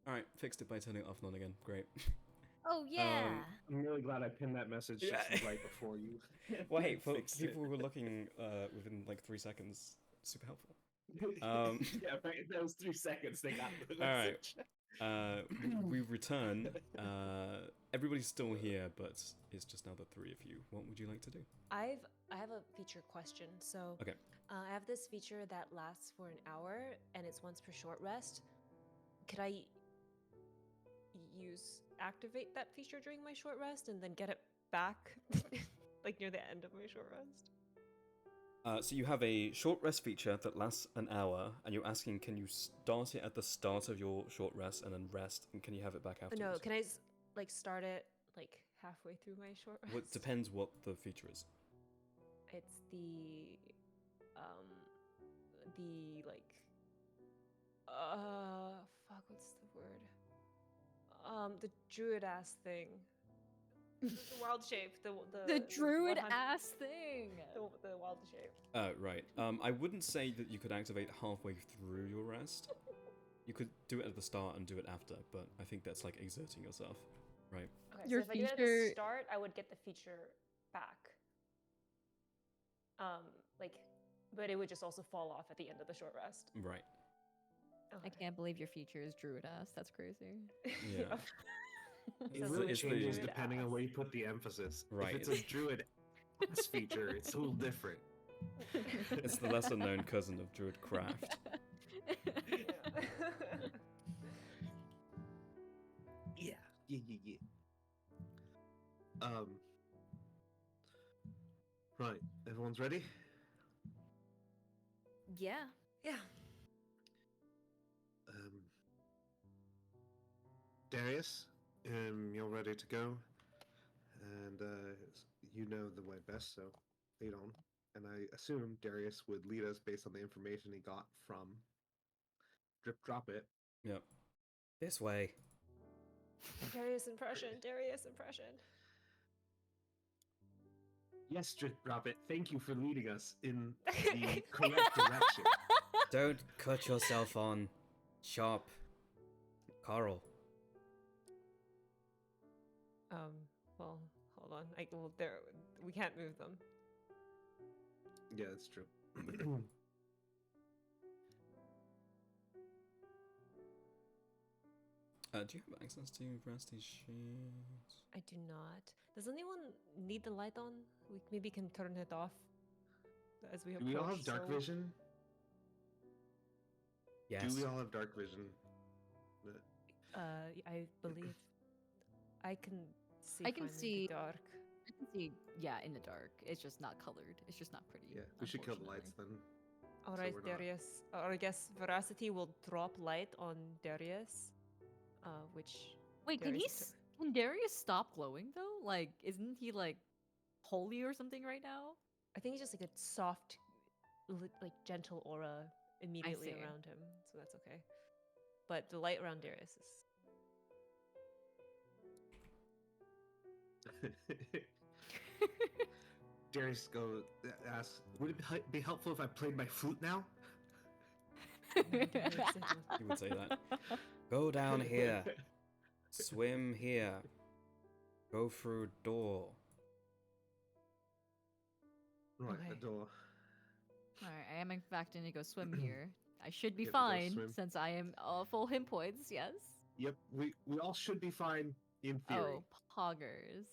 Alright, fixed it by turning it off and on again. Great. Oh yeah. I'm really glad I pinned that message Yeah. just right before you. Well, hey, for fixed people it. who were looking within like 3 seconds, super helpful. Yeah, right. In those 3 seconds, they got the Alright. message. We return. Everybody's still here, but it's just now the three of you. What would you like to do? I have a feature question. So Okay. I have this feature that lasts for an hour and it's once per short rest. Could I activate that feature during my short rest and then get it back like near the end of my short rest? So you have a short rest feature that lasts an hour, and you're asking, can you start it at the start of your short rest and then rest, and can you have it back afterwards? No, can I like start it like halfway through my short rest? Well, it depends what the feature is. It's the like fuck, what's the word? The druid ass thing. The wild shape. The druid 100 ass thing. The wild shape. Right. I wouldn't say that you could activate halfway through your rest. You could do it at the start and do it after, but I think that's like exerting yourself, right? Okay, Your so if I did it at the start, I would get the feature back. But it would just also fall off at the end of the short rest. Right. Okay. I can't believe your feature is druid ass. That's crazy. Yeah. It So really it's the- changes druid depending on ass. where you put the emphasis. Right. If it's a druid ass feature, it's a little different. It's the lesser known cousin of Druid Craft. Yeah. Right. Everyone's ready? Yeah. Yeah. Darius, you're ready to go, and you know the way best, so lead on. And I assume Darius would lead us based on the information he got from Drip Drop It. Yep. This way. Darius impression. Yes, Drip Drop It, thank you for leading us in the correct direction. Don't cut yourself on. Sharp. Carl. Well, hold on. We can't move them. Yeah, that's true. Do you have access to Rusty's sheets? I do not. Does anyone need the light on? We maybe can turn it off as we Do approach. we all have dark vision? Yes. Do we all have dark vision? I believe I can see. I can fine in see- the dark. I can see, yeah, in the dark. It's just not colored. It's just not pretty. Yeah, we should kill the lights then. All So right, we're not- Darius. Or I guess Veracity will drop light on Darius. Which Wait, Darius can Darius stop glowing though? Like, isn't he like holy or something right now? I think it's just like a soft, like gentle aura immediately see. around him, so that's okay. But the light around Darius is. Darius asks, would it be helpful if I played my flute now? He would say that. Go down here. Swim here. Go through door. Right, Okay. the door. Alright, I am in fact going to go swim here. I should be Yeah, go fine swim. since I am full hit points, yes? Yep, we all should be fine in theory. Oh, poggers.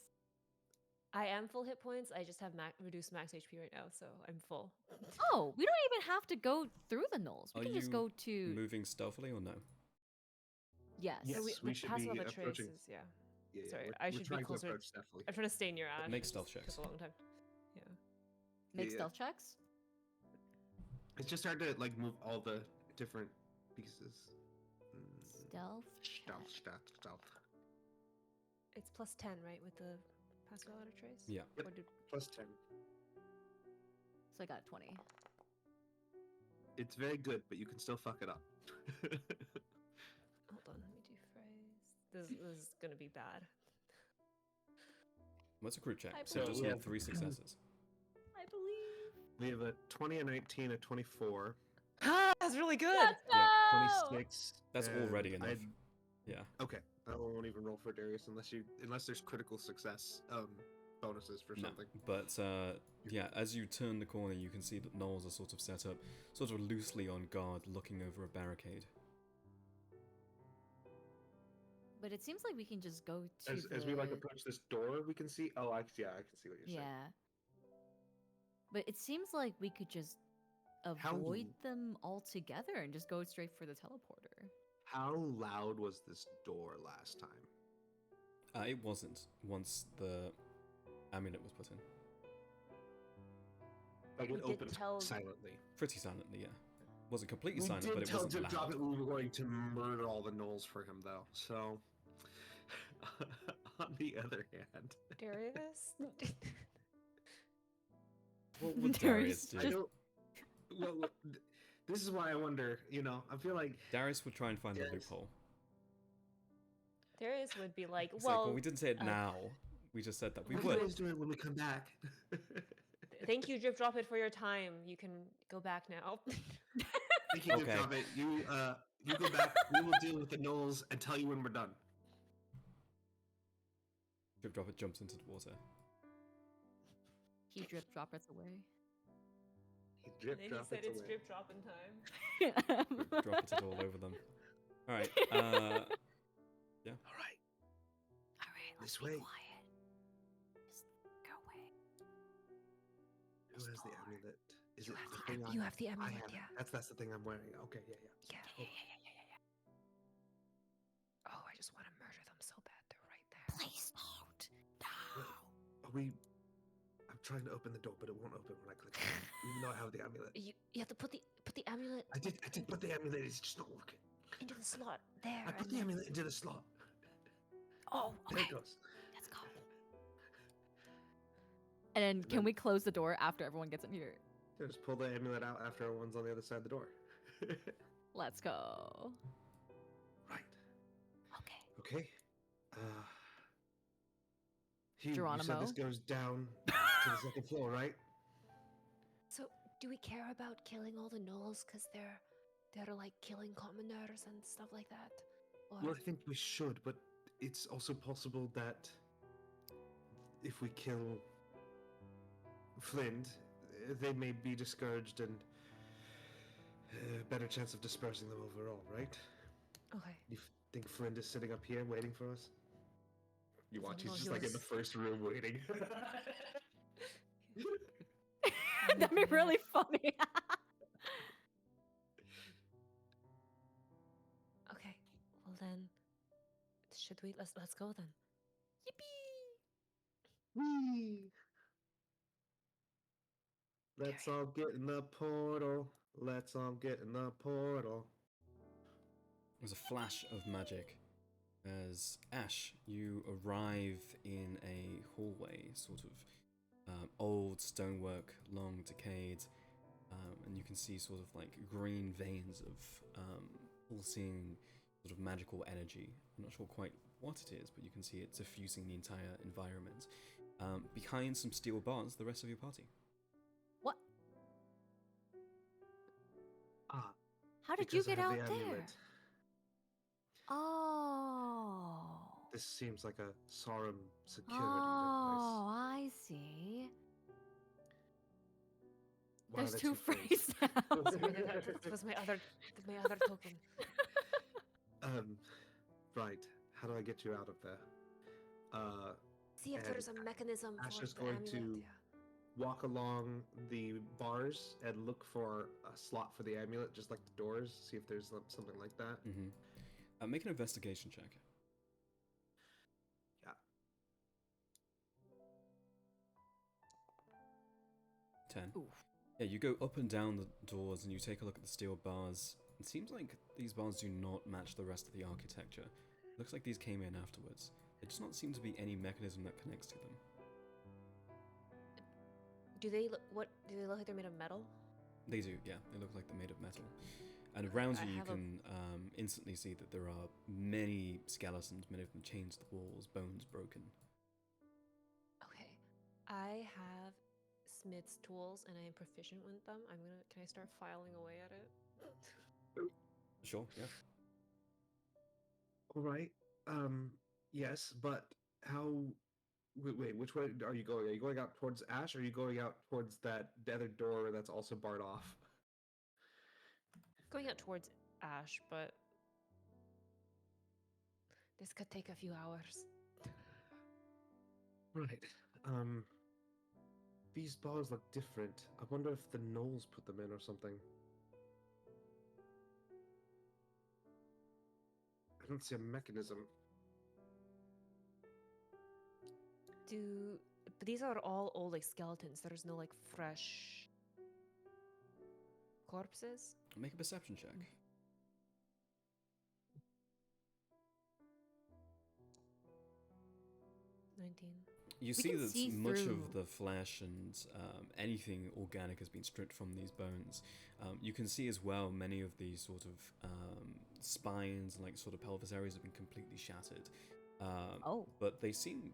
I am full hit points. I just have reduced max HP right now, so I'm full. Oh, we don't even have to go through the knolls. We Are can just you go to... Moving stealthily or no? Yes. Yes, we should pass be all the approaching. traces. Yeah. Yeah, Sorry, we're, I we're should be trying to closer. approach stealthily. I'm trying to stay in your ash. Make It stealth just checks. took a long time. Yeah. Make Yeah. stealth checks? It's just hard to like move all the different pieces. Stealth check. Stealth. It's plus 10, right, with the pass without a trace? Yeah. Yep. Or did... Plus 10. So I got 20. It's very good, but you can still fuck it up. Hold on, let me do phrase. This is gonna be bad. What's a crew check? I So just believe- need 3 successes. I believe. We have a 20, a 19, a 24, That's really good! Let's Yeah, go! 26. That's and already enough. Yeah. Okay, I won't even roll for Darius unless there's critical success bonuses for No. something. But yeah, as you turn the corner, you can see that gnolls are sort of set up, sort of loosely on guard, looking over a barricade. But it seems like we can just go to As we like approach this door, we can see. Oh, I can see what you're saying. Yeah. But it seems like we could just How avoid l- them altogether and just go straight for the teleporter. How loud was this door last time? It wasn't once the amulet was put in. Like We it did opened tell- silently. Pretty silently, yeah. Wasn't completely We silent, did but it tell wasn't Jim loud. Drop that we were going to murder all the gnolls for him, though. So, on the other hand, Darius? What would Darius Darius do? I don't. Well, this is why I wonder. I feel like Darius would try and find the Yes. loophole. Darius would be like, It's well, like, we didn't say it uh, now. We just said that we what would. are you guys doing when we come back? thank you, Drip Drop It, for your time. You can go back now. Thank you, Okay. Jim Drop It. You go back. We will deal with the gnolls and tell you when we're done. Drip Dropper jumps into the water. He drip droplets away. He drip And then he drop said it it's away. Drip Drop in time. Drop it all over them. Alright, yeah. All right. All right, let's This be way. quiet. Just go away. Who has the amulet? Is You it have the the thing you have the I amulet, have it. yeah. That's the thing I'm wearing. Okay, yeah. Yeah. Oh, I just want to murder them so bad. They're right there. Please don't. No. Are we? I'm trying to open the door, but it won't open when I click it. Even though I have the amulet. You have to put the amulet I did put the amulet. It's just not working. into the slot there. I put and the then- amulet into the slot. Oh, There okay. it goes. Let's go. And then, can then- we close the door after everyone gets in here? Yeah, just pull the amulet out after everyone's on the other side of the door. Let's go. Right. Okay. Okay. Hugh, you said Geronimo? this goes down to the second floor, right? So, do we care about killing all the gnolls because they're like killing commoners and stuff like that? Or Well, I think we should, but it's also possible that if we kill Flint, they may be discouraged and better chance of dispersing them overall, right? okay. You think Flint is sitting up here waiting for us? You watch, he's Well, just he like in the was- first room waiting. That'd be really funny. Okay. Well then, should we? Let's go then. Yippee! Whee! Let's all get in the portal. Let's all get in the portal. There's a flash of magic as Ash, you arrive in a hallway, sort of old stonework, long decayed, and you can see sort of like green veins of pulsing sort of magical energy. I'm not sure quite what it is, but you can see it diffusing the entire environment. Behind some steel bars, the rest of your party. What? Ah, How did you because I get have out the there? amulet. Oh. This seems like a Sorum security Oh, I see. device. Why are There's there two frames? phrase sounds. Sorry, that was my other token. Right. How do I get you out of there? See if And there's a mechanism Ash for is the going amulet. to- Yeah. Walk along the bars and look for a slot for the amulet, just like the doors. See if there's something like that. Make an investigation check. Yeah. 10. Oof. Yeah, you go up and down the doors and you take a look at the steel bars. It seems like these bars do not match the rest of the architecture. Looks like these came in afterwards. There does not seem to be any mechanism that connects to them. Do they look? What do they look like? They're made of metal. They do, yeah. They look like they're made of metal. And around I you, you have a- can instantly see that there are many skeletons, many of them chained to the walls, bones broken. Okay. I have Smith's tools and I am proficient with them. Can I start filing away at it? Sure, yeah. All right. Yes, but how? Wait, which way are you going? Are you going out towards Ash, or are you going out towards the other door that's also barred off? Going out towards Ash, but this could take a few hours. Right. Um, these bars look different. I wonder if the gnolls put them in or something. I don't see a mechanism. But these are all old like skeletons. There's no like fresh corpses. Make a perception check. 19. You We see can that see much through- of the flesh and anything organic has been stripped from these bones. You can see as well many of these sort of spines and like sort of pelvis areas have been completely shattered. Oh. But they seem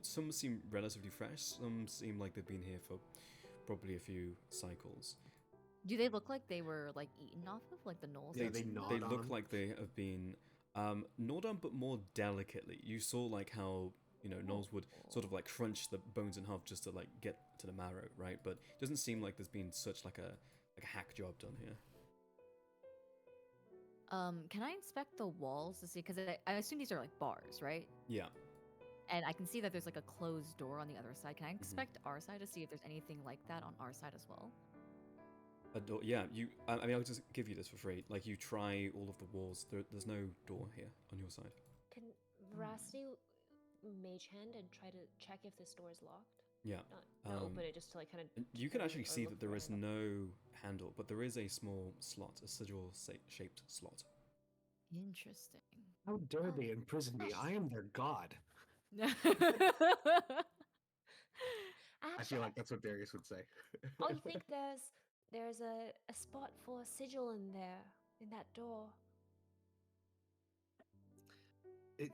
some seem relatively fresh, some seem like they've been here for probably a few cycles. Do they look like they were like eaten off of, like the gnolls? Yeah, had they eaten gnawed off? They on look them. like they have been gnawed on, but more delicately. You saw like how gnolls would sort of like crunch the bones in half just to like get to the marrow, right? But it doesn't seem like there's been such like a hack job done here. Can I inspect the walls to see? Because I assume these are like bars, right? Yeah. And I can see that there's like a closed door on the other side. Can I inspect our side to see if there's anything like that on our side as well? A door, yeah, I mean, I'll just give you this for free. Like, you try all of the walls. There's no door here on your side. Can Veracity mage hand and try to check if this door is locked? Yeah. Not open it, just to like kind of. And you can actually see that there is no handle, but there is a small slot, a sigil-shaped slot. Interesting. How dare they imprison me? I am their god. I feel like that's what Darius would say. Oh, you think there's a spot for a sigil in there in that door? It,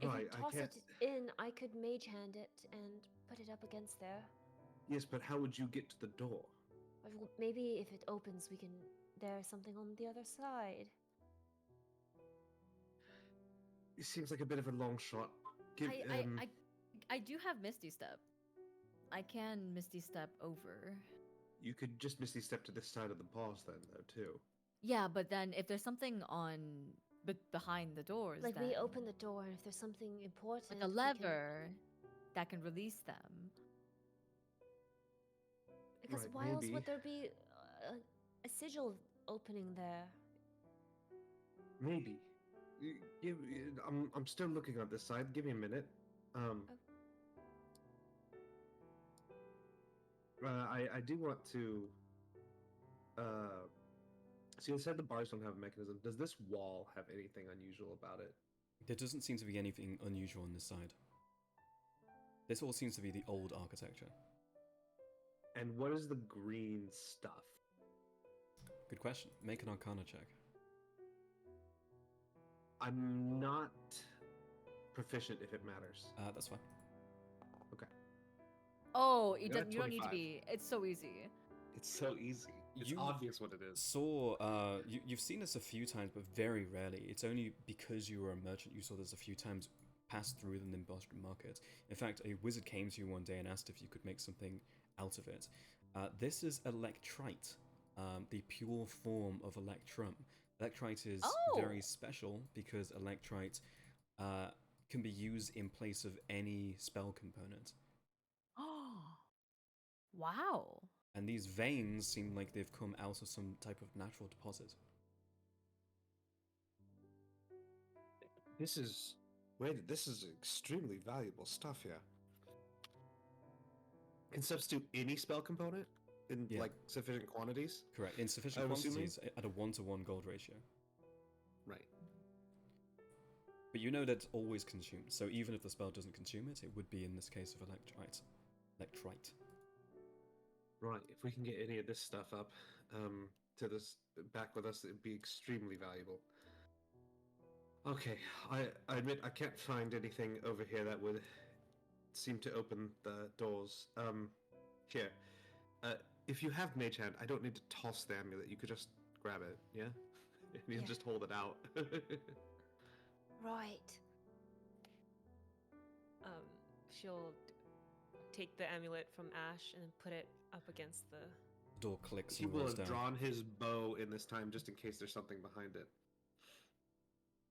If right, you I toss can't. it in, I could mage hand it and put it up against there. Yes, but how would you get to the door? Maybe if it opens, we can. There's something on the other side. It seems like a bit of a long shot. I do have Misty Step. I can Misty Step over. You could just misty step to this side of the pause then, though, too. Yeah, but then if there's something on behind the doors, Like then, we open the door, and if there's something important, like a we can- lever that can release them. Because Right, why else maybe. would there be a sigil opening there? Maybe. I'm still looking on this side. Give me a minute. I do want to. So you said the bars don't have a mechanism. Does this wall have anything unusual about it? There doesn't seem to be anything unusual on this side. This all seems to be the old architecture. And what is the green stuff? Good question. Make an Arcana check. I'm not proficient if it matters. That's fine. Oh, I got a you don't need to 25. be. It's so easy. It's so easy. It's You- obvious what it is. You've seen this a few times, but very rarely. It's only because you were a merchant you saw this a few times pass through the Nimbostran market. In fact, a wizard came to you one day and asked if you could make something out of it. This is electrite, the pure form of electrum. Electrite is very Oh. special because electrite can be used in place of any spell component. Oh, wow. And these veins seem like they've come out of some type of natural deposit. This is extremely valuable stuff here. Can substitute any spell component in Yeah. like sufficient quantities. Correct. In sufficient I'm assuming- quantities at a 1-to-1 gold ratio. Right. But you know that's always consumed, so even if the spell doesn't consume it, it would be in this case of electrite. Right. If we can get any of this stuff up to this back with us, it'd be extremely valuable. Okay, I admit I can't find anything over here that would seem to open the doors. Here. If you have Mage Hand, I don't need to toss the amulet. You could just grab it, yeah? And you Yeah. just hold it out. Right. She'll take the amulet from Ash and put it up against the. The door clicks He and will rolls have down. drawn his bow in this time just in case there's something behind it.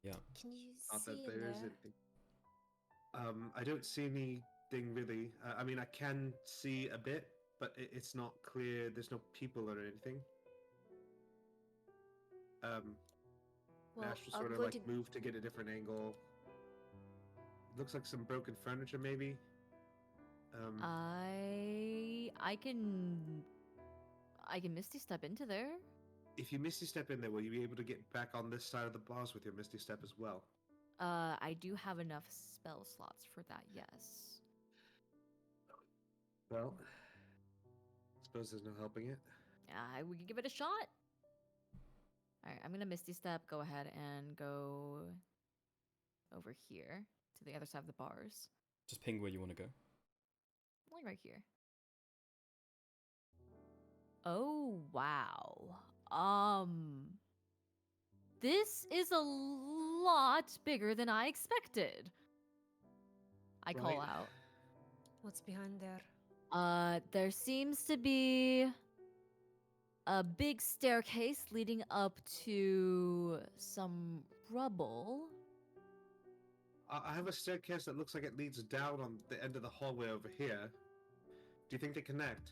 Yeah. Can you Not see that in there is there? anything. I don't see anything really. I mean, I can see a bit, but it's not clear. There's no people or anything. Well, Nash will I'm sort of going like to. move to get a different angle. Looks like some broken furniture, maybe. I can Misty Step into there. If you Misty Step in there, will you be able to get back on this side of the bars with your Misty Step as well? I do have enough spell slots for that. Yes. Well, suppose there's no helping it. We can give it a shot. All right, I'm gonna Misty Step. Go ahead and go over here to the other side of the bars. Just ping where you want to go. Like right here. Oh wow. This is a lot bigger than I expected. I call Right. out. What's behind there? There seems to be a big staircase leading up to some rubble. I have a staircase that looks like it leads down on the end of the hallway over here. Do you think they connect?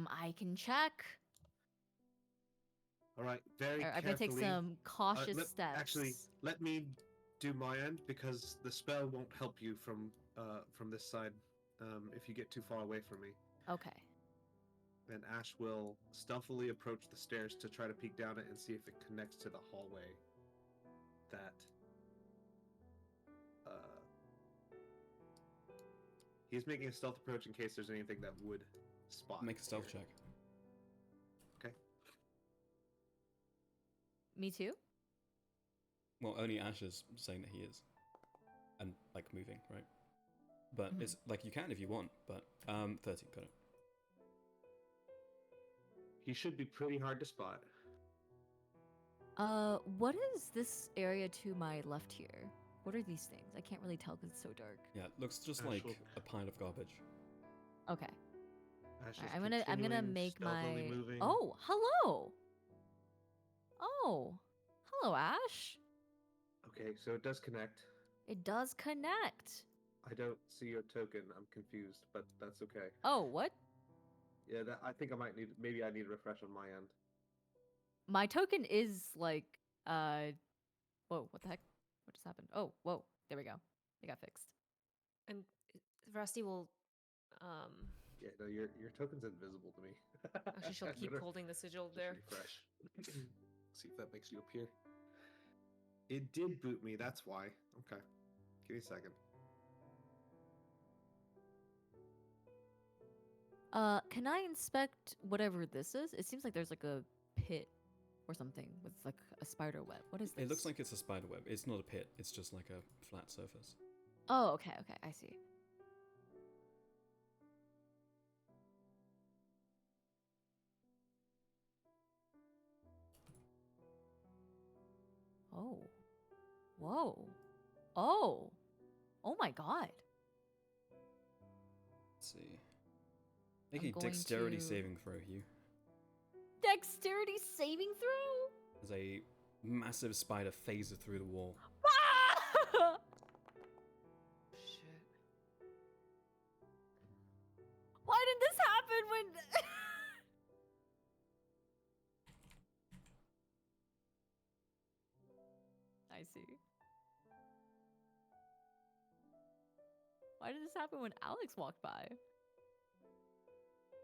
I can check. All right, very I'm gonna take carefully. some cautious steps. Actually, let me do my end because the spell won't help you from this side if you get too far away from me. Okay. And Ash will stealthily approach the stairs to try to peek down it and see if it connects to the hallway. That. He's making a stealth approach in case there's anything that would spot. Make a stealth here. check. Okay. Me too? Well, only Ash is saying that he is. And, like, moving, right? But it's, like, you can if you want, but, 13, got it. He should be pretty hard to spot. What is this area to my left here? What are these things? I can't really tell because it's so dark. Yeah, it looks just Ash like will- a pile of garbage. Okay. Ash Alright, is I'm gonna continuing, make stealthily my. moving. Oh, hello. Oh, hello, Ash. Okay, so it does connect. It does connect. I don't see your token. I'm confused, but that's okay. Oh, what? Yeah, I think I might need. Maybe I need a refresh on my end. My token is like, whoa, what the heck? What just happened? Oh, whoa, there we go. It got fixed. And Rusty will. Yeah, no, your token's invisible to me. Actually, she'll keep Better holding the sigil just there. refresh. See if that makes you appear. It did boot me. That's why. Okay, give me a second. Can I inspect whatever this is? It seems like there's like a pit or something with like a spider web. What is this? It looks like it's a spider web. It's not a pit, it's just like a flat surface. Oh, okay, I see. Oh. Whoa. Oh. Oh my god. Let's see. Make I'm a going dexterity to- saving throw, you. Dexterity saving throw? As a massive spider phases through the wall. Shit. Why did this happen when... I see. Why did this happen when Alex walked by?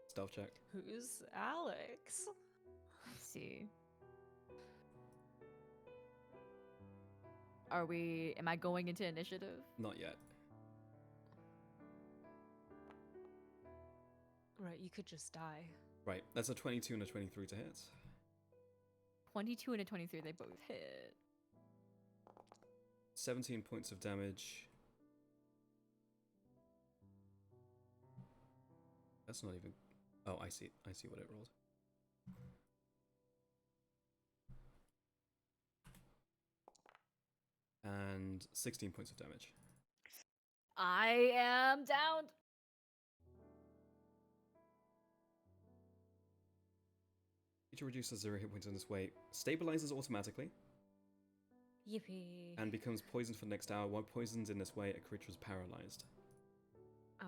Stealth check. Who's Alex? I see. Am I going into initiative? Not yet. Right, you could just die. Right, that's a 22 and a 23 to hit. 22 and a 23, they both hit. 17 points of damage. That's not even... Oh, I see what it rolled. and 16 points of damage. I am down. Creature reduces 0 hit points in this way, stabilizes automatically, Yippee. and becomes poisoned for the next hour. While poisoned in this way, a creature is paralyzed. Oh.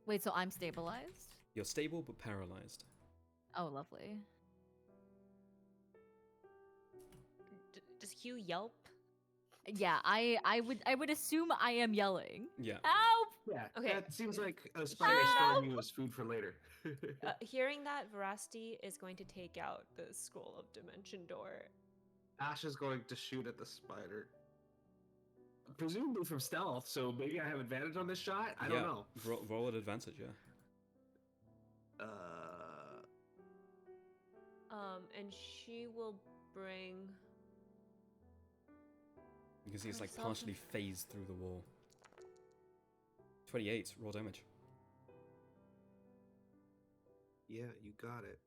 Wait, so I'm stabilized? You're stable but paralyzed. Oh, lovely. Does Hugh yelp? Yeah, I would assume I am yelling. Yeah. Help! Yeah, Okay. that seems like a spider Help! storing you as food for later. Hearing that, Veracity is going to take out the Scroll of Dimension Door. Ash is going to shoot at the spider. Presumably from stealth, so maybe I have advantage on this shot? I don't know. Roll at advantage, yeah. And she will bring. You can see it's like Herself partially phased through the wall. 28, raw damage. Yeah, you got it.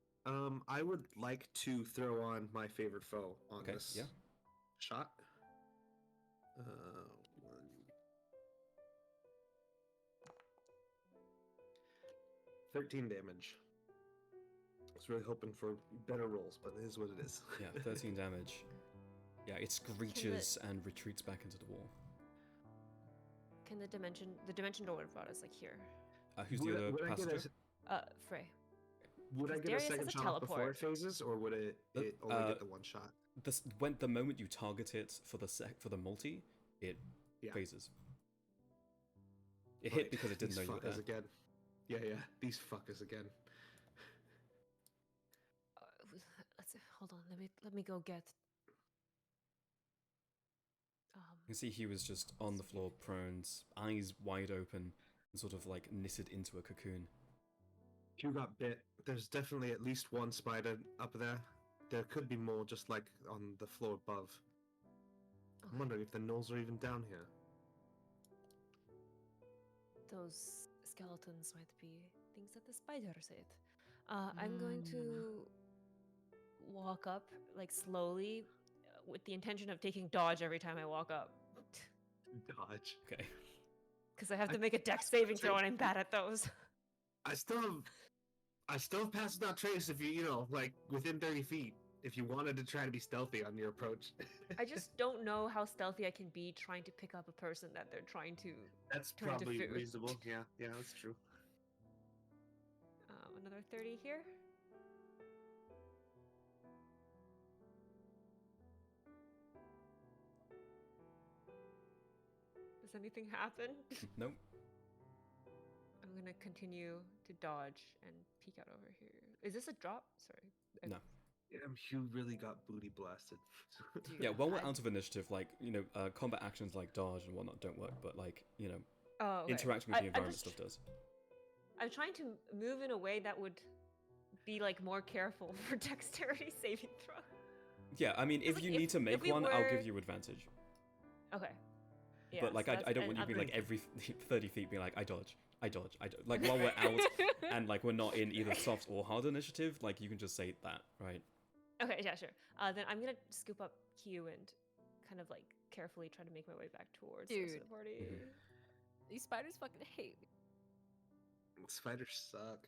I would like to throw on my favorite foe on Okay, this yeah. shot. 13 damage. I was really hoping for better rolls, but it is what it is. Yeah, 13 damage. Yeah, it screeches and retreats back into the wall. Can the dimension door would have brought us like here? Who's the other passenger? Frey. Would I get a Darius has second a shot off before it teleport. phases, or would it only get the one shot? When the moment you target it for the multi, it Yeah. phases. It hit because it didn't know These you were fuckers there. again. Yeah, these fuckers again. Let's hold on. Let me go get. You can see he was just on the floor, prone, eyes wide open, and sort of like knitted into a cocoon. Hugh got bit. There's definitely at least one spider up there. There could be more just like on the floor above. I'm wondering if the gnolls are even down here. Those skeletons might be things that the spiders ate. I'm going to walk up like slowly with the intention of taking dodge every time I walk up. Dodge. Okay. Because I have to make a dex saving throw and I'm bad at those. I still have pass without trace if you know, like within 30 feet. If you wanted to try to be stealthy on your approach. I just don't know how stealthy I can be trying to pick up a person that they're trying to. That's turn into probably food. reasonable. Yeah, that's true. Another 30 here. Does anything happen? Nope. I'm gonna continue to dodge and peek out over here. Is this a drop? Sorry. No. Hugh really got booty blasted. Yeah, while we're out of initiative, like, combat actions like dodge and whatnot don't work, but like, Oh, okay. interacting with the environment stuff does. I'm trying to move in a way that would be like more careful for dexterity saving throw. Yeah, I mean, if like, you if- need to if make we one, I'll were- give you advantage. Okay. Yeah, But like, so I don't want you to be like every 30 feet being like, I dodge. Like while we're out and like we're not in either soft or hard initiative, like you can just say that, right? Okay, yeah, sure. Then I'm gonna scoop up Q and kind of like carefully try to make my way back towards the rest of Dude. the party. Mhm. These spiders fucking hate me. Spiders suck.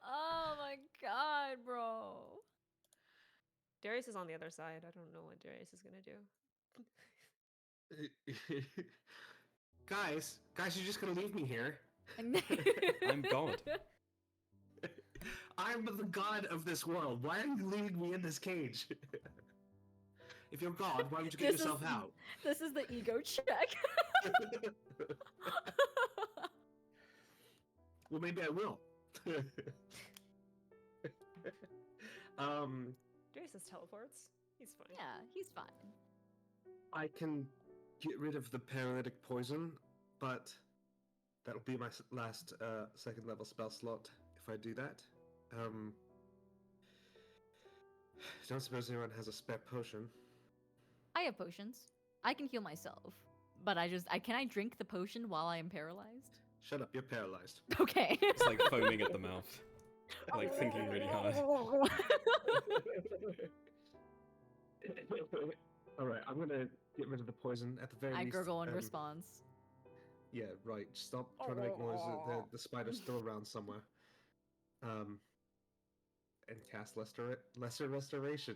Oh my god, bro. Darius is on the other side. I don't know what Darius is gonna do. Guys, you're just gonna leave me here. I'm God. I'm the god of this world. Why are you leaving me in this cage? If you're God, why don't you get This is- yourself out? This is the ego check. Well, maybe I will. Darius has teleports. He's fine. Yeah, he's fine. I can get rid of the paralytic poison, but that'll be my last second level spell slot if I do that. Don't suppose anyone has a spare potion. I have potions. I can heal myself. But can I drink the potion while I am paralyzed? Shut up, you're paralyzed. Okay. It's like foaming at the mouth. Like thinking really hard. All right, I'm gonna get rid of the poison at the very I least. gurgle in response. Yeah, right. Stop trying to make noise. The spider's still around somewhere. And cast lesser restoration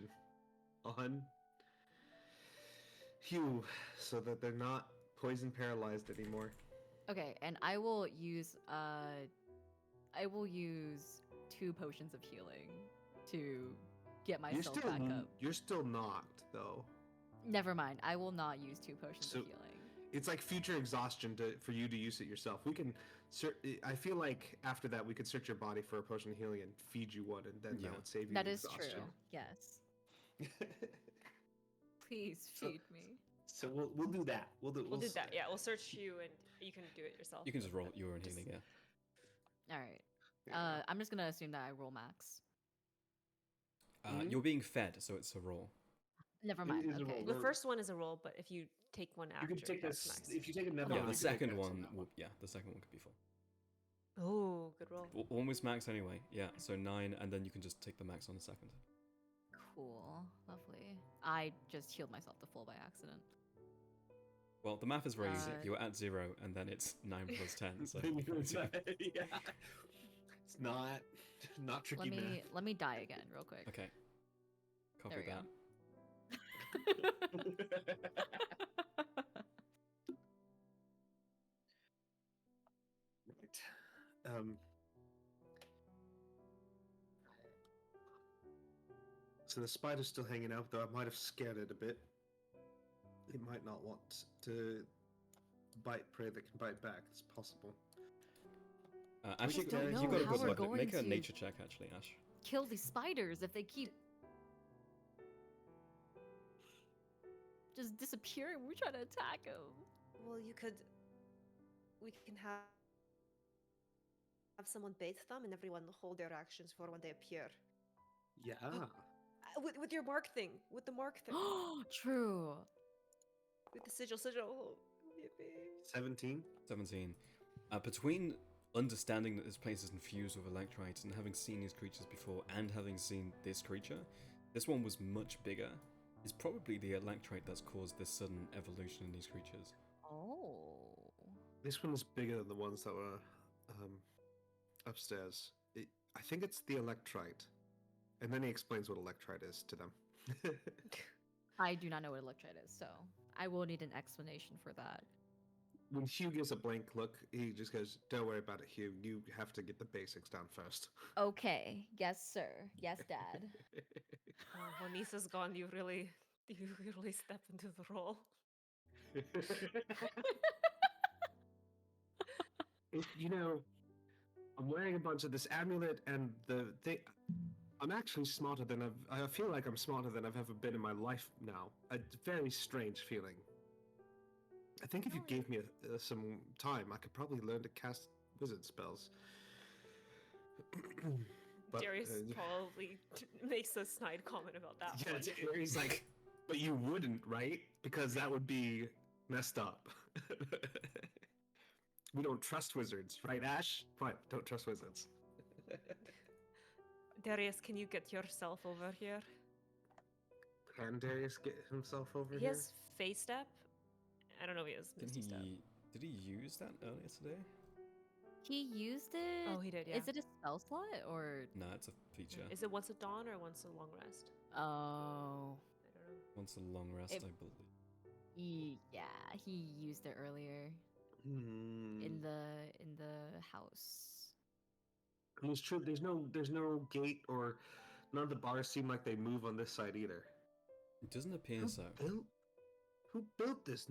on Hugh, so that they're not poison paralyzed anymore. Okay, and I will use 2 potions of healing to get myself back up. You're still knocked though. Never mind. I will not use 2 potions So- of healing. It's like future exhaustion for you to use it yourself. We can. I feel like after that we could search your body for a potion of healing and feed you one, and then Yeah. that would save you That the is exhaustion. true. Yes. Please So- feed me. So we'll do that. We'll do that. Yeah, we'll search you and you can do it yourself. You can just roll your own Just- healing, yeah. All right. I'm just gonna assume that I roll max. Mhm. You're being fed, so it's a roll. Never It mind. is a Okay. roll. The first one is a roll, but if you take one after, You can take that's this max. if you take another. Yeah, one, the you can take second max on one that will. Yeah, the second one could be full. Oh, good roll. One was max anyway. Yeah, so 9, and then you can just take the max on the second. Cool. Lovely. I just healed myself to full by accident. Well, the math is very easy. Uh, You're at 0, and then it's 9 plus 10. So yeah. It's not tricky math. Let me die again real quick. okay. Copy There we that. Right. So the spider's still hanging out, though I might have scared it a bit. It might not want to bite prey that can bite back. It's possible. Ash, just you don't got know a good how we're look at it. Make a going to- nature check, actually, Ash. Kill these spiders if they keep just disappearing when we try to attack them. Well, we can have someone bait them and everyone hold their actions for when they appear. Yeah. With your mark thing, with the mark thing, True. with the sigil. Oh, yippee. 17. 17. Between understanding that this place is infused with electrite and having seen these creatures before and having seen this creature, this one was much bigger. It's probably the electrite that's caused this sudden evolution in these creatures. Oh. This one is bigger than the ones that were upstairs. I think it's the electrite. And then he explains what electrite is to them. I do not know what electrite is, so I will need an explanation for that. When Hugh gives a blank look, he just goes, "Don't worry about it, Hugh. You have to get the basics down first." Okay. Yes, sir. Yes, Dad. When Lisa's gone, you really step into the role. I'm wearing a bunch of this amulet and the thing. I'm actually smarter than I feel like I'm smarter than I've ever been in my life now. A very strange feeling. I think if you gave me some time, I could probably learn to cast wizard spells. But, Darius probably makes a snide comment about that. yeah, one. he's like, but you wouldn't, right? Because that would be messed up. We don't trust wizards, right, Ash? Fine, don't trust wizards. Darius, can you get yourself over here? Can Darius get himself over He here? has face step. I don't know if he has misty step. Did he use that earlier today? He used it. Oh, he did. Yeah. Is it a spell slot or? No, it's a feature. Is it once a dawn or once a long rest? Oh. I don't know. Once a long rest, It- I believe. Yeah, he used it earlier Hmm. in the house. It's true. There's no gate, or none of the bars seem like they move on this side either. It doesn't appear so. Who built this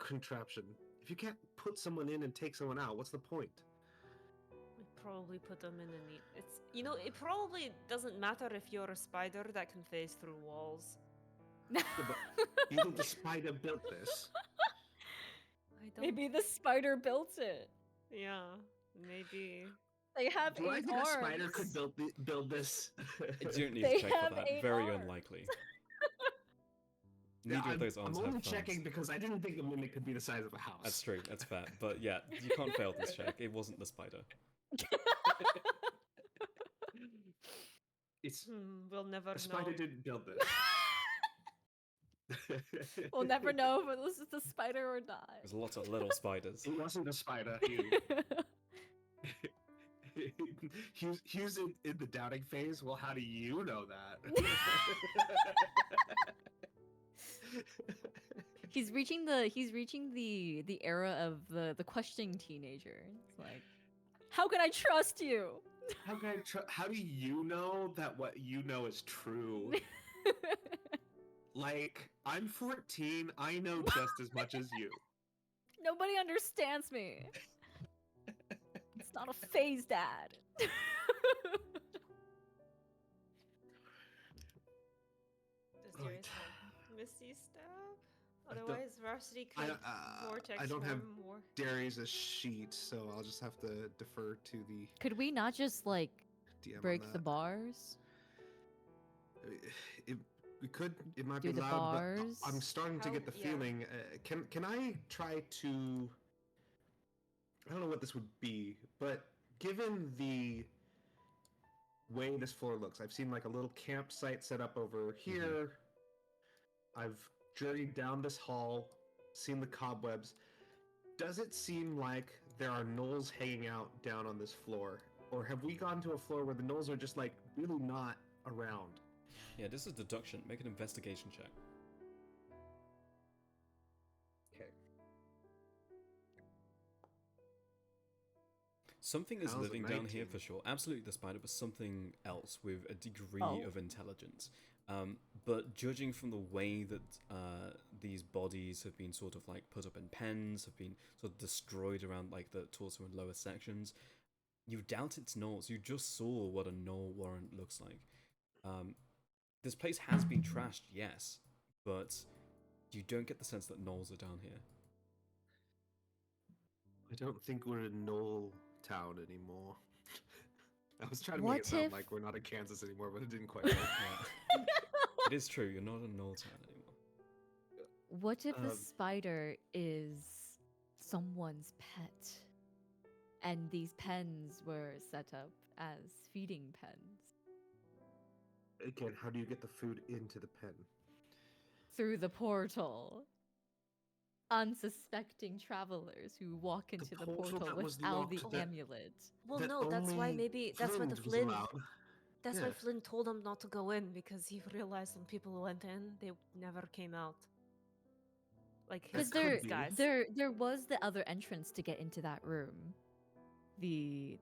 contraption? If you can't put someone in and take someone out, what's the point? We probably put them in a neat. It probably doesn't matter if you're a spider that can phase through walls. Yeah, but you think the spider built this? I don't. Maybe the spider built it. Yeah, maybe. They have Do I 8 think arms. a spider could build this? You don't need They to check have for that. 8 Very arms. unlikely. Yeah, Neither of those arms I'm only have thumbs. checking because I didn't think a mimic could be the size of a house. That's true. That's fair. But yeah, you can't fail this check. It wasn't the spider. It's We'll never the spider know. didn't build this. We'll never know if it was just a spider or not. There's lots of little spiders. It wasn't a spider. Hugh's in the doubting phase. Well, how do you know that? He's reaching the era of the questioning teenager. It's like, how can I trust you? How do you know that what you know is true? Like, I'm 14. I know just as much as you. Nobody understands me. It's not a phase, Dad. Does Right. Darius have Misty Step? I don't- Otherwise, Varsity could vortex I don't have swarm more. Darius' sheet, so I'll just have to defer to the Could we not just like DM break on the that. bars? We could. It might Do be the loud, but bars? I'm starting to How- get the yeah. feeling. Can I try to? I don't know what this would be, but given the way this floor looks, I've seen like a little campsite set up over here. I've journeyed down this hall, seen the cobwebs. Does it seem like there are gnolls hanging out down on this floor? Or have we gone to a floor where the gnolls are just like really not around? Yeah, this is deduction. Make an investigation check. Okay. Something is How's a living down here 19? for sure. Absolutely the spider, but something else with a degree Oh. of intelligence. But judging from the way that these bodies have been sort of like put up in pens, have been sort of destroyed around like the torso and lower sections, you doubt it's gnolls. You just saw what a gnoll warrant looks like. This place has been trashed, yes, but you don't get the sense that gnolls are down here. I don't think we're in Knoll Town anymore. I was trying to What make it sound if- like we're not in Kansas anymore, but it didn't quite work. Yeah. It is true, you're not in Knoll Town anymore. What if the Um, spider is someone's pet? And these pens were set up as feeding pens Again, how do you get the food into the pen? through the portal. Unsuspecting travelers who walk into the portal portal that was without the locked that- amulet. Well, That no, that's why only maybe that's why the was Flynn. allowed. That's why Yeah. Flynn told them not to go in because he realized when people went in, they never came out. Like Because his could be. guys. there was the other entrance to get into that room. The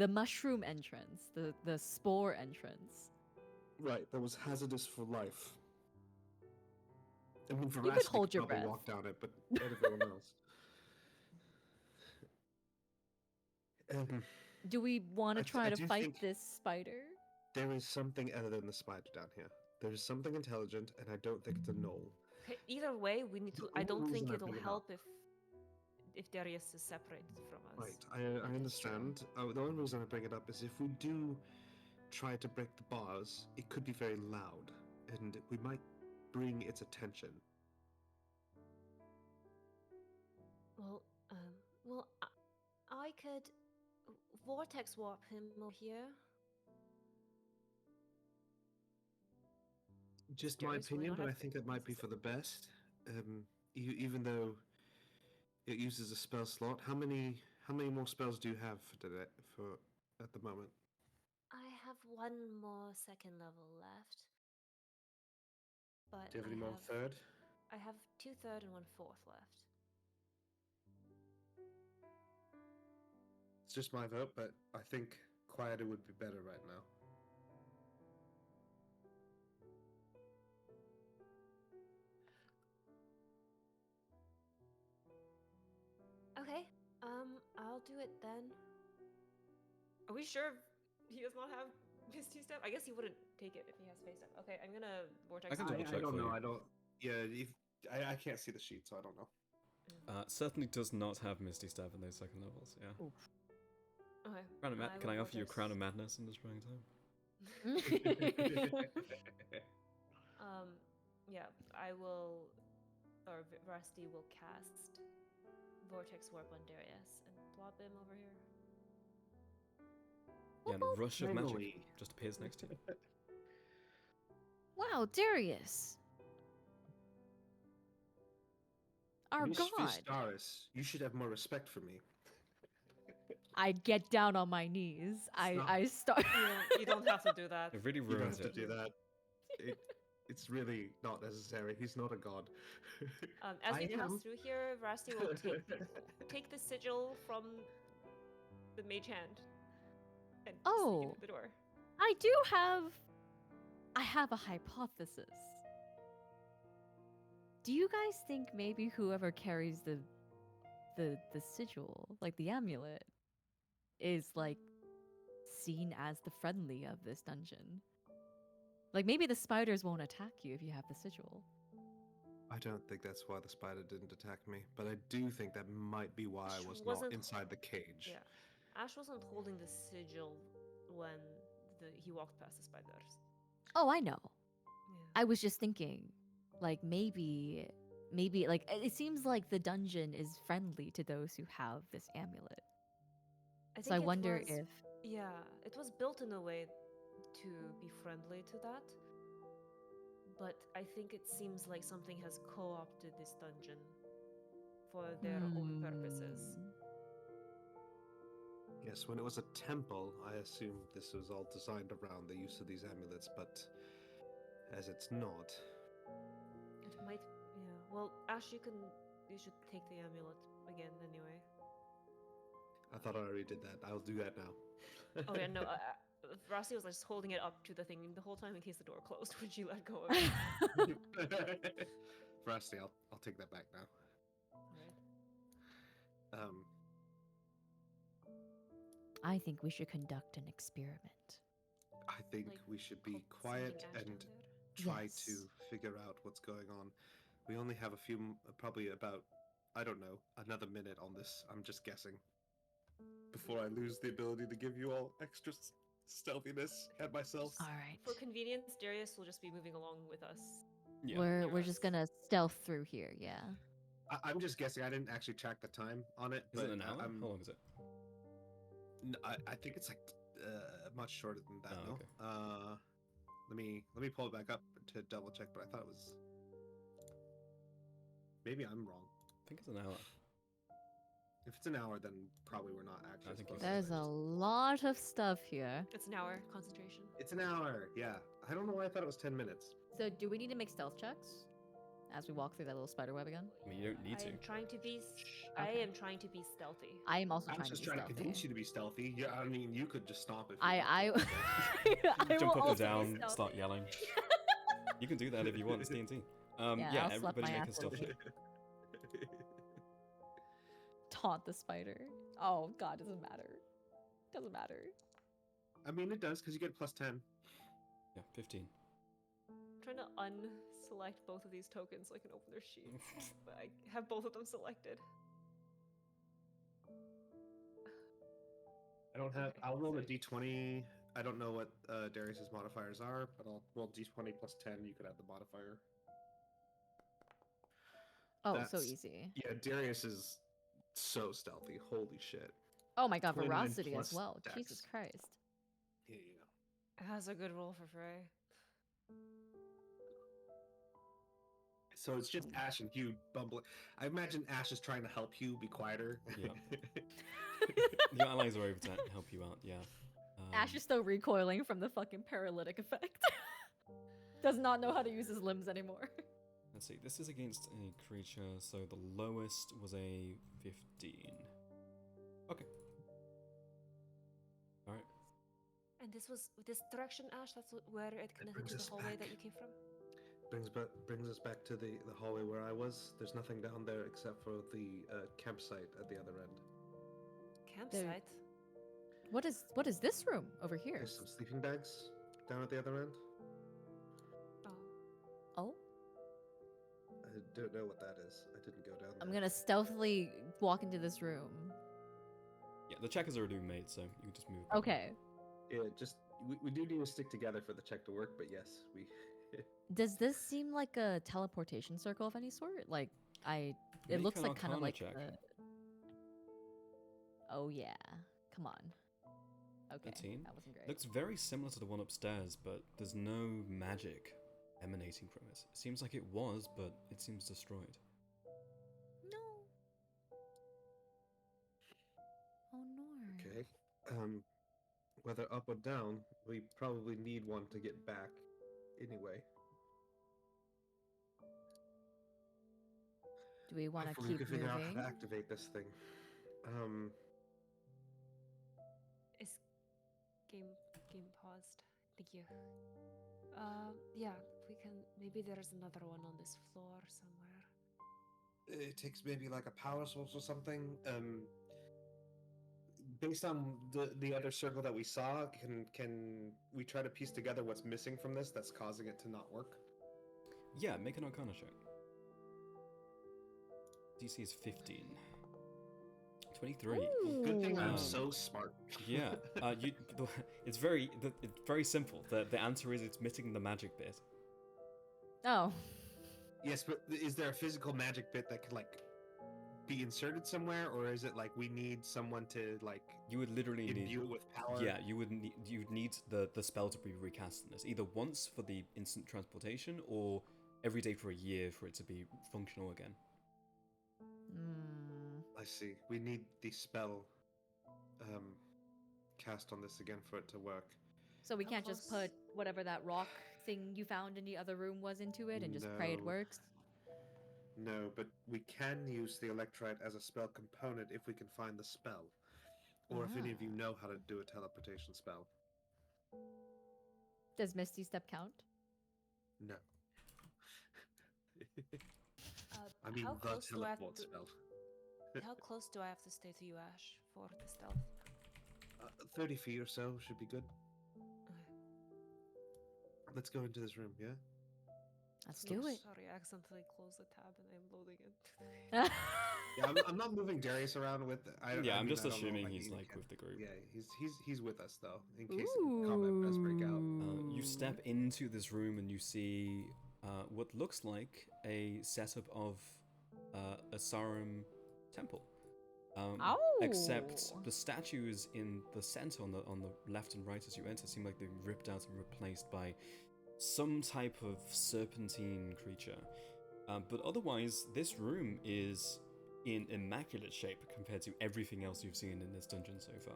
mushroom entrance, the spore entrance. Right, that was hazardous for life. I mean, for You could hold your probably breath. walk down it, but everyone else. Do we want I to th- try I to do fight think- this spider? There is something other than the spider down here. There is something intelligent, and I don't think it's a gnoll. Okay, either way, we need The to. I only don't reason think I it'll bring it help if Darius is separated from us. Right, I That is true. understand. The only reason I bring it up is if we do try to break the bars, it could be very loud, and we might bring its attention. Well, I could vortex warp him over here. Just my Darius, will opinion, not but I have think it might be for the best. Even though it uses a spell slot, how many more spells do you have for today? For at the moment? I have one more second level left. But Do you have any I more have third? I have 2/3 and 1/4 left. It's just my vote, but I think quieter would be better right now. Okay. I'll do it then. Are we sure he does not have Misty Step? I guess he wouldn't take it if he has Phase Step. Okay, I'm gonna vortex. I can him. double I check don't for know. you. I don't. Yeah, I can't see the sheet, so I don't know. Certainly does not have Misty Step in those second levels, yeah. Okay. Crown of Can will I offer you a vortex. Crown of Madness in the springtime? Yeah, I will, or Rusty will cast Vortex Warp on Darius and plop him over here. Yeah, and a rush of magic Finally. just appears next to you. Wow, Darius. Our Mish god. Vistaris, you should have more respect for me. I get down on my knees. not- I start. You don't have to do that. It really You don't ruins have to it. do that. It's really not necessary. He's not a god. As I you pass am. through here, Rusty will take the sigil from the mage hand and sneak Oh. into the door. I have a hypothesis. Do you guys think maybe whoever carries the sigil, like the amulet, is like seen as the friendly of this dungeon? Like maybe the spiders won't attack you if you have the sigil. I don't think that's why the spider didn't attack me, but I do think that might be why I was not Wasn't- inside the cage. Yeah. Ash wasn't holding the sigil when he walked past the spiders. Oh, I know. Yeah. I was just thinking, like maybe like it seems like the dungeon is friendly to those who have this amulet. So I think it wonder was- if Yeah, it was built in a way to be friendly to that. But I think it seems like something has co-opted this dungeon for their own purposes. Yes, when it was a temple, I assumed this was all designed around the use of these amulets, but as it's not. It might, yeah. Well, Ash, you should take the amulet again anyway. I thought I already did that. I'll do that now. Oh yeah, no. Rossi was just holding it up to the thing the whole time in case the door closed when she let go of it. Rusty, I'll take that back now. Right. I think we should conduct an experiment. I think Like, we should be Sending quiet Ash and down there? try Yes. to figure out what's going on. We only have a few, probably about, I don't know, another minute on this. I'm just guessing. Before I lose the ability to give you all extra stealthiness at myself. All right. For convenience, Darius will just be moving along with us. Yeah. We're just gonna stealth through here, yeah. I'm just guessing. I didn't actually track the time on it. Is but it an hour? I'm, How long is it? I think it's like much shorter than that. Oh, though. okay. Let me pull it back up to double check. But I thought it was. Maybe I'm wrong. I think it's an hour. If it's an hour, then probably we're not actually. I think supposed it's- to There's a finish. lot of stuff here. It's an hour concentration. It's an hour. Yeah. I don't know why I thought it was 10 minutes. So do we need to make stealth checks as we walk through that little spider web again? I mean, you don't need I to. am trying to be. I Okay. am trying to be stealthy. I am also I'm trying just to be trying to convince stealthy. you to be stealthy. Yeah, I mean, you could just stop if. You I want to. I Jump will up also and be down, stealthy. start yelling. You can do that if you want. It's D&D. Yeah, Yeah, I'll slap everybody my make a ass stealth with check. Taunt the spider. Oh god, doesn't matter. Doesn't matter. I mean, it does because you get plus 10. Yeah, 15. I'm trying to unselect both of these tokens so I can open their sheet. But I have both of them selected. I don't have. Okay, I'll roll a so- d20. I don't know what Darius's modifiers are, but I'll roll d20 plus 10. You could add the modifier. Oh, so That's- easy. Yeah, Darius is so stealthy. Holy shit. Oh my god, 29 veracity as plus well. dex. Jesus Christ. Here you go. That's a good roll for Frey. So it's just Ash and Hugh bumbling. I imagine Ash is trying to help Hugh be quieter. Yeah. The allies are able to help you out, yeah. Ash is still recoiling from the fucking paralytic effect. Does not know how to use his limbs anymore. Let's see, this is against a creature, so the lowest was a 15. Okay. Alright. And this was this direction, Ash. That's where it connected brings to us the hallway back. that you came from. Brings us back to the hallway where I was. There's nothing down there except for the campsite at the other end. Campsite. What is this room over here? There's some sleeping bags down at the other end. Oh. Oh, I don't know what that is. I didn't go down there. I'm gonna stealthily walk into this room. Yeah, the check is already made, so you can just move. Okay. Yeah, just we do need to stick together for the check to work, but yes, we. Does this seem like a teleportation circle of any sort? Like it Make looks an like kind of Arcana like check. Oh yeah. Come on. Okay. 13. That wasn't great. Looks very similar to the one upstairs, but there's no magic emanating from it. It seems like it was, but it seems destroyed. whether up or down, we probably need one to get back anyway. Do we want to Hopefully we keep can figure out how moving? to activate this thing. Is game paused? Thank you. Yeah, we can. Maybe there's another one on this floor somewhere. It takes maybe like a power source or something. Based on the other circle that we saw, can we try to piece together what's missing from this that's causing it to not work? Yeah, make an Arcana check. DC is 15. 23. Good thing I'm Um, so smart. Yeah, it's very simple. The answer is it's missing the magic bit. Oh. Yes, but is there a physical magic bit that could like be inserted somewhere, or is it like we need someone to like You would literally need. imbue it with power? Yeah, you would need the spell to be recast in this, either once for the instant transportation, or every day for a year for it to be functional again. I see. We need the spell cast on this again for it to work. So we How can't just close- put whatever that rock thing you found in the other room was into it and just pray it No. works? No, but we can use the electrite as a spell component if we can find the spell. Or if any of you know how to do a teleportation spell. Does Misty Step count? No. I mean how the close do I have teleport to, spell. How close do I have to stay to you, Ash, for the stealth? 30 feet or so should be good. Okay. Let's go into this room, yeah? Let's do it. Sorry, I accidentally closed the tab and I'm loading it. Yeah, I'm not moving Darius around with. I'm just I don't know assuming if I he's even like can. with the group. Yeah, he's with us though, in case combat does break out. You step into this room and you see what looks like a setup of a Sarum temple. Except Oh. the statues in the center on the left and right as you enter seem like they're ripped out and replaced by some type of serpentine creature. But otherwise, this room is in immaculate shape compared to everything else you've seen in this dungeon so far.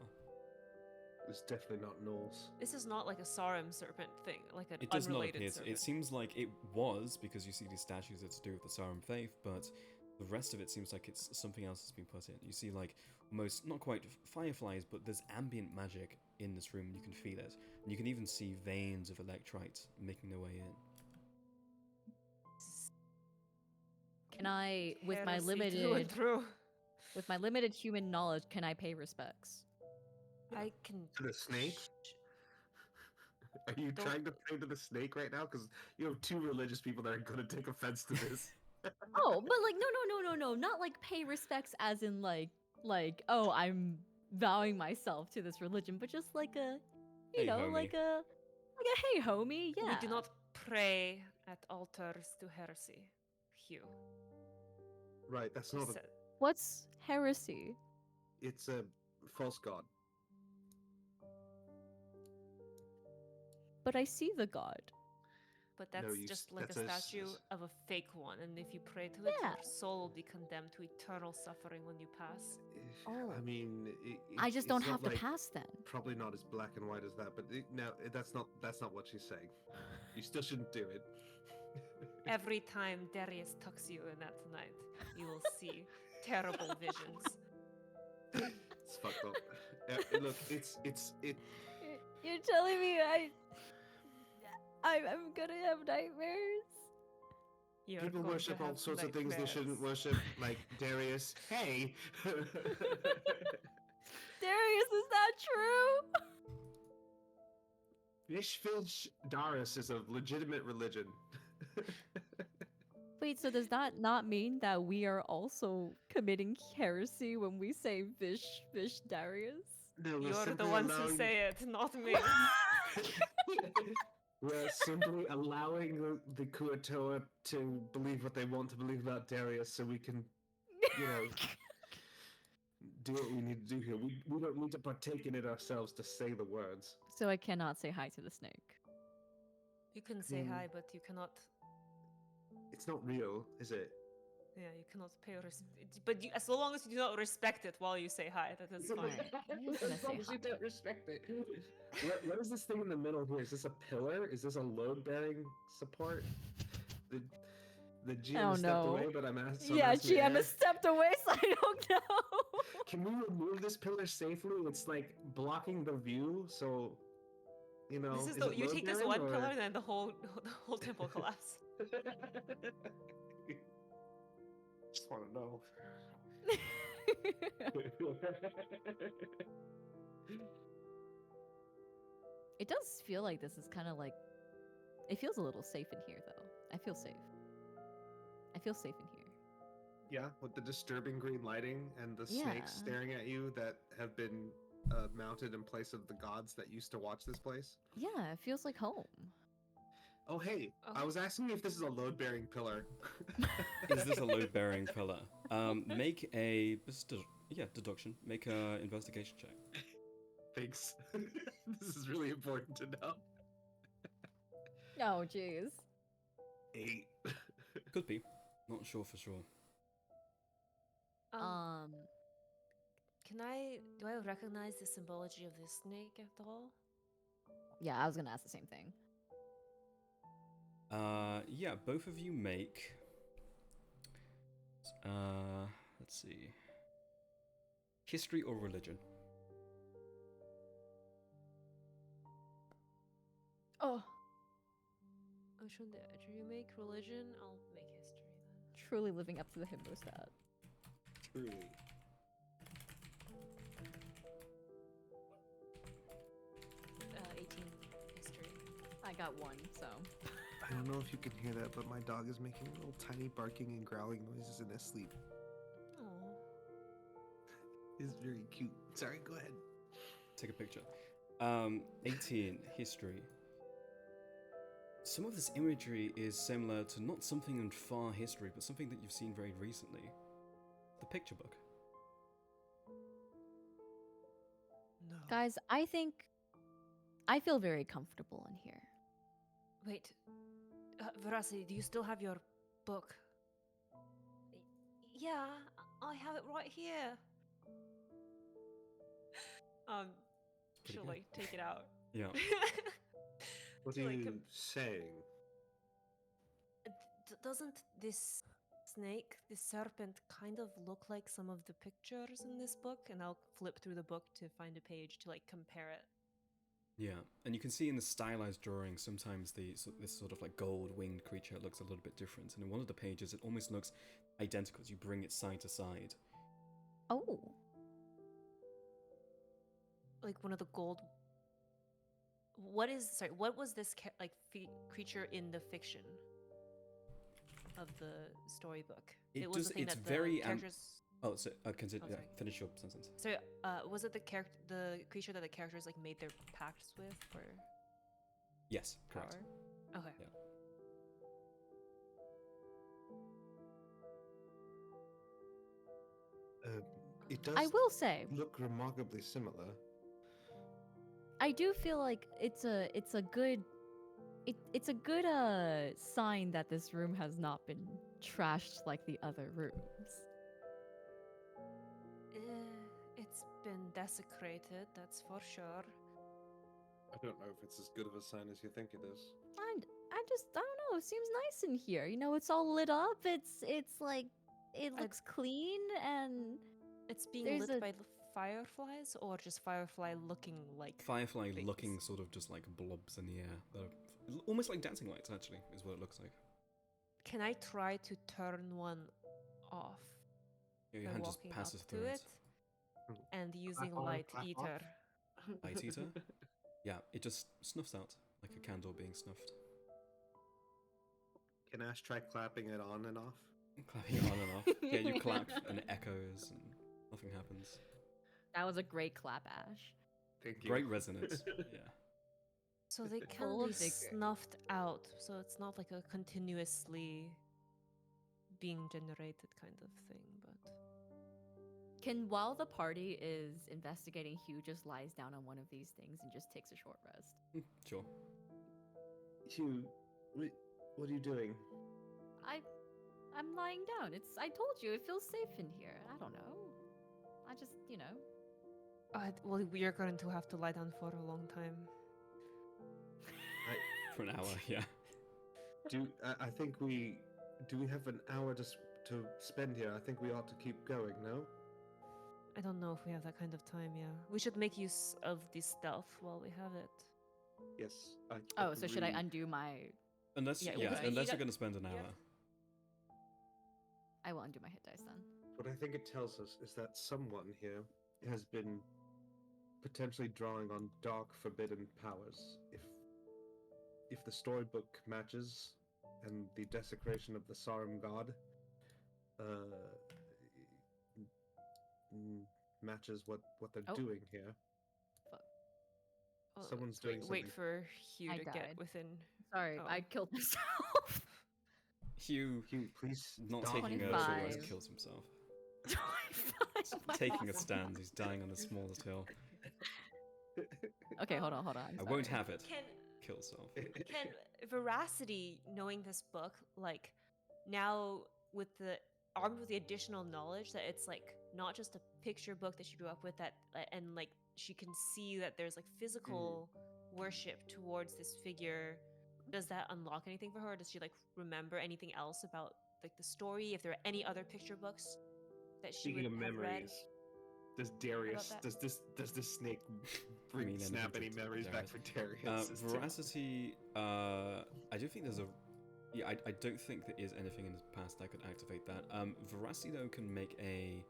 It's definitely not Knowles. This is not like a Sarum serpent thing, like an It does not unrelated appear to. serpent. It seems like it was, because you see these statues that's to do with the Sarum faith, but the rest of it seems like it's something else that's been put in. You see, like, almost, not quite fireflies, but there's ambient magic in this room, and you can feel it. And you can even see veins of electrite making their way in. Can I, with my Heresy through and limited through. with my limited human knowledge, can I pay respects? I can. To the snake? Are you Don't- trying to pray to the snake right now? Because you have two religious people that are going to take offense to this. Oh, but like no, not like pay respects as in like oh, I'm vowing myself to this religion, but just like a Hey, know, homie. like a hey homie, yeah. We do not pray at altars to heresy, Hugh. Right, that's not a... Said- What's heresy? It's a false god. But I see the god. But No, that's you just s- like that's a a s- statue of a fake one, and if you pray to it, Yeah. your soul will be condemned to eternal suffering when you pass. Oh. I mean... I just don't it's have not to like- pass then. Probably not as black and white as that, but no, that's not what she's saying. You still shouldn't do it. Every time Darius tucks you in at night, you will see terrible visions. It's fucked up. Look, You're telling me I'm gonna have nightmares? You're people going to worship all have sorts of things they shouldn't nightmares. worship, like Darius. Hey! Darius, is that true? Fish Darius is a legitimate religion. Wait, so does that not mean that we are also committing heresy when we say Vish Darius? No, we're You're the simply ones who allowing- say it, not me. We're simply allowing the Kuatoa to believe what they want to believe about Darius so we can, you know, do what we need to do here. We don't need to partake in it ourselves to say the words. So I cannot say hi to the snake. You can say Hmm. hi, but you cannot. It's not real, is it? Yeah, you cannot pay but as long as you do not respect it while you say hi, that is fine. Alright, I'm just gonna As long say as you hi. don't respect it. What is this thing in the middle here? Is this a pillar? Is this a load-bearing support? The GM Oh has stepped no. away, but I'm asking. Yeah, GM has stepped away, so I don't know. Can we remove this pillar safely? It's like blocking the view, so you know. This is Is it you take this load-bearing, one or- pillar, then the whole the whole temple collapse. Just want to know. It does feel like this is kind of like. It feels a little safe in here, though. I feel safe. I feel safe in here. Yeah, with the disturbing green lighting and the Yeah. snakes staring at you that have been mounted in place of the gods that used to watch this place. Yeah, it feels like home. Oh, hey, I Oh. was asking if this is a load-bearing pillar. Is this a load-bearing pillar? Make a deduction. Make a investigation check. Thanks. This is really important to know. Oh, jeez. 8. Could be. Not sure for sure. Do I recognize the symbology of this snake at all? Yeah, I was gonna ask the same thing. Yeah, both of you make. Let's see. History or religion? Oh, Which one did you make? Religion? I'll make history then. truly living up to the hymnostat. Truly. 18 history. I got 1, so. I don't know if you can hear that, but my dog is making little tiny barking and growling noises in his sleep. Oh. He's very cute. Sorry, go ahead. Take a picture. 18 history. Some of this imagery is similar to not something in far history, but something that you've seen very recently. The picture book. No. Guys, I feel very comfortable in here. Wait. Verasi, do you still have your book? Yeah, I have it right here. Pretty She'll good. like take it out. Yeah. What So, are like, you saying? Doesn't this snake, this serpent, kind of look like some of the pictures in this book? And I'll flip through the book to find a page to like compare it. Yeah, and you can see in the stylized drawing sometimes this sort of like gold-winged creature looks a little bit different, and in one of the pages it almost looks identical as you bring it side to side. Oh. Like one of the gold. What was this creature in the fiction of the storybook? It's that very the characters. Oh, so continue. Oh, Yeah, sorry. finish your sentence. So, was it the creature that the characters like made their pacts with for Yes, correct. power? Okay. Yeah. It does I will say, look remarkably similar. I do feel like it's a good sign that this room has not been trashed like the other rooms. It's been desecrated, that's for sure. I don't know if it's as good of a sign as you think it is. I don't know, it seems nice in here. You know, it's all lit up. It's like it looks clean and It's being There's lit a- by the fireflies, or just firefly looking like Firefly things. looking sort of just like blobs in the air. They're almost like dancing lights, actually, is what it looks like. Can I try to turn one off? Yeah, your by hand just walking passes up through to it. it and using Clap on, light clap off. eater. Light eater? Yeah, it just snuffs out like a candle being snuffed. Can Ash try clapping it on and off? Clapping it on and off. Yeah, you clap and it echoes and nothing happens. that was a great clap, Ash. Thank you. Great resonance. Yeah. So they can Full be of vigor. snuffed out, so it's not like a continuously being generated kind of thing, but While the party is investigating, Hugh just lies down on one of these things and just takes a short rest. Sure. Hugh, what are you doing? I'm lying down. I told you, it feels safe in here. I don't know. I just, Well, we are going to have to lie down for a long time. For an hour, yeah. I think we have an hour to spend here? I think we ought to keep going. No. I don't know if we have that kind of time, yeah. We should make use of the stealth while we have it. Yes. Oh, so should I agree. undo my... Unless, Yeah, yeah, because unless you you're got- going to spend an yeah. hour. I will undo my hit dice then. What I think it tells us is that someone here has been potentially drawing on dark, forbidden powers. If the storybook matches, and the desecration of the Sarum god matches what they're Oh. doing here, Well, someone's wait, doing something. wait for Hugh I to died. get within. Sorry, Oh. I killed myself. Hugh, Hugh, please not stop. taking a 25. short rest, kills himself. 25. Taking a stand, he's dying on the smallest hill. Okay, hold on. I'm I won't sorry. have it. Can Kill self. can Veracity, knowing this book, like now with the armed with the additional knowledge that it's like not just a picture book that she grew up with, that and like she can see that there's like physical worship towards this figure. Does that unlock anything for her? Does she like remember anything else about like the story? If there are any other picture books that she Speaking would of have read? memories, does Darius that? does this snake Mean anything snap to any memories back Darius. for Darius? Veracity, I don't think there's a... Yeah, I don't think there is anything in the past that could activate that. Veracity, though, can make a...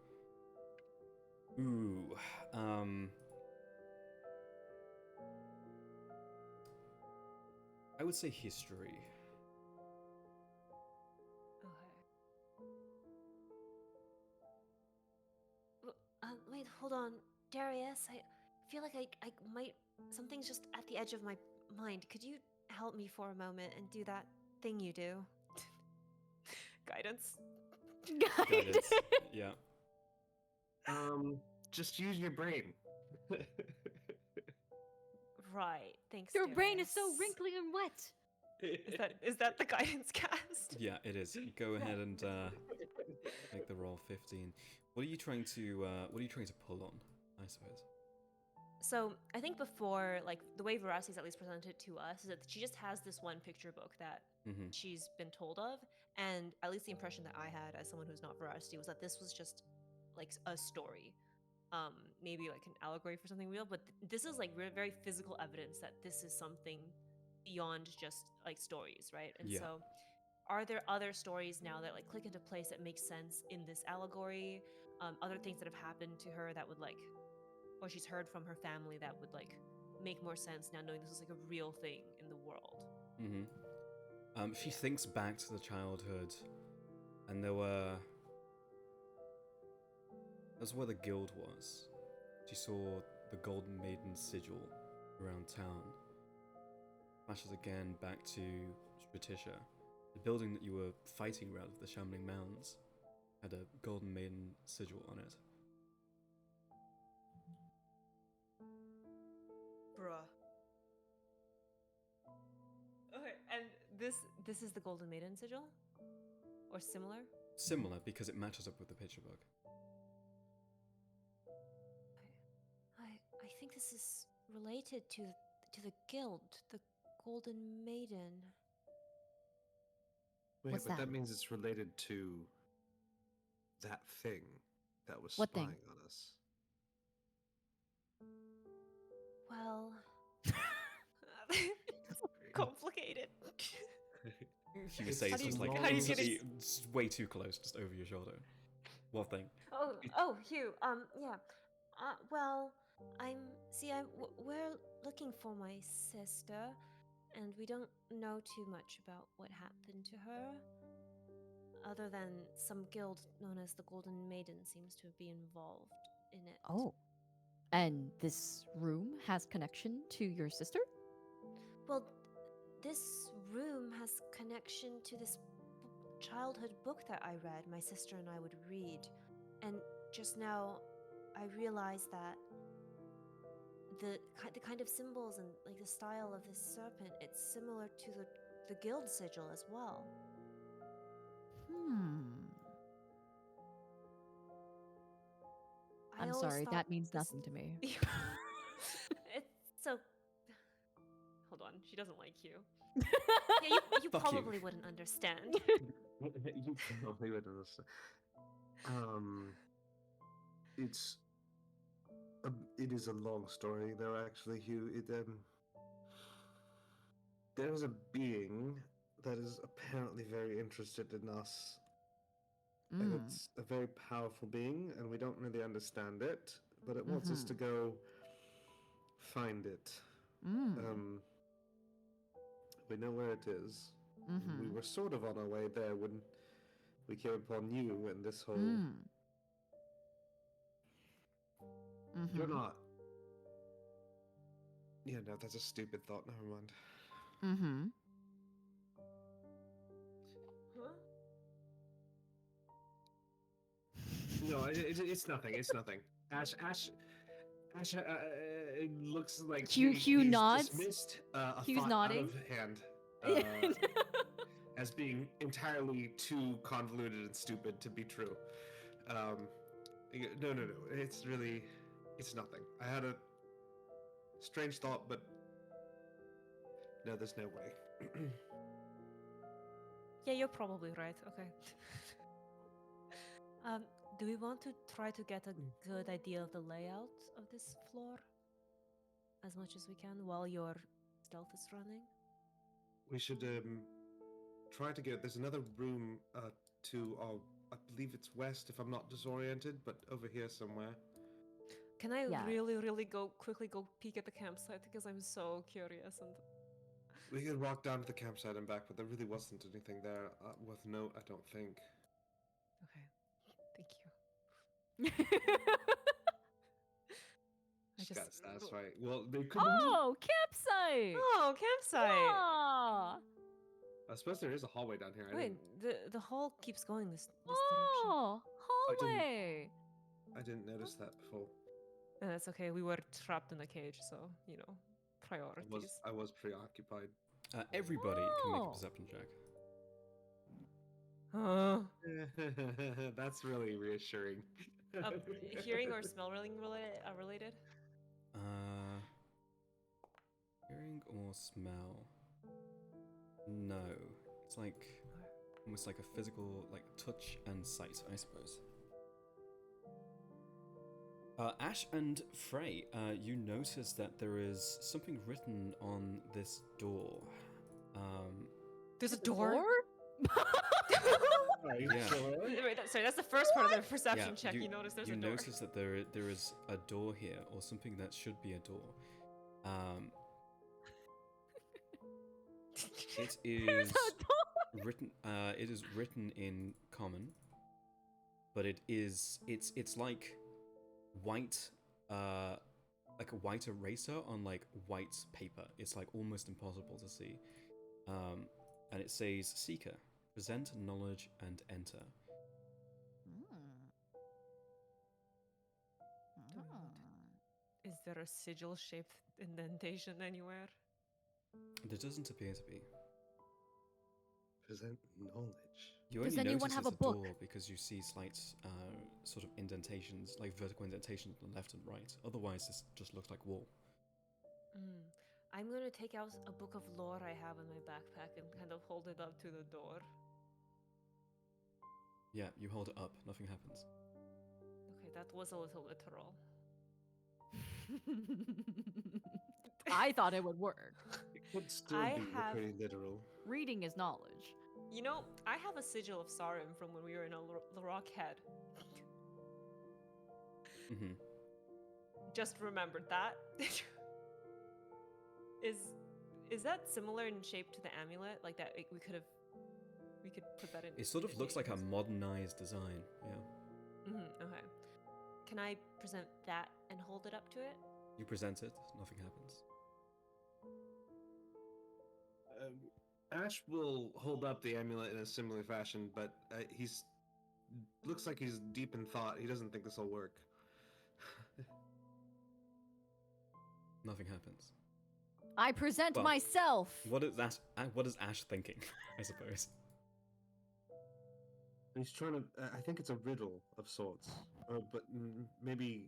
Ooh, I would say history. Okay. Wait, hold on. Darius, I feel like I might. Something's just at the edge of my mind. Could you help me for a moment and do that thing you do? Guidance. Guidance. Yeah. Just use your brain. Right. Thanks. Your brain is so Darius. wrinkly and wet. Is that the guidance cast? Yeah, it is. Go ahead and make the roll 15. What are you trying to pull on, I suppose? So I think before, like the way Veracity's at least presented to us is that she just has this one picture book that Mm-hmm. she's been told of, and at least the impression that I had as someone who's not Veracity was that this was just like a story, maybe like an allegory for something real. But this is like very physical evidence that this is something beyond just like stories, right? And Yeah. so, are there other stories now that like click into place that make sense in this allegory? Other things that have happened to her that would like, or she's heard from her family that would like make more sense now knowing this is like a real thing in the world. Mm-hmm. She thinks back to the childhood, and that's where the guild was. She saw the Golden Maiden sigil around town. Flashes again back to Stratisha. The building that you were fighting around of the Shambling Mounds had a Golden Maiden sigil on it. Bruh. Okay, and this is the Golden Maiden sigil? Or similar? Similar, because it matches up with the picture book. I think this is related to the guild, the Golden Maiden. Wait, What's but that? that means it's related to that thing that was What spying thing? on us. Well, Complicated. He It's says How do you- just like how do you get instantly, just way too close, just over your shoulder. What thing? oh, Hugh. Yeah. Well, we're looking for my sister, and we don't know too much about what happened to her, other than some guild known as the Golden Maiden seems to be involved in it. Oh. And this room has connection to your sister? Well, this room has connection to this childhood book that I read. My sister and I would read, and just now, I realized that the kind of symbols and like the style of this serpent, it's similar to the guild sigil as well. I I'm always sorry, thought that means this- nothing to me. It's so. Hold on, she doesn't like you. Yeah, you Fuck you. probably wouldn't understand. You probably would understand. It's it is a long story, though. Actually, Hugh, there is a being that is apparently very interested in us, and it's a very powerful being, and we don't really understand it, but it wants us to go find it. We know where it is. We were sort of on our way there when we came upon you and this whole. You're not. Yeah, no, that's a stupid thought. Never mind. Huh? No, it's nothing. It's nothing. Ash looks like Hugh he's nods. dismissed a Hugh's thought nodding. out of hand as being entirely too convoluted and stupid to be true. No. It's nothing. I had a strange thought, but no, there's no way. Yeah, you're probably right. Okay. Do we want to try to get a good idea of the layout of this floor as much as we can while your stealth is running? We should try to get. There's another room to I believe it's west if I'm not disoriented, but over here somewhere. Can I Yeah. really quickly go peek at the campsite because I'm so curious and We could walk down to the campsite and back, but there really wasn't anything there worth note, I don't think. okay. Thank you. That's right. Well, they could. Oh, campsite! Oh, campsite. Ah! I suppose there is a hallway down here. Wait, the hall keeps going this direction. Oh, hallway! I didn't notice that before. That's okay. We were trapped in a cage, so you know, priorities. I was preoccupied. Everybody can make a Oh. perception check. That's really reassuring. Hearing or smell related? Hearing or smell? No. It's like almost like a physical, like touch and sight, I suppose. Ash and Frey, you notice that there is something written on this door. There's a door. Are you Yeah. sure? Wait, sorry, that's the first part of the perception check. You notice there's you a door. notice that there is a door here, or something that should be a door. It is written. It is written in common, but it's like white, like a white eraser on like white paper. It's like almost impossible to see. And it says, "Seeker, present knowledge and enter." Is there a sigil-shaped indentation anywhere? There doesn't appear to be. Present knowledge. You Does only anyone notice have it's a book? door because you see slight sort of indentations, like vertical indentations on the left and right. Otherwise, this just looks like wall. I'm gonna take out a book of lore I have in my backpack and kind of hold it up to the door. Yeah, you hold it up, nothing happens. Okay, that was a little literal. I thought it would work. It could still I be have- pretty literal. Reading is knowledge. You know, I have a sigil of Sarim from when we were in a Rock Head. Mm-hmm. Just remembered that. Is that similar in shape to the amulet? Like that we could put that in. It sort of looks like a modernized design, yeah. Okay. Can I present that and hold it up to it? You present it, nothing happens. Ash will hold up the amulet in a similar fashion, but he's looks like he's deep in thought. He doesn't think this will work. Nothing happens. I present Well, myself. What is Ash thinking, I suppose? He's trying to. I think it's a riddle of sorts, but maybe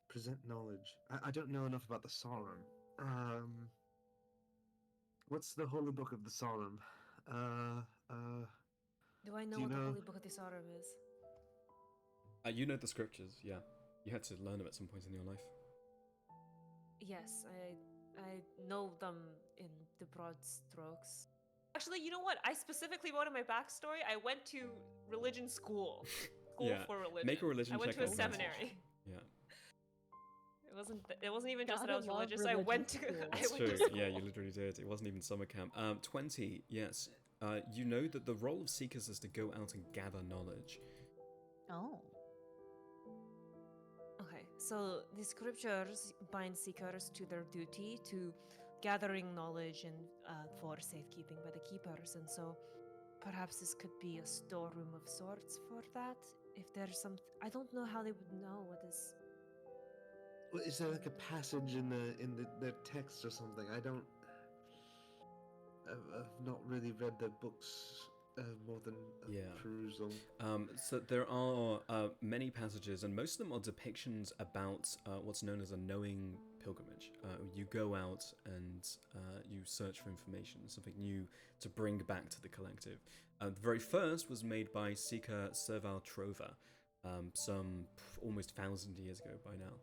present knowledge. I don't know enough about the Sauron. What's the holy book of the Sauron? Do I know Do you what the know? Holy Book of the Sauron is? You know the scriptures, yeah. You had to learn them at some point in your life. Yes, I know them in the broad strokes. Actually, you know what? I specifically wrote in my backstory. I went to religion school. Yeah, For religion. make a religion I went check to a at advantage. seminary. Yeah, It wasn't even just Got that I a was lot of religious. I religion went to school. I that's went true. to school. Yeah, you literally did. It wasn't even summer camp. 20, yes. You know that the role of seekers is to go out and gather knowledge. Oh. Okay, so the scriptures bind seekers to their duty to gathering knowledge and for safekeeping by the keepers, and so perhaps this could be a storeroom of sorts for that. If there's some, I don't know how they would know what is. Well, is there like a passage in the text or something? I don't. I've not really read the books more than a Yeah. perusal. So there are many passages, and most of them are depictions about what's known as a knowing pilgrimage. You go out and you search for information, something new to bring back to the collective. The very first was made by Seeker Serval Trova, some almost 1,000 years ago by now.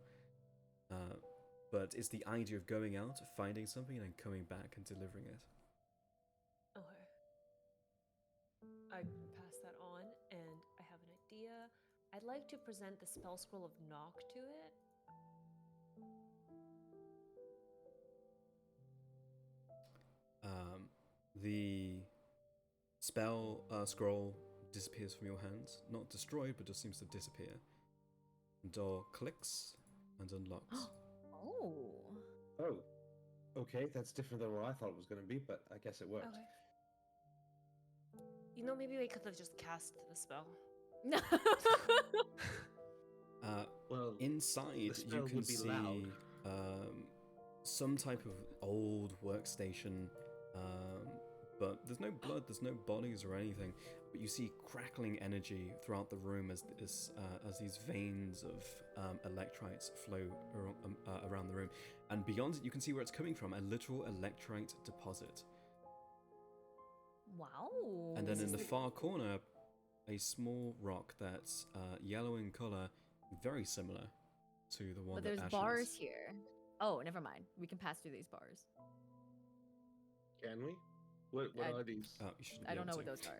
But it's the idea of going out, finding something, and then coming back and delivering it. Okay. I can pass that on, and I have an idea. I'd like to present the spell scroll of Knock to it. The spell scroll disappears from your hands, not destroyed, but just seems to disappear. The door clicks and unlocks. Oh. Oh, okay, that's different than what I thought it was going to be, but I guess it worked. Okay. You know, maybe we could have just cast the spell. Well, Inside, you spell can would be see loud. some type of old workstation, but there's no blood, there's no bodies or anything. But you see crackling energy throughout the room as these veins of electrites flow around the room. And beyond it, you can see where it's coming from, a literal electrite deposit. Wow. And then This in is the the- far corner, a small rock that's yellow in color, very similar to the one But that there's Ash bars is. here. Oh, never mind. We can pass through these bars. Can we? What I- are these? Oh, you shouldn't I be don't know able what to. those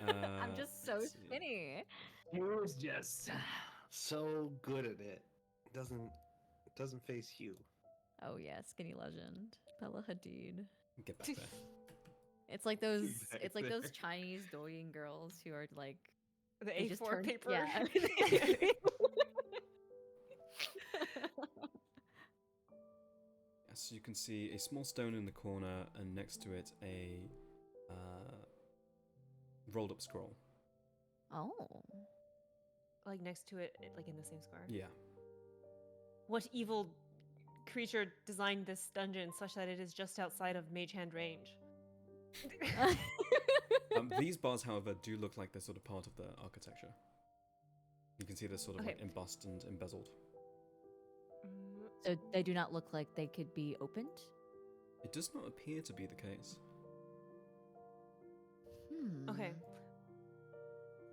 are. I'm just so let's see. skinny. He was just so good at it. Doesn't face you. Oh yeah, skinny legend. Bella Hadid. Get back there. It's like those Back it's like those there. Chinese douyin girls who are like The they just A4 turn- paper. Yeah. Yes, you can see a small stone in the corner, and next to it a rolled up scroll. Oh. Like next to it, like in the same square. Yeah. What evil creature designed this dungeon such that it is just outside of Mage Hand range? These bars, however, do look like they're sort of part of the architecture. You can see they're sort of like Okay. embossed and embezzled. So they do not look like they could be opened? It does not appear to be the case. Okay.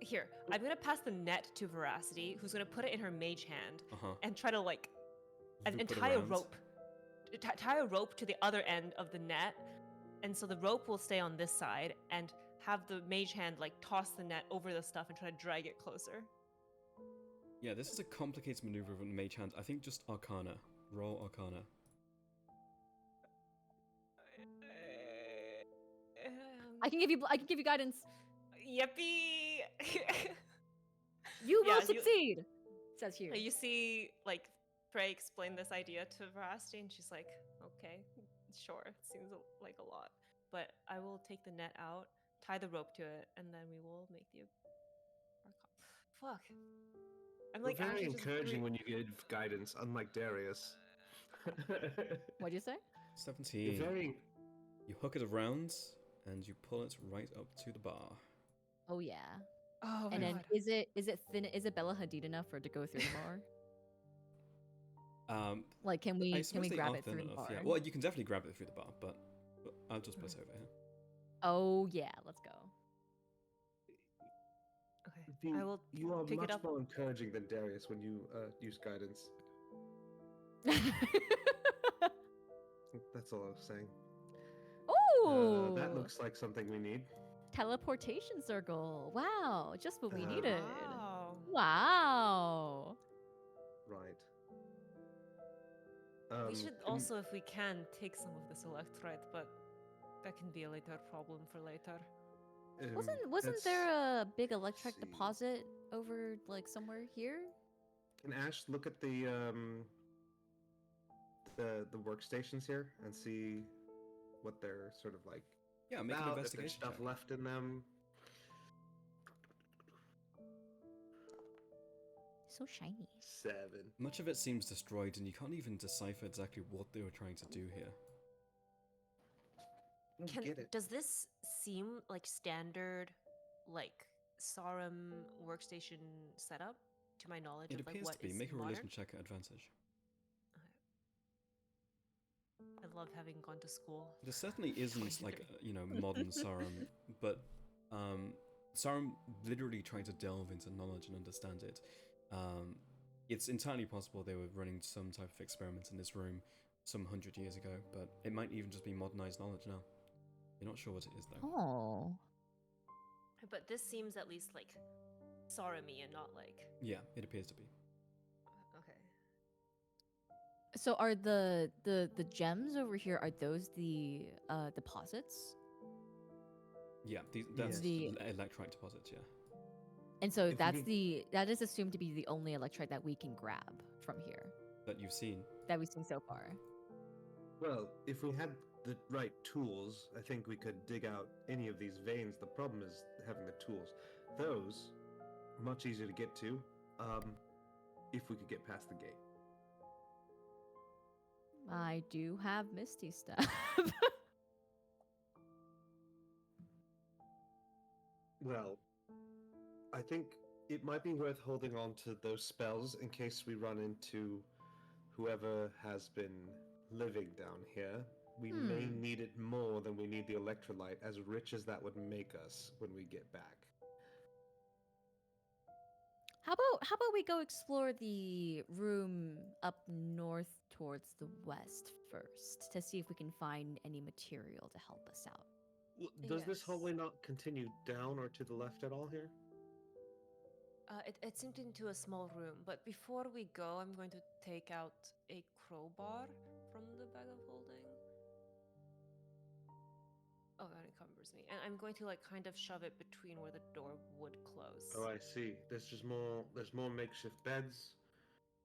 Here, I'm gonna pass the net to Veracity, who's gonna put it in her mage hand Uh-huh. and try to like and Loop it tie a around. rope. Tie a rope to the other end of the net, and so the rope will stay on this side, and have the mage hand like toss the net over the stuff and try to drag it closer. Yeah, this is a complicated maneuver of a mage hand. I think just Arcana. Roll Arcana. I can give you guidance. Yippee! You Yeah, will you- succeed. Says here. You see, like, Frey explain this idea to Veracity, and she's like, okay, sure, it seems like a lot. But I will take the net out, tie the rope to it, and then we will make the. Fuck. I'm We're like very actually just encouraging re- when you give guidance, unlike Darius. What'd you say? 17. You're very You hook it around, and you pull it right up to the bar. Oh yeah. Oh my And then god. is it thin? Is it Bella Hadid enough for it to go through the bar? Like, can I we suppose they grab are it thin through the enough. bar? Yeah. Well, you can definitely grab it through the bar, but I'll just put it Okay. over here. Oh yeah, let's go. Okay. I will You are pick much it up. more encouraging than Darius when you use guidance. That's all I was saying. Oh, That looks like something we need. teleportation circle. Wow, just what we Um, needed. Wow. Wow. Right. We should can- also, if we can, take some of this electrolyte, but that can be a later problem for later. Wasn't there a big electric see. deposit over like somewhere here? Can Ash look at the workstations here and see what they're sort of like Yeah, make an about, if there's investigation stuff check. left in them? So shiny. 7. Much of it seems destroyed, and you can't even decipher exactly what they were trying to do here. Get it. Does this seem like standard, like Sarum workstation setup? To my knowledge It of like appears what to be. is Make a modern? religion check at advantage. I love having gone to school. There certainly isn't 23. like modern Sarum, but Sarum literally trying to delve into knowledge and understand it. It's entirely possible they were running some type of experiment in this room some 100 years ago, but it might even just be modernized knowledge now. You're not sure what it is though. Oh. But this seems at least like Sarum-y and not like Yeah, it appears to be. okay. So are the gems over here, are those the deposits? Yeah, that's Yes. electrite deposits. Yeah. And so If we that is assumed to be the only electrite that we can grab from here That you've seen. that we've seen so far. Well, if we had the right tools, I think we could dig out any of these veins. The problem is having the tools. Those, much easier to get to, if we could get past the gate. I do have Misty stuff. Well, I think it might be worth holding on to those spells in case we run into whoever has been living down here. We may need it more than we need the electrolyte, as rich as that would make us when we get back. How about we go explore the room up north towards the west first to see if we can find any material to help us out. Does this Yes. hallway not continue down or to the left at all here? It seemed into a small room, but before we go, I'm going to take out a crowbar from the bag of holding. Oh, that encumbers me. And I'm going to like kind of shove it between where the door would close. Oh, I see. There's more makeshift beds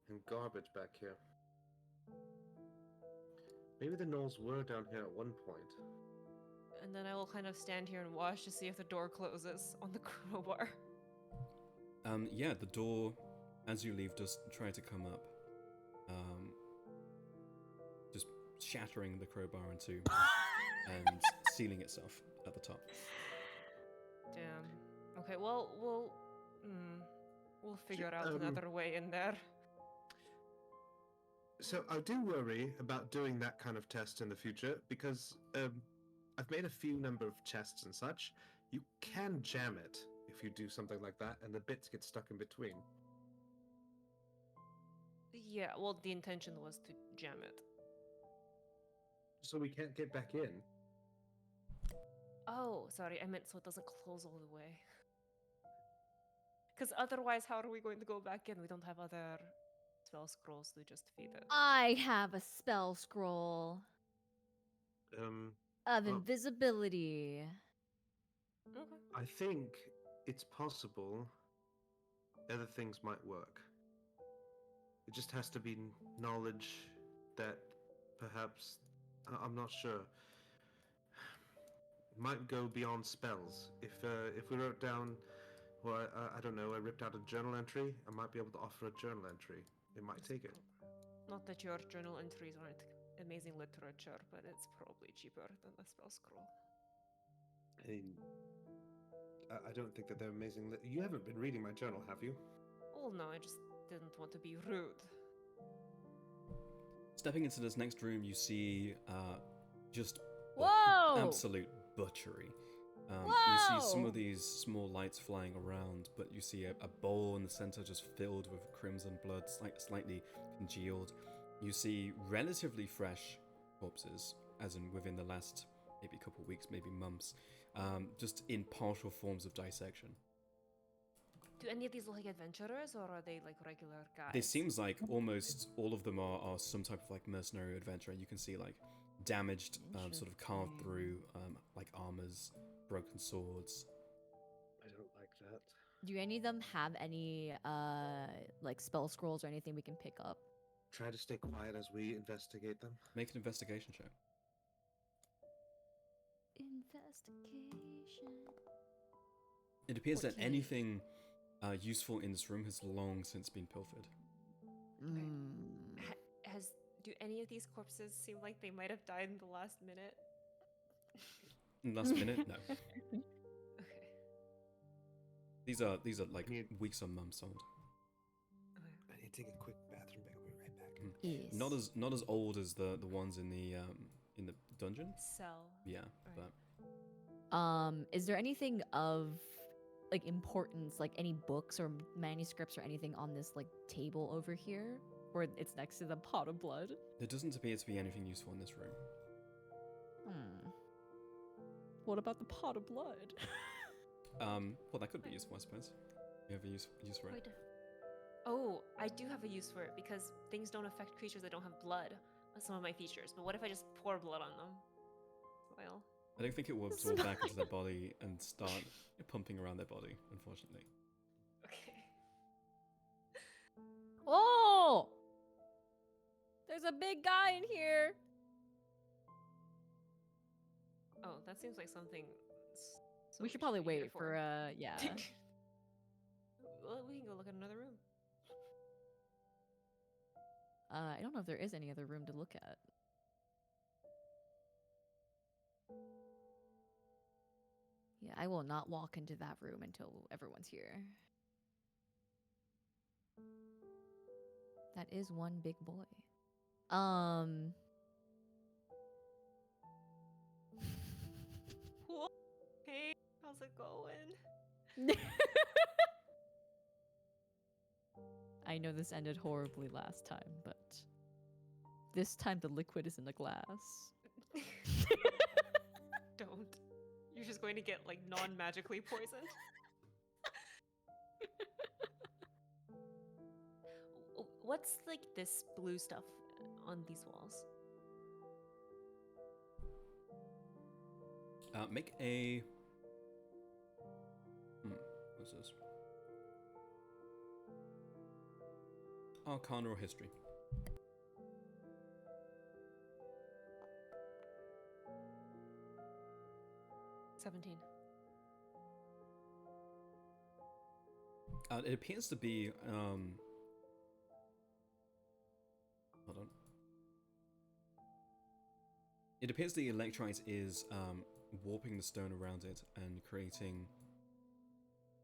and garbage back here. Maybe the gnolls were down here at one point. And then I will kind of stand here and watch to see if the door closes on the crowbar. Yeah, the door, as you leave, does try to come up. Just shattering the crowbar in two and sealing itself at the top. Damn. Okay, well, we'll figure out another way in there. So I do worry about doing that kind of test in the future because I've made a few number of chests and such. You can jam it if you do something like that, and the bits get stuck in between. Yeah, well, the intention was to jam it. So we can't get back in. Oh, sorry, I meant so it doesn't close all the way. Because otherwise, how are we going to go back in? We don't have other spell scrolls to just feed it. I have a spell scroll of Oh. invisibility. Okay. I think it's possible other things might work. It just has to be knowledge that perhaps, I'm not sure, might go beyond spells. If we wrote down, well, I don't know, I ripped out a journal entry, I might be able to offer a journal entry. It might take it. Not that your journal entries aren't amazing literature, but it's probably cheaper than the spell scroll. I don't think that they're amazing. You haven't been reading my journal, have you? Oh no, I just didn't want to be rude. Stepping into this next room, you see just Whoa! absolute butchery. You see some Whoa! of these small lights flying around, but you see a bowl in the center just filled with crimson blood, slightly congealed. You see relatively fresh corpses, as in within the last maybe couple weeks, maybe months, just in partial forms of dissection. Do any of these look like adventurers, or are they like regular guys? It seems like almost all of them are some type of like mercenary adventurer. You can see like damaged, sort of carved through like armors, broken swords. I don't like that. Do any of them have any like spell scrolls or anything we can pick up? Try to stay quiet as we investigate them. Make an investigation check. Investigation. It appears that 14. anything useful in this room has long since been pilfered. Do any of these corpses seem like they might have died in the last minute? Last minute? No. Okay. These are like Need- weeks or months old. Okay. I need to take a quick bathroom break. I'll be right back. Yes. Not as old as the ones in the dungeon. Cell. Yeah, Right. but Is there anything of like importance, like any books or manuscripts or anything on this like table over here, or it's next to the pot of blood? there doesn't appear to be anything useful in this room. What about the pot of blood? Well, that could be useful, I suppose. You have a use for it. Wait. Oh, I do have a use for it because things don't affect creatures that don't have blood. That's some of my features. But what if I just pour blood on them? Well, I don't think it will absorb back into their body and start pumping around their body, unfortunately. okay. Oh! There's a big guy in here. Oh, that seems like something. We should probably be here wait for yeah. Well, we can go look at another room. I don't know if there is any other room to look at. Yeah, I will not walk into that room until everyone's here. That is one big boy. Hey, how's it going? I know this ended horribly last time, but this time the liquid is in the glass. Don't. You're just going to get like non-magically poisoned. What's like this blue stuff on these walls? Make a. What's this? Arcana or history. $17. It appears to be. Hold on. It appears the electrite is warping the stone around it and creating.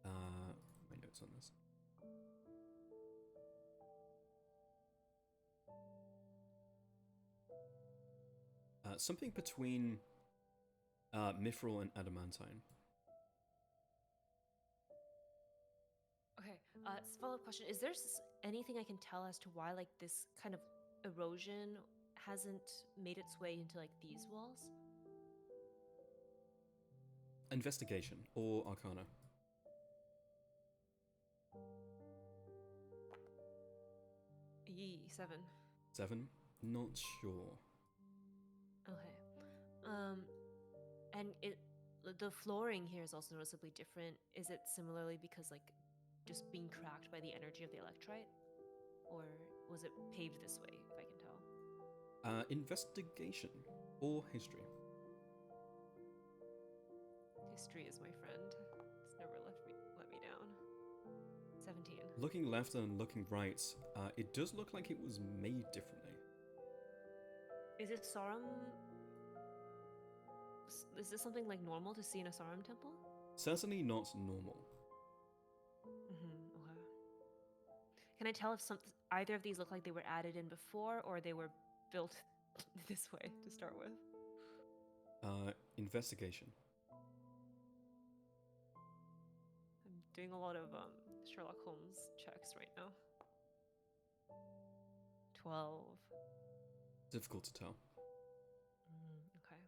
My notes on this. Something between mithril and adamantine. Okay. Follow-up question: is there anything I can tell as to why like this kind of erosion hasn't made its way into like these walls? Investigation or Arcana. Yee, 7. 7. Not sure. Okay. And the flooring here is also noticeably different. Is it similarly because like just being cracked by the energy of the electrite, or was it paved this way? If I can tell. Investigation or history. History is my friend. It's never let me down. 17. Looking left and looking right, it does look like it was made differently. Is it Sarum? Is this something like normal to see in a Sarum temple? Certainly not normal. Okay. Can I tell if either of these look like they were added in before or they were built this way to start with? Investigation. I'm doing a lot of Sherlock Holmes checks right now. 12. Difficult to tell. Okay.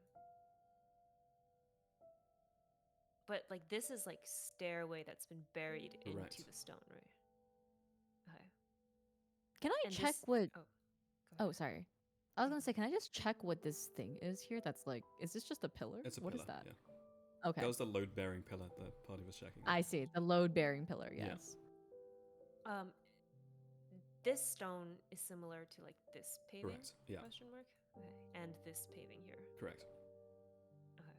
But like this is like stairway that's been buried Correct. into the stone, right? Okay. Can I And check this- what? Go Oh, ahead. sorry. I was gonna say, can I just check what this thing is here? That's like, is this just a pillar? It's a What pillar. is that? Yeah. Okay. That was the load-bearing pillar the party was checking. I see. The load-bearing pillar. Yeah. Yes. This stone is similar to like this paving? Correct. Yeah. Question mark. Okay. And this paving here. Correct. Okay.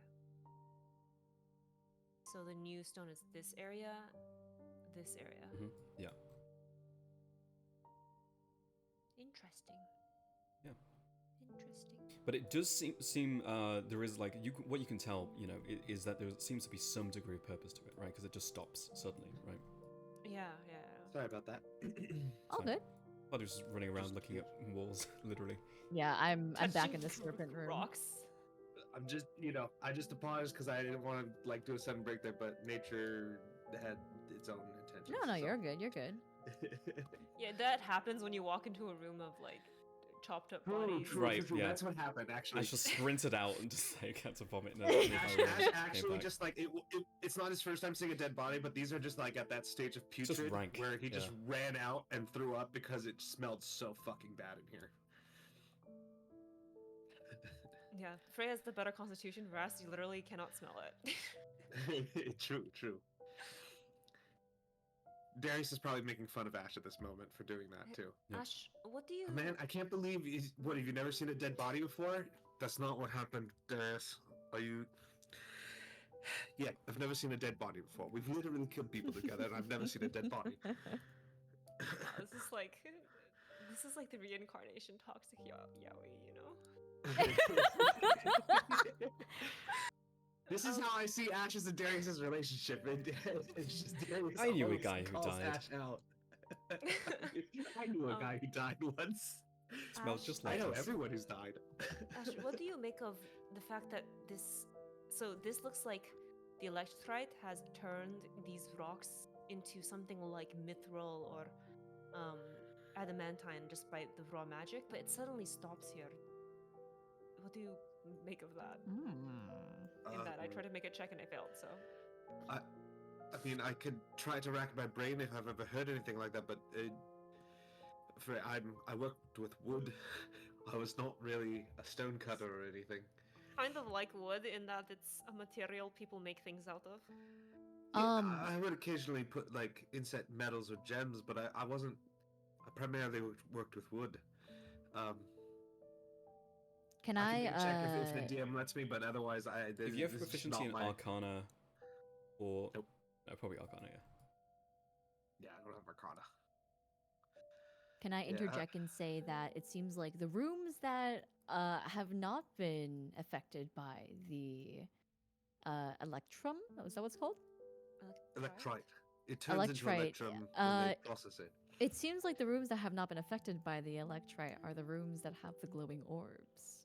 So the new stone is this area, this area. Yeah. Interesting. Yeah. Interesting. But it does seem there is like what you can tell, is that there seems to be some degree of purpose to it, right? Because it just stops suddenly, right? Yeah. Sorry about that. All Fine. good. I was just running around looking at walls, literally. Yeah, I'm back Touching in the serpent room. Rocks. I'm just, I just apologized because I didn't want to like do a sudden break there, but nature had its own intentions. No, so. you're good. You're good. Yeah, that happens when you walk into a room of like chopped up bodies. Right, yeah. That's what happened, actually. I just sprinted out and just like had to vomit. Ash actually just like it's not his first time seeing a dead body, but these are just like at that stage of It's just putrid rank, where he just yeah. ran out and threw up because it smelled so fucking bad in here. Yeah, Frey has the better constitution. Ras, you literally cannot smell it. True. Darius is probably making fun of Ash at this moment for doing that too. Yep. Ash, what do you? Man, I can't believe what, have you never seen a dead body before? That's not what happened, Darius. Are you? Yeah, I've never seen a dead body before. We've literally killed people together, and I've never seen a dead body. Wow, this is like the reincarnation toxic yaoi, you know. This is how I see Ash's and Darius's relationship. It's just Darius I knew a always guy who calls died. Ash out. I knew a guy who died once. Smells Ash, just I like know us. everyone who's died. Ash, what do you make of the fact that this? So this looks like the electrite has turned these rocks into something like mithril or adamantine just by the raw magic, but it suddenly stops here. What do you make of that? In that I tried to make a check and I failed. So I mean, I could try to rack my brain if I've ever heard anything like that, but I worked with wood. I was not really a stone cutter or anything. kind of like wood in that it's a material people make things out of. Yeah, I would occasionally put like inset metals or gems, but I wasn't. I primarily worked with wood. Can I I? can check if the DM lets me, but otherwise, If you have this is proficiency in not my- Arcana, or Nope. no, probably Arcana, yeah. Yeah, I don't have Arcana. Can I Yeah, interject and say that it seems like the rooms that have not been affected by the electrum, is that what it's called? Electrite. It turns into Electrite, electrum when they uh, process it. It seems like the rooms that have not been affected by the electrite are the rooms that have the glowing orbs.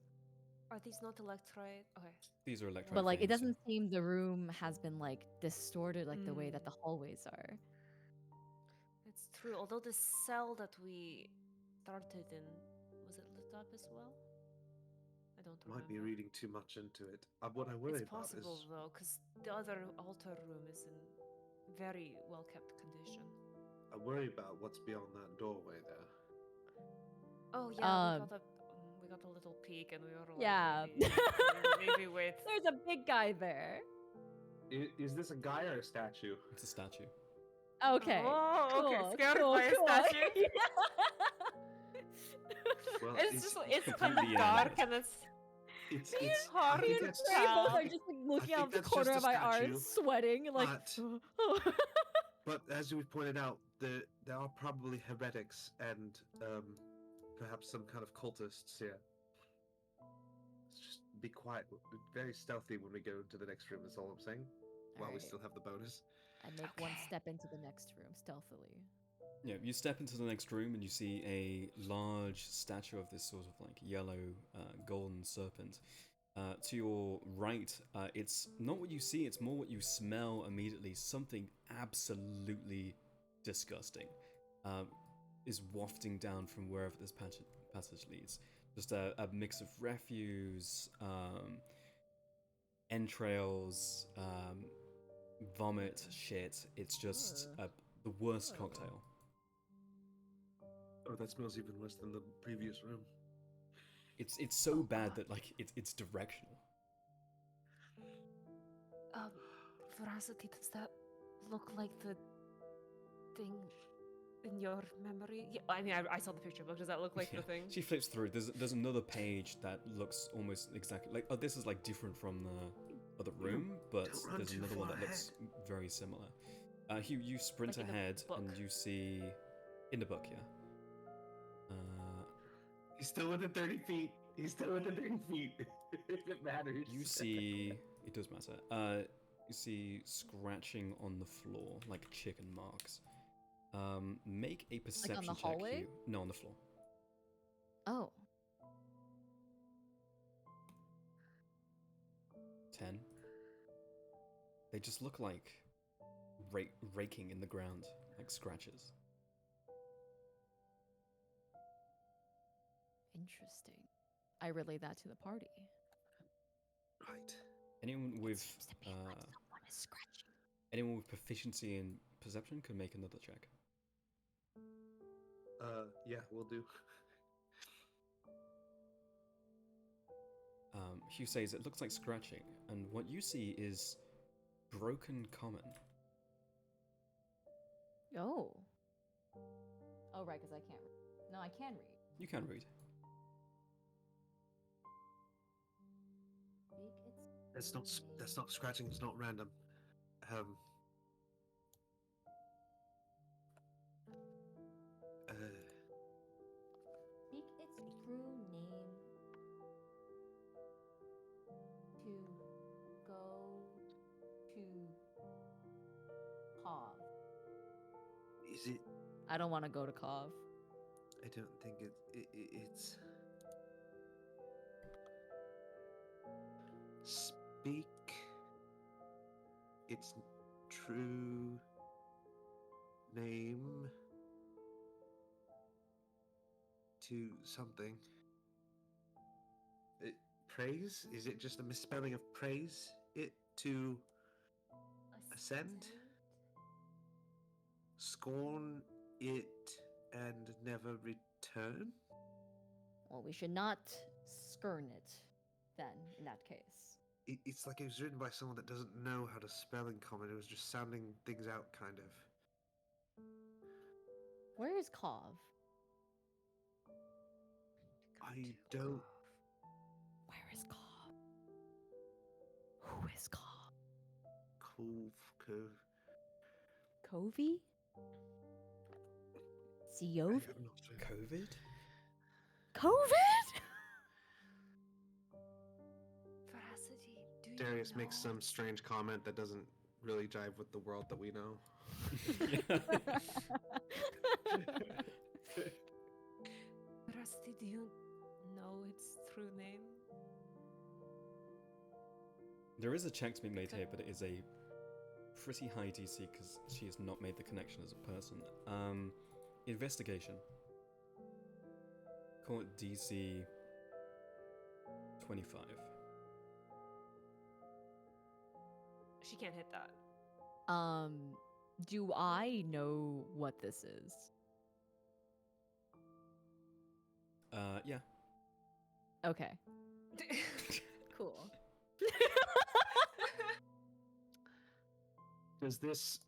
Are these not electrite? Okay. These are electric. But like, it things, doesn't seem the room has been like distorted like the way that the hallways are. It's true. Although the cell that we started in, was it lit up as well? I don't remember. Might be reading too much into it. What I worry It's about possible is though, because the other altar room is in very well kept condition. I worry about what's beyond that doorway there. Oh yeah, Um, we got a little peek and we were like, Yeah. maybe wait. There's a big guy there. Is this a guy or a statue? It's a statue. Okay. Oh, okay. cool, Scared cool, by a cool. statue? Well, It's kind of completely dark animated. and it's it's hard I think to that's- We both tell. are just like looking think out the that's corner just of a my statue, arms, sweating, like. But as we pointed out, there are probably heretics and perhaps some kind of cultists here. It's just be quiet, very stealthy when we go to the next room. Is all I'm saying. While we Alright. still have the bonus. I make one Okay. step into the next room stealthily. Yeah, you step into the next room and you see a large statue of this sort of like yellow golden serpent. To your right, it's not what you see, it's more what you smell immediately. Something absolutely disgusting is wafting down from wherever this passage leads. Just a mix of refuse, entrails, vomit, shit. It's just the worst cocktail. Oh, that smells even worse than the previous room. It's so bad that like it's directional. Veracity, does that look like the thing in your memory? Yeah, I mean, I saw the picture, but does that look like Yeah. the thing? She flips through. There's another page that looks almost exactly like, oh, this is like different from the other room, but don't run there's too another one far that looks very similar. You sprint Like in the ahead book? and you see in the book, yeah. He's still within 30 feet. He's still within 30 feet. If it matters. You see, it does matter. You see scratching on the floor like chicken marks. Make a perception on the check. hallway? Hugh. No, on the floor. Oh. 10. They just look like raking in the ground, like scratches. Interesting. I relay that to the party. Right. Anyone with Seems to be like someone is scratching. anyone with proficiency in perception could make another check. Yeah, we'll do. Hugh says it looks like scratching, and what you see is broken common. Oh. Oh, right, because I can't read. No, I can read. You can read. That's not scratching. It's not random. Speak its true name to go to Cov. Is it? I don't want to go to Cov. I don't think it's. Speak its true name to something. Praise? Is it just a misspelling of praise? It to ascend? Scorn it and never return? Well, we should not skirn it then, in that case. It's like it was written by someone that doesn't know how to spell in common. It was just sounding things out, kind of. Where is Cov? I don't. Where is Cov? Who is Cov? Cove. Covey? Seov? I'm not sure. COVID? COVID? Veracity, do you Darius makes know? some strange comment that doesn't really jive with the world that we know. Veracity, do you know its true name? There is a check to be made here, but it is a pretty high DC because she has not made the connection as a person. Investigation. Call it DC 25. She can't hit that. Do I know what this is? Yeah. Okay. Cool. Does this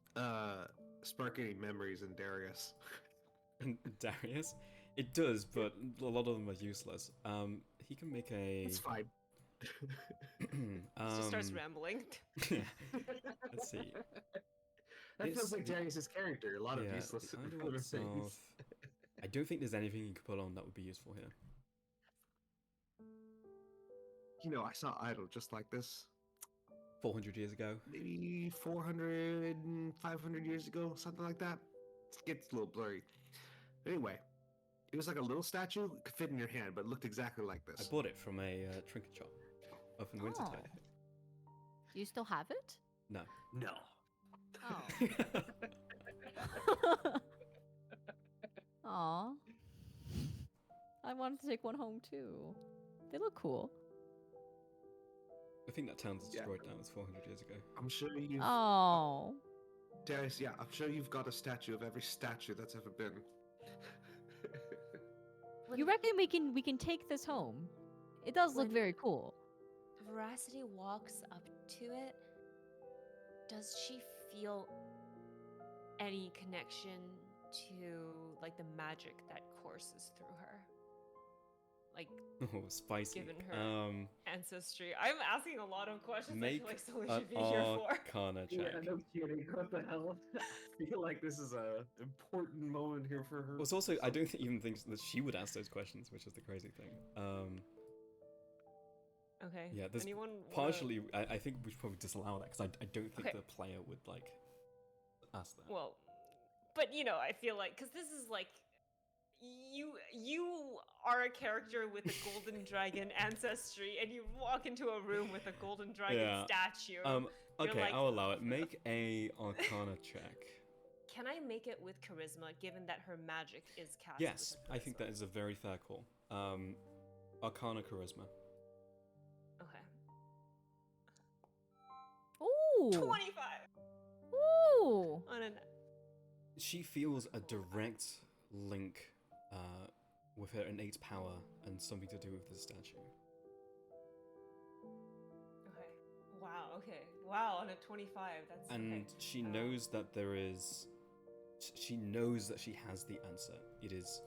spark any memories in Darius? Darius? It does, but a lot of them are useless. He can make a. It's fine. He just starts rambling. Let's see. That feels This- like Darius's character. A lot of Yeah, useless the kind of little itself. things. I don't think there's anything you could put on that would be useful here. I saw idol just like this 400 years ago. maybe 400, 500 years ago, something like that. It gets a little blurry. Anyway, it was like a little statue, could fit in your hand, but it looked exactly like I this. bought it from a trinket shop up in Winterton. Oh. Do you still have it? No. No. Oh. Aw. I wanted to take one home too. They look cool. I think that town's Yeah. destroyed now. It's 400 years ago. I'm sure you've, Oh. Darius, yeah, I'm sure you've got a statue of every statue that's ever been. You reckon we can take this home? It does look When- very cool. Veracity walks up to it. Does she feel any connection to like the magic that courses through her? Like Oh, spicy. Given her ancestry. I'm asking a lot of questions. I Make feel like Sully an should be here for. Arcana check. no kidding. What the hell? I feel like this is a important moment here for her. Well, it's also, I don't even think that she would ask those questions, which is the crazy thing. Okay. Yeah, there's Anyone partially, I think we should probably disallow that, because I don't think Okay. the player would, like, ask that. Well, but I feel like because this is like you are a character with a golden dragon ancestry, and you walk into a room with a golden dragon Yeah. statue. You're Okay, like- I'll allow it. Make a Arcana check. Can I make it with charisma, given that her magic is cast? Yes, with I think that charisma? is a very fair call. Arcana Charisma. Okay. Ooh. 25 Ooh. on an. She feels a direct link with her innate power and something to do with the statue. Okay. Wow. Okay. Wow. On a 25. That's. And okay. she knows that there is. She knows that she has the answer. It is.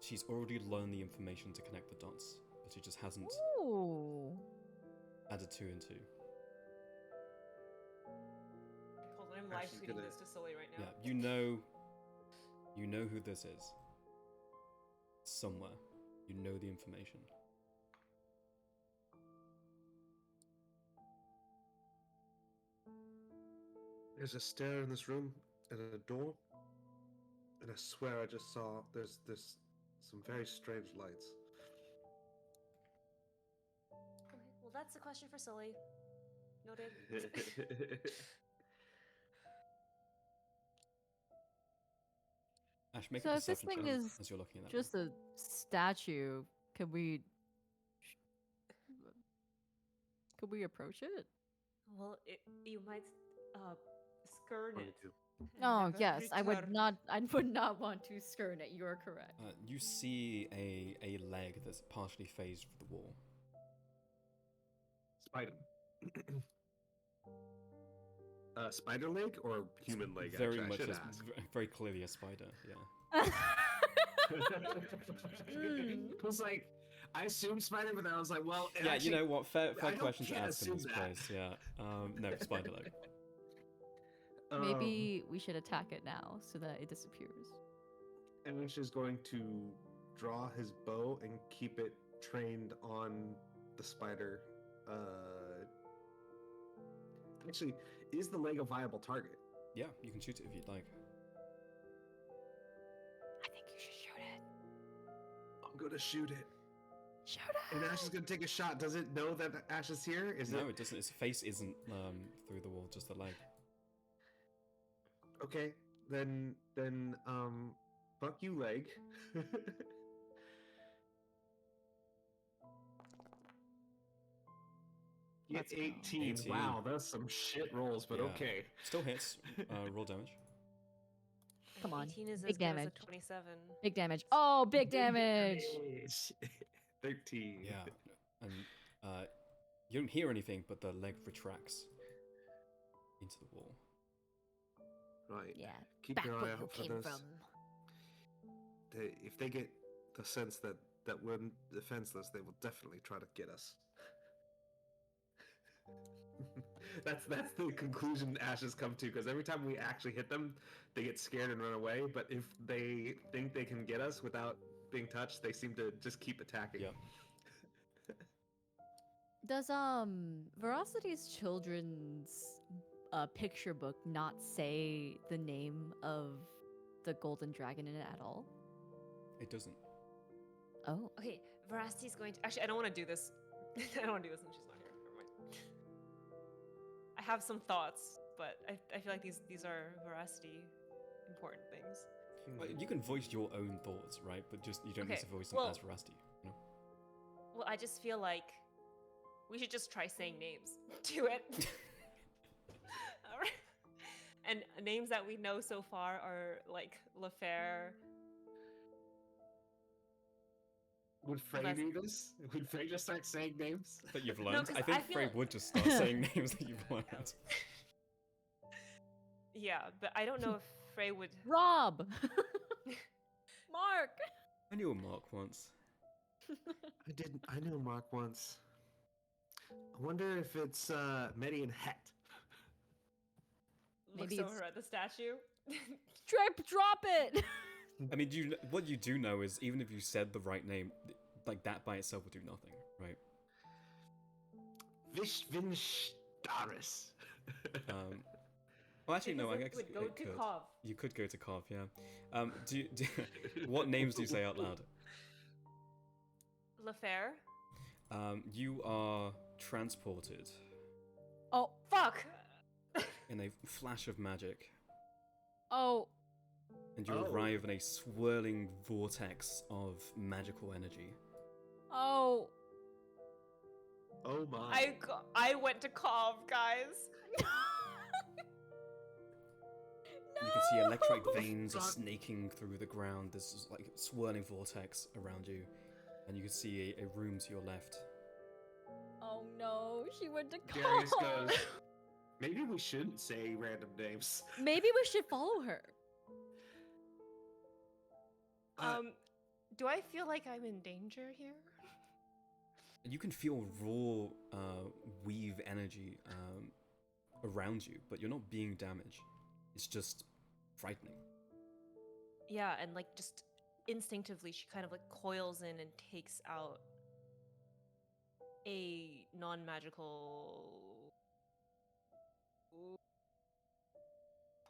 She's already learned the information to connect the dots, but she just hasn't Ooh. added two and two. Hold on, I'm Ash live is tweeting gonna- this to Sully right now. Yeah, you know who this is. Somewhere. You know the information. There's a stair in this room and a door, and I swear I just saw there's some very strange lights. Okay, well, that's a question for Sully. Noted. Ash, make So a if this perception thing check is as you're looking at that. Just a statue. Could we approach it? Well, you might skirt it. 22. and Oh never yes, I would return. not. I would not want to skirt it. You are correct. You see a leg that's partially phased through the wall. Spider. Spider leg or human leg? Very actually, I much, should as, ask. very clearly a spider. Yeah. I was like, I assumed spider, but then I was like, well, it Yeah, actually, you know what? Fair I don't- question to can't ask in this assume that. place. Yeah. No, spider leg. Maybe we should attack it now so that it disappears. Anish is going to draw his bow and keep it trained on the spider. Actually, is the leg a viable target? Yeah, you can shoot it if you'd like. I think you should shoot it. I'm gonna shoot it. Shoot And it. Ash is gonna take a shot. Does it know that Ash is here? Is No, it doesn't. Its face isn't through the wall, just the leg. Okay, then fuck you, leg. Get Let's go. 18. 18. Wow, that's some shit rolls, but Yeah. okay. Still hits. Roll damage. Come on, 18 is big as good as damage. a 27. Big damage. Oh, big damage. 13. Yeah, and you don't hear anything, but the leg retracts into the wall. Right. Yeah. Keep Back your where eye you out for came this. from. If they get the sense that we're defenseless, they will definitely try to get us. that's the conclusion Ash has come to, because every time we actually hit them, they get scared and run away. But if they think they can get us without being touched, they seem to just keep attacking. Yep. Does Verocity's children's picture book not say the name of the golden dragon in it at all? It doesn't. Oh. Okay, Veracity's going to. Actually, I don't want to do this. I don't want to do this when she's not here. Never mind. I have some thoughts, but I feel like these are Veracity important things. Well, you can voice your own thoughts, right? But just you don't need Okay, to voice them well- as Rusty. You know? Well, I just feel like we should just try saying names to it. Alright. And names that we know so far are like LaFair. Would Frey That's- do this? Would Frey just start saying names? That you've learned. 'cause I think I feel Frey like- would just start saying names that you've learned. Yeah, but I don't know if Frey would. Rob! Mark! I knew a Mark once. I knew Mark once. I wonder if it's Medi and Het. Looks Maybe it's- over at the statue. Drip, drop it! I mean, what you do know is even if you said the right name, like that by itself would do nothing, right? Vishvinstaris. Well, actually, no. I Because guess it would go it to could. Kov. You could go to Kov, yeah. What names do you say out loud? LaFair. You are transported Oh, Fuck! in a flash of magic, oh, and you Oh. arrive in a swirling vortex of magical energy. oh. Oh my. I went to Kov, guys. You can see electric No! veins are Fuck. snaking through the ground. There's this, like swirling vortex around you, and you can see a room to your left. Oh no, she went to Darius college. goes, maybe we shouldn't say random names. Maybe we should follow her. Do I feel like I'm in danger here? You can feel raw weave energy around you, but you're not being damaged. It's just frightening. Yeah, and like just instinctively, she kind of like coils in and takes out a non-magical. Ooh.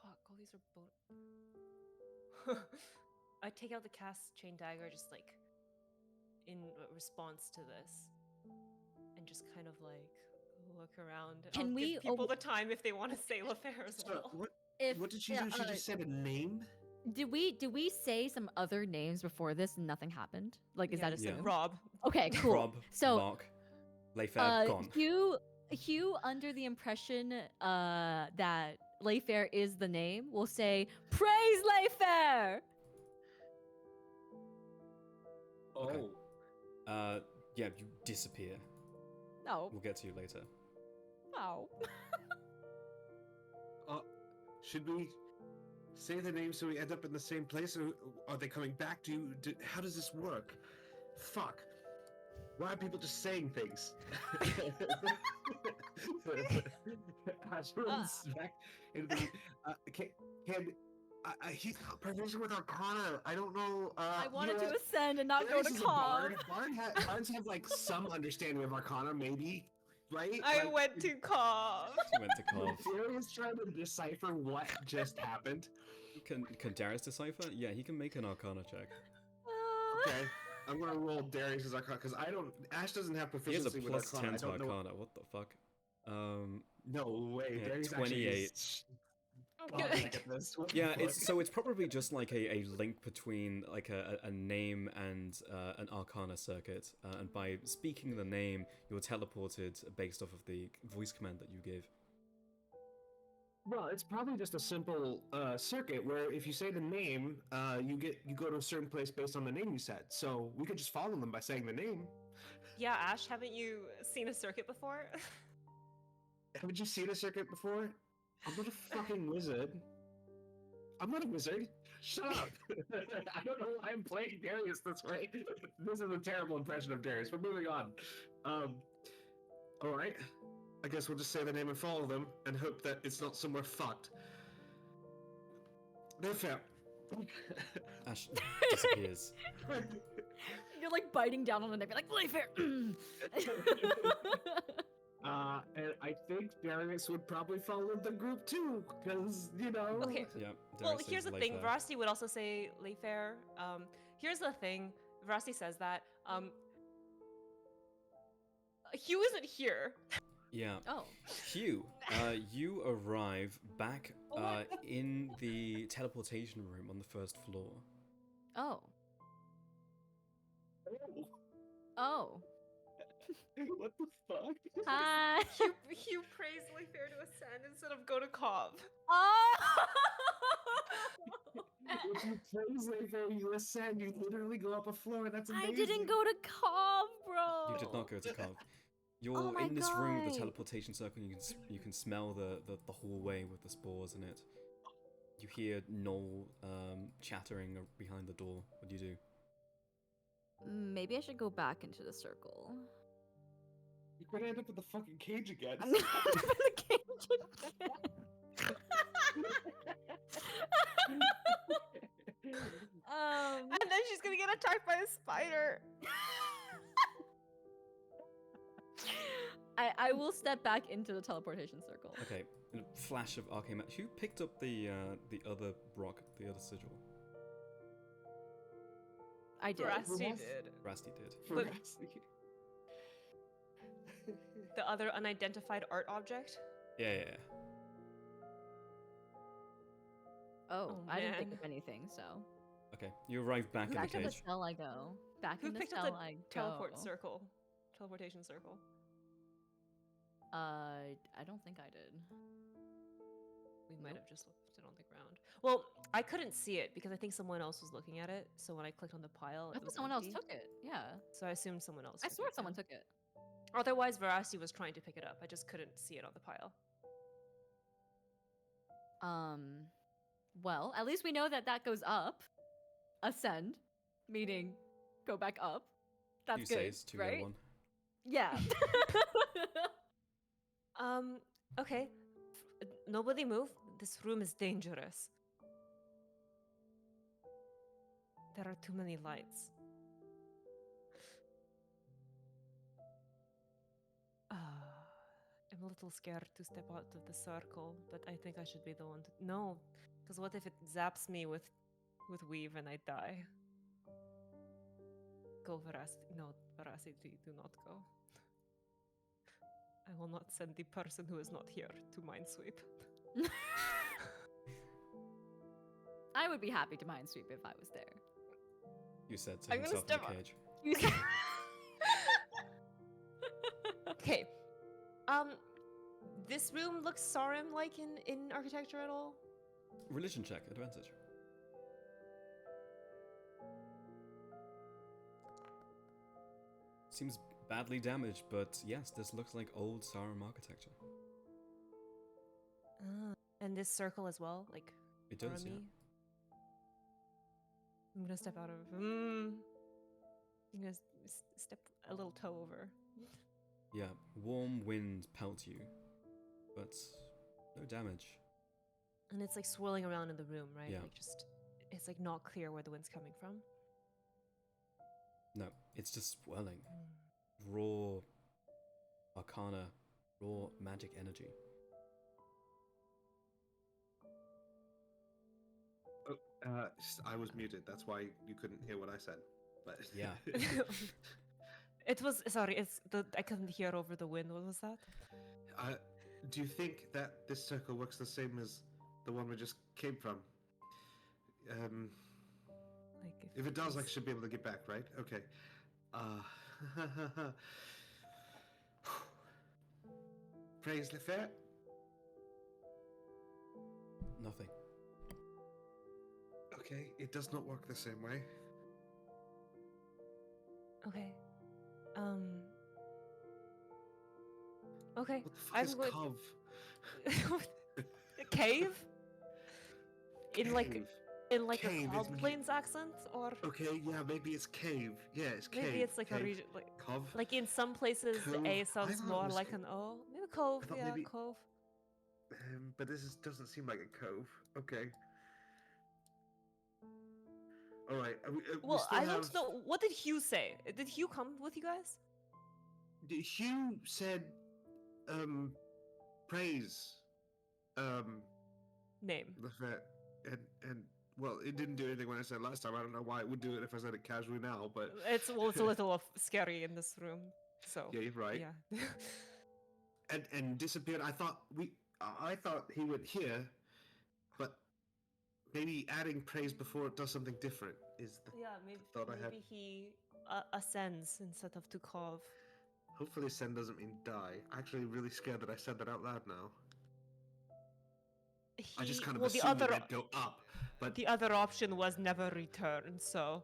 Fuck! All these are both. I take out the cast chain dagger, just like in response to this, and just kind of like look around. Can I'll we- give people oh, the time if they want to say LaFair as So, well? what did she do? She just said a name? Did we say some other names before this and nothing happened? Like, is Yeah, that just Yeah. like Rob? okay? Cool. Rob, So, Mark, Layfair, gone. Hugh, under the impression that Layfair is the name, will say, "Praise Layfair!" Oh. Yeah, you disappear. No, We'll get to you later. no. Should we say the name so we end up in the same place, or are they coming back? How does this work? Fuck. Why are people just saying things? Ash runs back into the. He's proficient with Arcana. I don't know. I you wanted know to what? ascend and not go Darius to is a Cobb. bard. Bards have like some understanding of Arcana, maybe, right? I Like, went to Cobb. You went to Kov. Darius trying to decipher what just happened. Can Darius decipher? Yeah, he can make an Arcana check. Okay, I'm gonna roll Darius' Arcana because I don't. Ash doesn't have He has a proficiency with plus Arcana. 10 to I don't know. Arcana. What the fuck? No way. Yeah, Darius 28. Actually is problematic at this. What the Yeah, fuck? it's probably just like a link between like a name and an Arcana circuit, and by speaking the name, you're teleported based off of the voice command that you gave. Well, it's probably just a simple circuit where if you say the name, you go to a certain place based on the name you said. So we could just follow them by saying the name. Yeah, Ash, haven't you seen a circuit before? Haven't you seen a circuit before? I'm not a fucking wizard. I'm not a wizard. Shut up. I don't know why I'm playing Darius this way. This is a terrible impression of Darius. We're moving on. All right. I guess we'll just say the name and follow them and hope that it's not somewhere fucked. They're fair. Ash disappears. You're like biting down on it, like Layfair. And I think Darius would probably follow the group too, because, you know. Okay. Yeah. Well, Darius here's says the thing. Layfair. Veracity would also say Layfair. Here's the thing. Veracity says that. Hugh isn't here. Yeah. Oh. Hugh, you arrive back What? in the teleportation room on the first floor. Oh. Oh. What the fuck? Hi. Hugh prays Layfair to ascend instead of go to Cobb. Oh. If you praise Layfair, you ascend, you literally go up a floor, that's I amazing. didn't go to Cobb, bro. You did not go to Cove. You're Oh my in this room with the God. teleportation circle, and you can smell the hallway with the spores in it. You hear Noel chattering behind the door. What do you do? Maybe I should go back into the circle. You could end up in the fucking cage again. I'm gonna open the cage again. And then she's gonna get attacked by a spider. I will step back into the teleportation circle. Okay, in a flash of arcane magic. Who picked up the other rock, the other sigil? I did. Veracity Yes. did. Rusty did. But- Veracity. The other unidentified art object. Yeah. Oh, Oh, I didn't pick man. up anything, so. Okay, you arrive back in the Back in the cage. cell I go. Back Who in the picked up cell the I teleport go. circle? Teleportation circle. I don't think I did. We might have just left it on the ground. Well, I couldn't see it because I think someone else was looking at it. So when I clicked on the pile, I it thought was someone else empty. took it. Yeah. So I assumed someone else. I took swore it, someone yeah. took it. Otherwise, Veracity was trying to pick it up. I just couldn't see it on the pile. Well, at least we know that that goes up. Ascend, meaning go back up. That's You good, say it's 2 right? 1. Yeah. Okay. Nobody move. This room is dangerous. There are too many lights. I'm a little scared to step out of the circle, but I think I should be the one to. No, because what if it zaps me with weave and I die? Go, Veracity. No, Veracity, do not go. I will not send the person who is not here to Minesweep. I would be happy to minesweep if I was there. You said to I'm gonna himself in step the on- cage. You said- Okay. This room looks Sarim-like in architecture at all? Religion check, advantage. Seems badly damaged, but yes, this looks like old Sarum architecture. And this circle as well, like It does, yeah. Arami? I'm gonna step out of. I'm gonna step a little toe over. Yeah, warm wind pelts you, but no damage. And it's like swirling around in the room, right? Yeah. Like just, it's like not clear where the wind's coming from. No, it's just swirling. Raw arcana, raw magic energy. I was muted. That's why you couldn't hear what I said. But Yeah. It was sorry. It's the I couldn't hear over the wind. What was that? Do you think that this circle works the same as the one we just came from? Like If it does, I it's- should be able to get back, right? Okay. Praise the fair. Nothing. Okay, it does not work the same way. Okay. Okay. What the fuck I'm is going- Cov? A cave? In like Cave. in like Cave a is Cloud me- Plains accent, or Okay, yeah, maybe it's cave. Yeah, it's cave. maybe it's like a cave. region like. Cov. Like in some places, the Cove. A I sounds thought it more was like co- an O. Maybe cove, thought yeah, maybe- cove. But doesn't seem like a cove. Okay. All right. We Well, still I have. don't know. What did Hugh say? Did Hugh come with you guys? Hugh said, praise, Name. the fact, and well, it didn't do anything when I said it last time. I don't know why it would do it if I said it casually now, but It's a little scary in this room. So yeah, you're right. yeah. And disappeared. I thought he went here, but maybe adding praise before it does something different is the Yeah, maybe, thought I had. maybe he ascends instead of to carve. Hopefully, send doesn't mean die. Actually, really scared that I said that out loud now. I just kind of well, the assumed other that they'd go up, but the other option was never return. So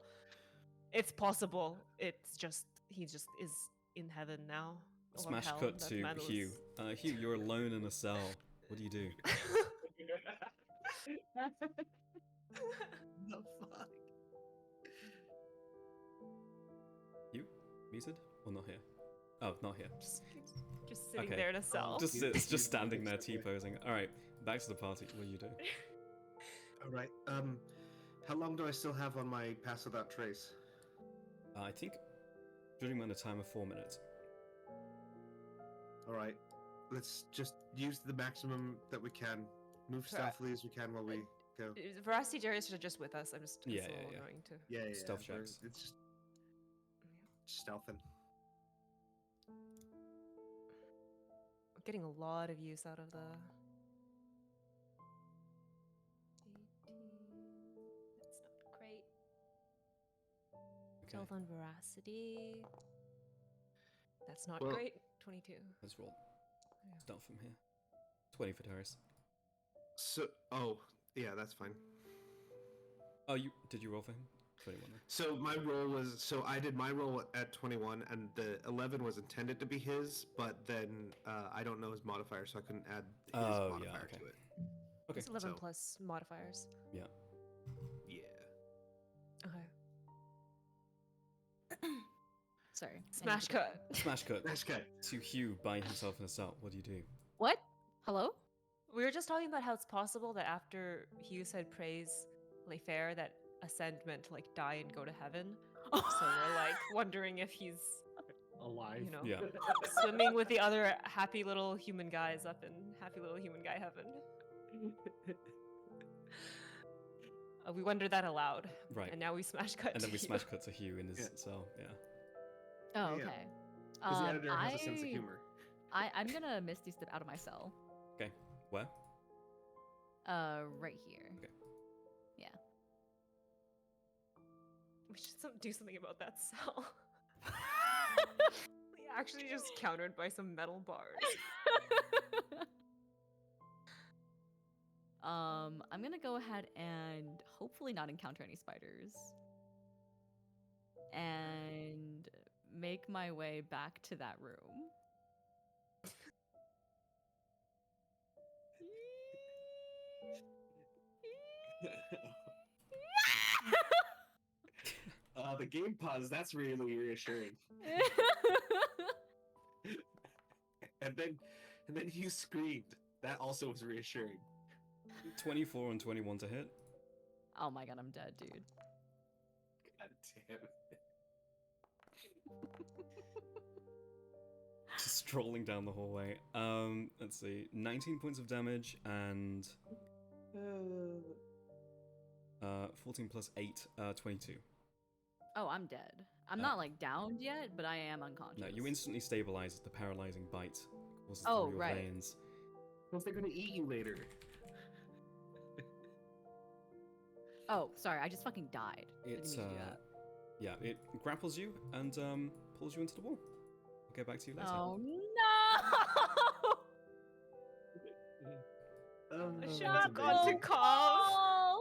it's possible. It's just he just is in heaven now. Or Smash hell, cut that to man was- Hugh. Hugh, you're alone in a cell. What do you do? the fuck. Hugh? Muted? Or not here? Oh, not here. just sitting Okay. there in a cell. Just Muted, it's just muted, standing there muted. T-posing. Alright, back to the party. What do you do? All right. How long do I still have on my pass without trace? I think judging by the time of 4 minutes. All right. Let's just use the maximum that we can. Move Right. stealthily as we can while we go. Veracity Darius are just with us. I'm just Yeah, it's a yeah, little yeah. annoying to. Yeah, Stealth we're- checks. It's just stealthing. I'm getting a lot of use out of the. 18. That's not great. Okay, Stealth on veracity. That's not Well- great. 22. let's roll. Yeah. Start from here. 20 for Darius. So, yeah, that's fine. Oh, did you roll for him? 21 then. So my roll was I did my roll at 21, and the 11 was intended to be his, but then I don't know his modifier, so I couldn't add his Oh, yeah, modifier okay. to it. Okay. It's 11 so- plus modifiers. Yeah. Yeah. Okay. Sorry. I need Smash to go- cut. Smash cut That's good. to Hugh by himself in a cell. What do you do? What? Hello? We were just talking about how it's possible that after Hugh said praise like fair, that ascend meant to like die and go to heaven. So we're like wondering if he's, Alive. you know, Yeah. swimming with the other happy little human guys up in happy little human guy heaven. We wondered that aloud. Right. And now we smash cut. And then to we Hugh. smash cut to Hugh in his Yeah. cell. Yeah. Oh, Yeah. okay. Because the editor has a sense of humor. I'm gonna Misty Step out of my cell. Okay. Where? Right here. Okay. We should do something about that cell. We actually just countered by some metal bars. I'm gonna go ahead and hopefully not encounter any spiders. And make my way back to that room. The game pause, that's really reassuring. And then you screamed. That also was reassuring. 24 and 21 to hit. Oh my god, I'm dead, dude. God damn it. Just strolling down the hallway. Let's see. 19 points of damage and 14 plus 8, 22. Oh, I'm dead. I'm not like downed yet, but I am unconscious. No, you instantly stabilize as the paralyzing bite courses Oh, through your right. veins. Plus they're gonna eat you later. Oh, sorry, I just fucking died. Didn't It's mean to do that. yeah, it grapples you and pulls you into the wall. I'll get back to you later. Oh no! Oh, I should that's have gone to amazing. Cov.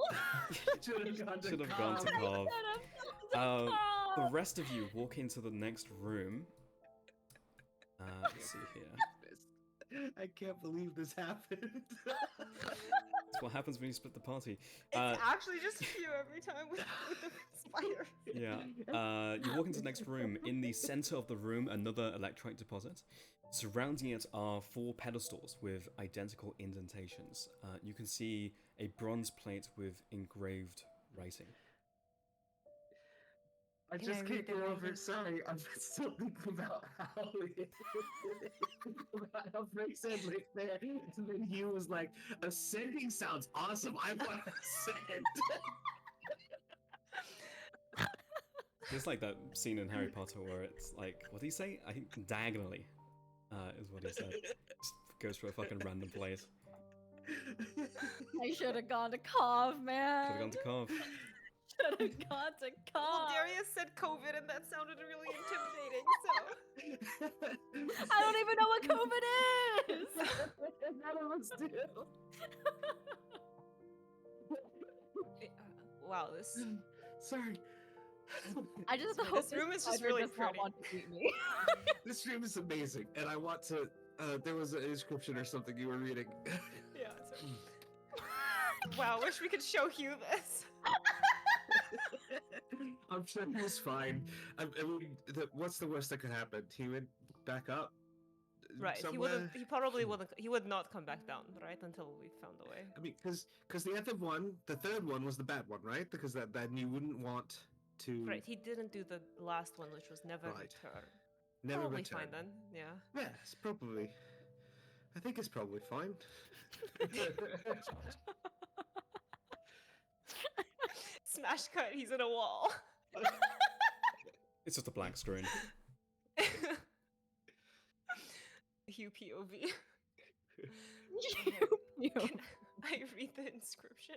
Should have gone to Should have gone to Cov. Cov. The rest of you walk into the next room. Let's see here. I can't believe this happened. That's what happens when you split the party. It's actually just you every time with the spider. Yeah. You walk into the next room. In the center of the room, another electrolyte deposit. Surrounding it are 4 pedestals with identical indentations. You can see a bronze plate with engraved writing. I Can just I can't read the get over writing? it. Sorry, I'm still thinking about how about how Frank said like that, and then he was like, "Ascending sounds awesome. I want to ascend." It's like that scene in Harry Potter where it's like, what do you say? I think diagonally is what he said. Just goes to a fucking random place. I should have gone to Cov, man. Could have gone to Cov. Should have gone to Cov. Well, Darius said COVID, and that sounded really intimidating. So I don't even know what COVID is. None of us do. wow, this Sorry. I just This hope room is just spider really does not pretty. want to eat me. This room is amazing, and I want to. There was an inscription or something you were reading. yeah. So. wow, wish we could show Hugh this. I'm sure he was fine. I mean, what's the worst that could happen? He went back up. Right. He somewhere? wouldn't. He probably wouldn't. He would not come back down, right, until we found a way. I mean, because the other one, the third one was the bad one, right? Because that you wouldn't want to. Right. He didn't do the last one, which was never Right. return. Never Probably return. fine then. Yeah. Yes, probably. I think it's probably fine. Smash cut. He's in a wall. It's just a black screen. Hugh POV. You. Can I read the inscription?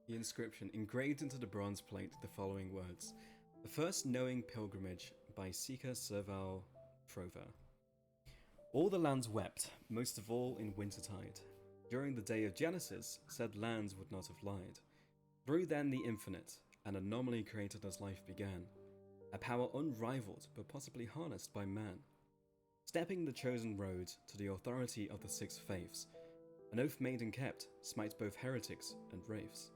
The inscription engraved into the bronze plate the following words: "The first knowing pilgrimage by Seeker Serval Trover. All the lands wept, most of all in wintertide. During the day of Genesis, said lands would not have lied. Through then the infinite, an anomaly created as life began, a power unrivaled but possibly harnessed by man. Stepping the chosen road to the authority of the six faiths, an oath made and kept smites both heretics and wraiths.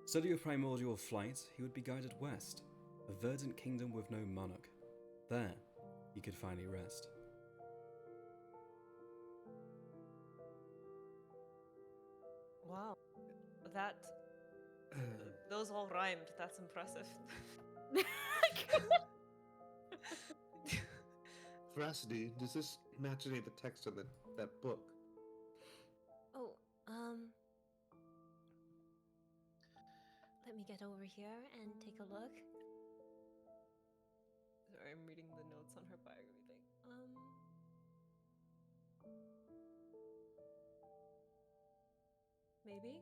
Study of primordial flight, he would be guided west, a verdant kingdom with no monarch. There, he could finally rest." Wow. That. Those all rhymed. That's impressive. Veracity, does this match any of the text in that book? Oh, let me get over here and take a look. Sorry, I'm reading the notes on her biography thing. Maybe?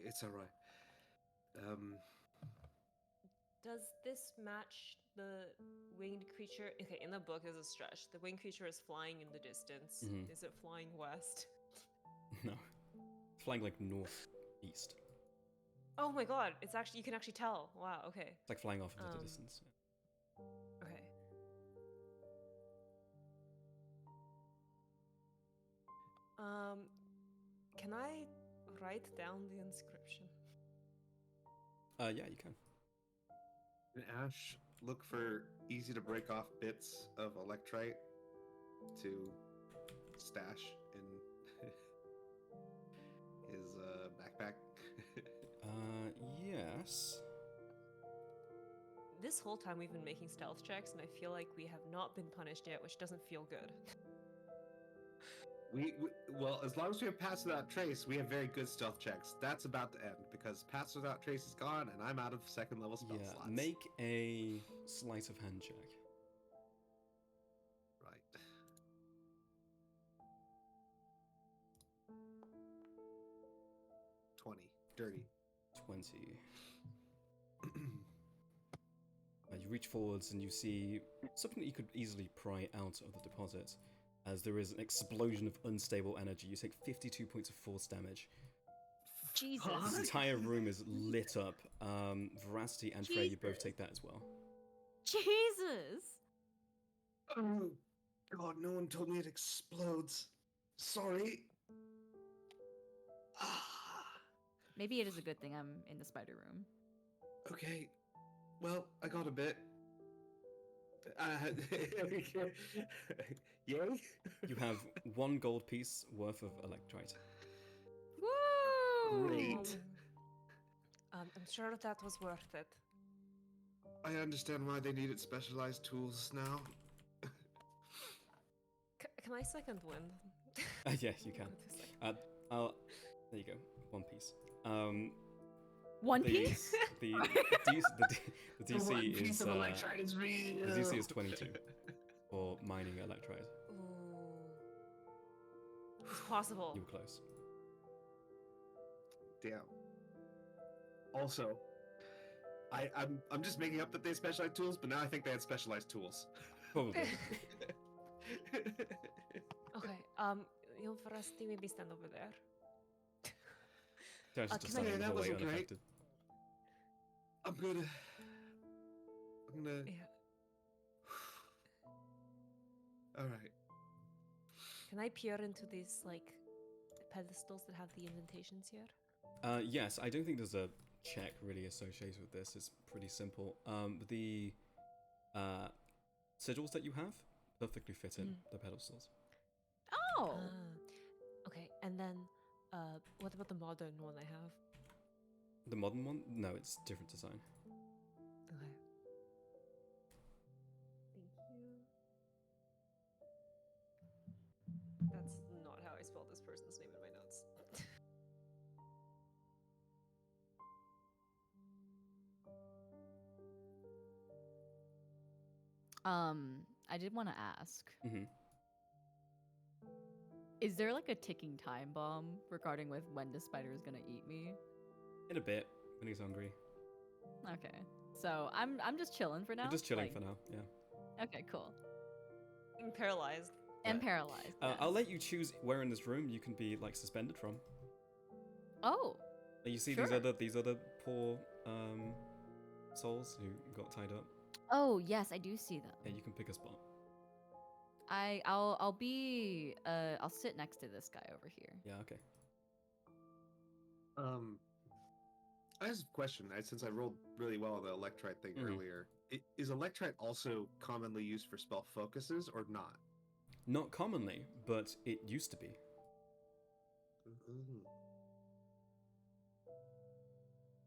It's alright. Does this match the winged creature? Okay, in the book is a stretch. The winged creature is flying in the distance. Mhm. Is it flying west? No. Flying like northeast. Oh my god, it's actually, you can actually tell. Wow, okay. It's like flying off into the Um, distance. Okay. Can I write down the inscription? Yeah, you can. And Ash, look for easy to break off bits of electrite to stash in his backpack. Yes. This whole time we've been making stealth checks, and I feel like we have not been punished yet, which doesn't feel good. Well, as long as we have Pass Without Trace, we have very good stealth checks. That's about to end because Pass Without Trace is gone, and I'm out of second level spell Yeah, slots. make a sleight of hand check. Right. Dirty. 20. You reach forwards and you see something that you could easily pry out of the deposit, as there is an explosion of unstable energy. You take 52 points of force damage. Jesus. This entire room is lit up. Veracity and Frey, you both Jesus. take that as well. Jesus. Oh, God, no one told me it explodes. Sorry. Maybe it is a good thing I'm in the spider room. Okay. Well, I got a bit. Yay? You have 1 gold piece worth of electrite. Woo! Great. I'm sure that was worth it. I understand why they needed specialized tools now. Can I second wind? Yeah, you can. Just like- There you go. One piece. One The piece? the the DC is is real. the DC is 22 for mining electrite. Ooh. It's possible. You were close. Damn. Also, I'm just making up that they had specialized tools, but now I think they had specialized tools. Probably. Okay. You'll first maybe stand over there. Just can I- standing in the that hallway wasn't great. unaffected. I'm gonna. Yeah. All right. Can I peer into these like pedestals that have the indentations here? Yes, I don't think there's a check really associated with this. It's pretty simple. The sigils that you have perfectly fit in the pedestals. Oh. Okay. And then, what about the modern one I have? The modern one? No, it's different design. Okay. Thank you. That's not how I spelled this person's name in my notes. I did want to ask, Mm-hmm. is there like a ticking time bomb regarding with when the spider is gonna eat me? In a bit, when he's hungry. Okay. So I'm just chilling for now. You're just chilling like- for now, yeah. Okay, cool. I'm paralyzed. And Right. paralyzed. I'll yes. let you choose where in this room you can be like suspended from. Oh. You see Sure. these other poor souls who got tied up. Oh yes, I do see them. Yeah, you can pick a spot. I'll be I'll sit next to this guy over here. Yeah, okay. I have a question. Since I rolled really well on the electrite thing Mhm. earlier, is electrite also commonly used for spell focuses or not? Not commonly, but it used to be. Ooh.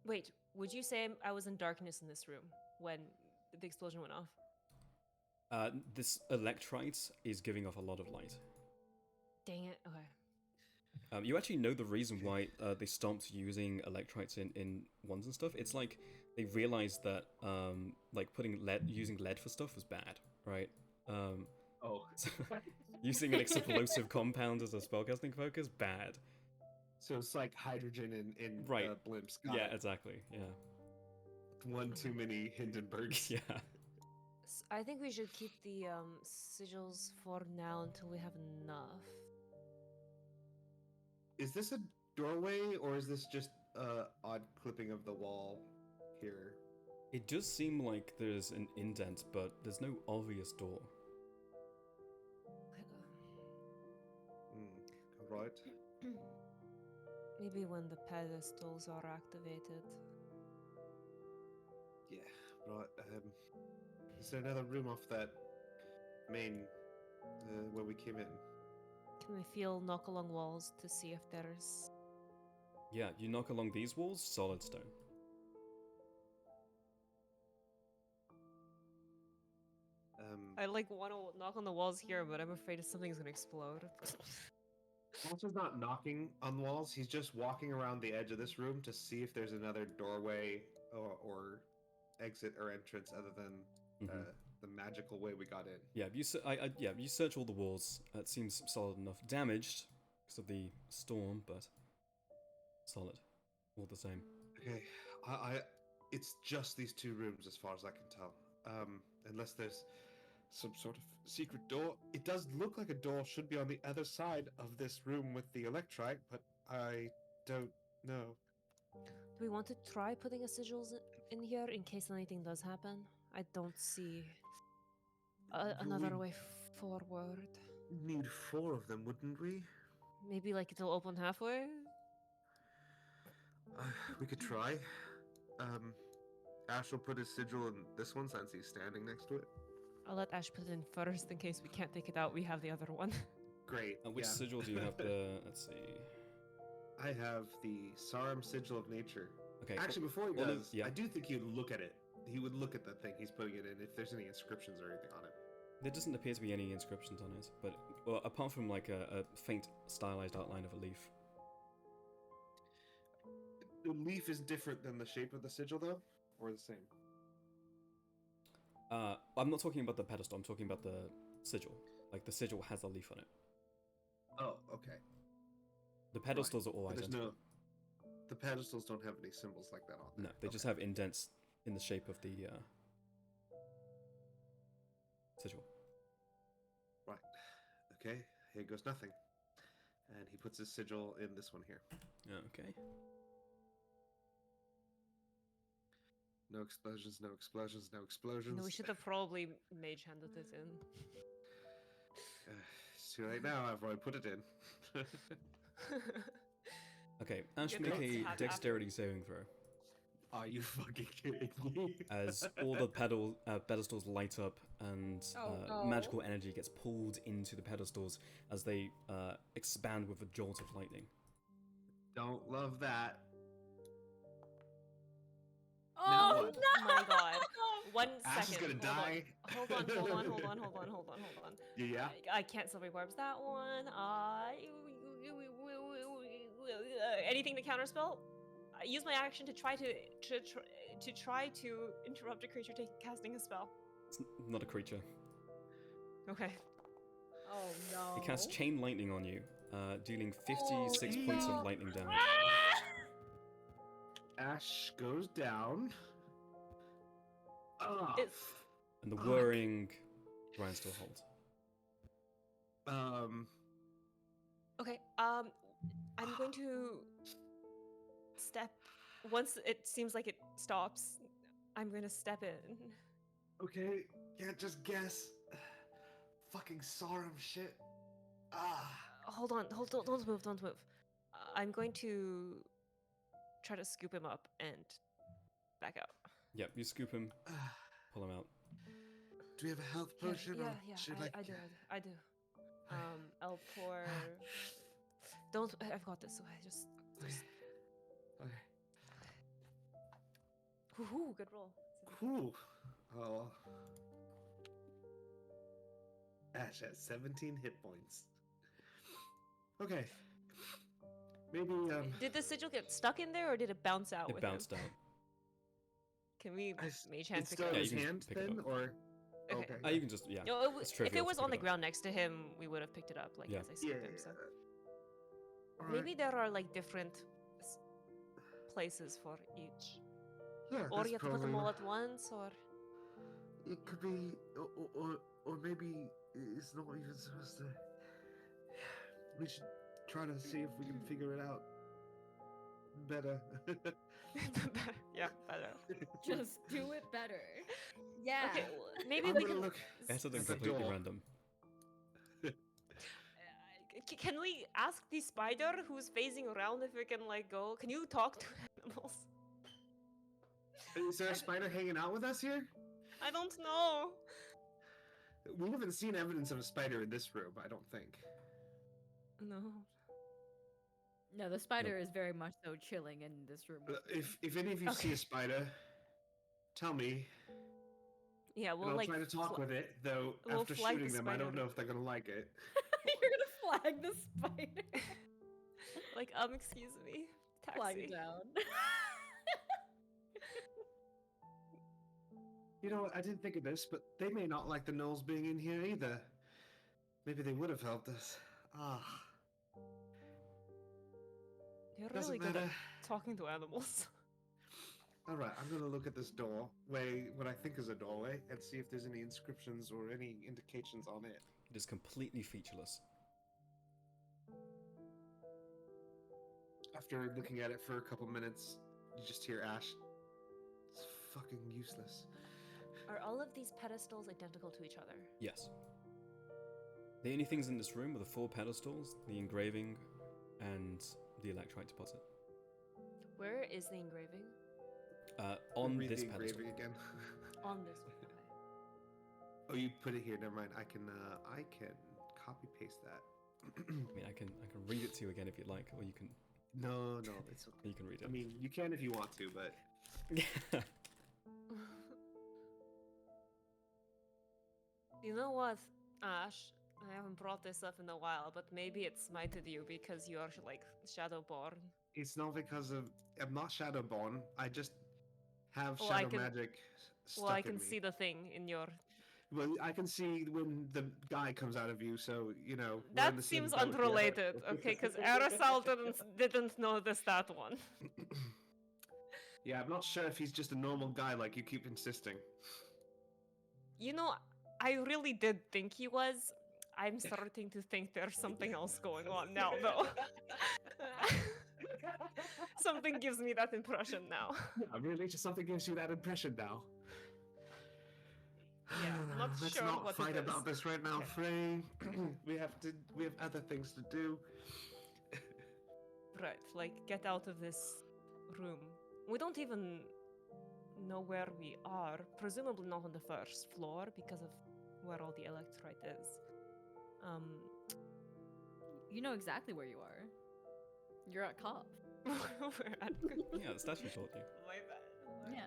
Wait, would you say I was in darkness in this room when the explosion went off? This electrite is giving off a lot of light. Dang it. Okay. You actually know the reason why they stopped using electrites in ones and stuff. It's like they realized that like using lead for stuff was bad, right? Oh. So using an explosive compound as a spellcasting focus, bad. So it's like hydrogen in Right. blimps. Got Yeah, it. exactly. Yeah. One too many Hindenburgs. Yeah. I think we should keep the sigils for now until we have enough. Is this a doorway or is this just odd clipping of the wall here? It does seem like there's an indent, but there's no obvious door. Right. Maybe when the pedestals are activated. Yeah. Right. Is there another room off that main where we came in? Can we feel knock along walls to see if there's... Yeah, you knock along these walls, solid stone. I like want to knock on the walls here, but I'm afraid something's gonna explode. Monster's not knocking on walls. He's just walking around the edge of this room to see if there's another doorway or exit or entrance other than Mhm. the magical way we got in. Yeah, you search all the walls. It seems solid enough. Damaged because of the storm, but solid, all the same. Okay, it's just these two rooms as far as I can tell. Unless there's some sort of secret door. It does look like a door should be on the other side of this room with the electrite, but I don't know. Do we want to try putting a sigils in here in case anything does happen? I don't see another way forward. Need 4 of them, wouldn't we? Maybe like it'll open halfway? We could try. Ash will put his sigil in this one since he's standing next to it. I'll let Ash put it in first in case we can't take it out. We have the other one. Great. Which sigil do you have? Let's see. I have the Sarum Sigil of Nature. Okay. Actually, before he all of- does, yeah. I do think he'd look at it. He would look at the thing he's putting it in if there's any inscriptions or anything on it. There doesn't appear to be any inscriptions on it, but well, apart from like a faint stylized outline of a leaf. The leaf is different than the shape of the sigil, though, or the same. I'm not talking about the pedestal. I'm talking about the sigil. Like the sigil has a leaf on it. Oh, okay. The pedestals are all But there's identical. the pedestals don't have any symbols like that on them. No, they just have indents in the shape of the sigil. Right. Okay. Here goes nothing. And he puts his sigil in this one here. Okay. No explosions, no explosions, no explosions. No, we should have probably mage handed it in. It's too late now. I've already put it in. Okay, Ash, Good make luck. a Have- dexterity saving throw. Are you fucking kidding me? As all the pedestals light up and Oh, no. magical energy gets pulled into the pedestals as they expand with a jolt of lightning. Don't love that. Oh what? no! My god. One Ash is second. gonna die. Hold on, hold on, hold on, hold on, hold on, hold on. Yeah. I can't celebrate barbs. That one. Anything to counterspell? I use my action to try to interrupt a creature casting a spell. It's not a creature. Okay. Oh no! It casts chain lightning on you, dealing 56 Oh, points no. of lightning damage. Ash goes down. Ah. It's- And the Fuck. whirring grinds to a halt. Okay. I'm going to step. Once it seems like it stops, I'm going to step in. Okay. Can't just guess. Fucking Sauron shit. Ah. Hold on. Don't move. Don't move. I'm going to try to scoop him up and back out. Yep, you scoop him, pull him out. Do we have a health Yeah, potion? or yeah, should I do. I'll pour. Don't. I've got this. So I just. Okay. Woohoo! Good roll. Whew. Oh. Ash has 17 hit points. Okay. Maybe Did the sigil get stuck in there, or did it bounce out It with bounced him? out. Can we mage hand it's pick still it in up? his you can hand pick it then, up. or Okay. okay. You can just, yeah. No, it's if trivial it to was pick on the it up. ground next to him, we would have picked it up, like Yeah. as I scooped him. So Alright. maybe there are like different places for each, Yeah, or that's you have to put them probably all what- at once, or It could be, or maybe it's not even supposed to. We should try to see if we can figure it out better. yeah, better. Just do it better. Yeah. Okay, well, maybe I'm we gonna can. look. Better than At the completely door. random. Can we ask the spider who's phasing around if we can like go? Can you talk to animals? Is there a spider hanging out with us here? I don't know. We haven't seen evidence of a spider in this room, I don't think. No. No, the spider is very much so chilling in this room. If any of you see Okay. a spider, tell me. Yeah, And we'll I'll like try to talk with it, though we'll after flag the shooting them, I don't spider. know if they're gonna like it. You're gonna flag the spider. like excuse me, Flag taxi. down. You know what? I didn't think of this, but they may not like the gnolls being in here either. Maybe they would have helped us. Ah, You're doesn't really good at matter. talking to animals. All right, I'm gonna look at this doorway, what I think is a doorway, and see if there's any inscriptions or any indications on it. It is completely featureless. After looking at it for a couple minutes, you just hear Ash. It's fucking useless. Are all of these pedestals identical to each other? Yes. The only things in this room are the 4 pedestals, the engraving, and the electrite deposit. Where is the engraving? On Read this the pedestal. engraving again. On this one. Okay. Oh, you put it here. Never mind. I can copy paste that. I mean, I can read it to you again if you'd like, or you can No, no, it's okay. You can read I it. mean, you can if you want to, but You know what, Ash? I haven't brought this up in a while, but maybe it smited you because you are like Shadowborn. it's not because of I'm not Shadowborn. I just have Well, I shadow can. magic Well, I stuck in can me. see the thing in your. Well, I can see when the guy comes out of you, so you know we're in That the same seems boat here. unrelated, okay? Because Aerosol didn't notice that one. Yeah, I'm not sure if he's just a normal guy like you keep insisting. You know, I really did think he was. I'm starting to think there's something else going on now, though. Something gives me that impression now. Really, just something gives you that impression now. Yeah, I'm not Let's sure not what fight it is. about this right now, Okay. Frey. We have other things to do. Right, like get out of this room. We don't even know where we are. Presumably not on the first floor because of where all the electrite is. You know exactly where you are. You're at Cop. We're at Yeah, the statue told you. my bad. Yeah.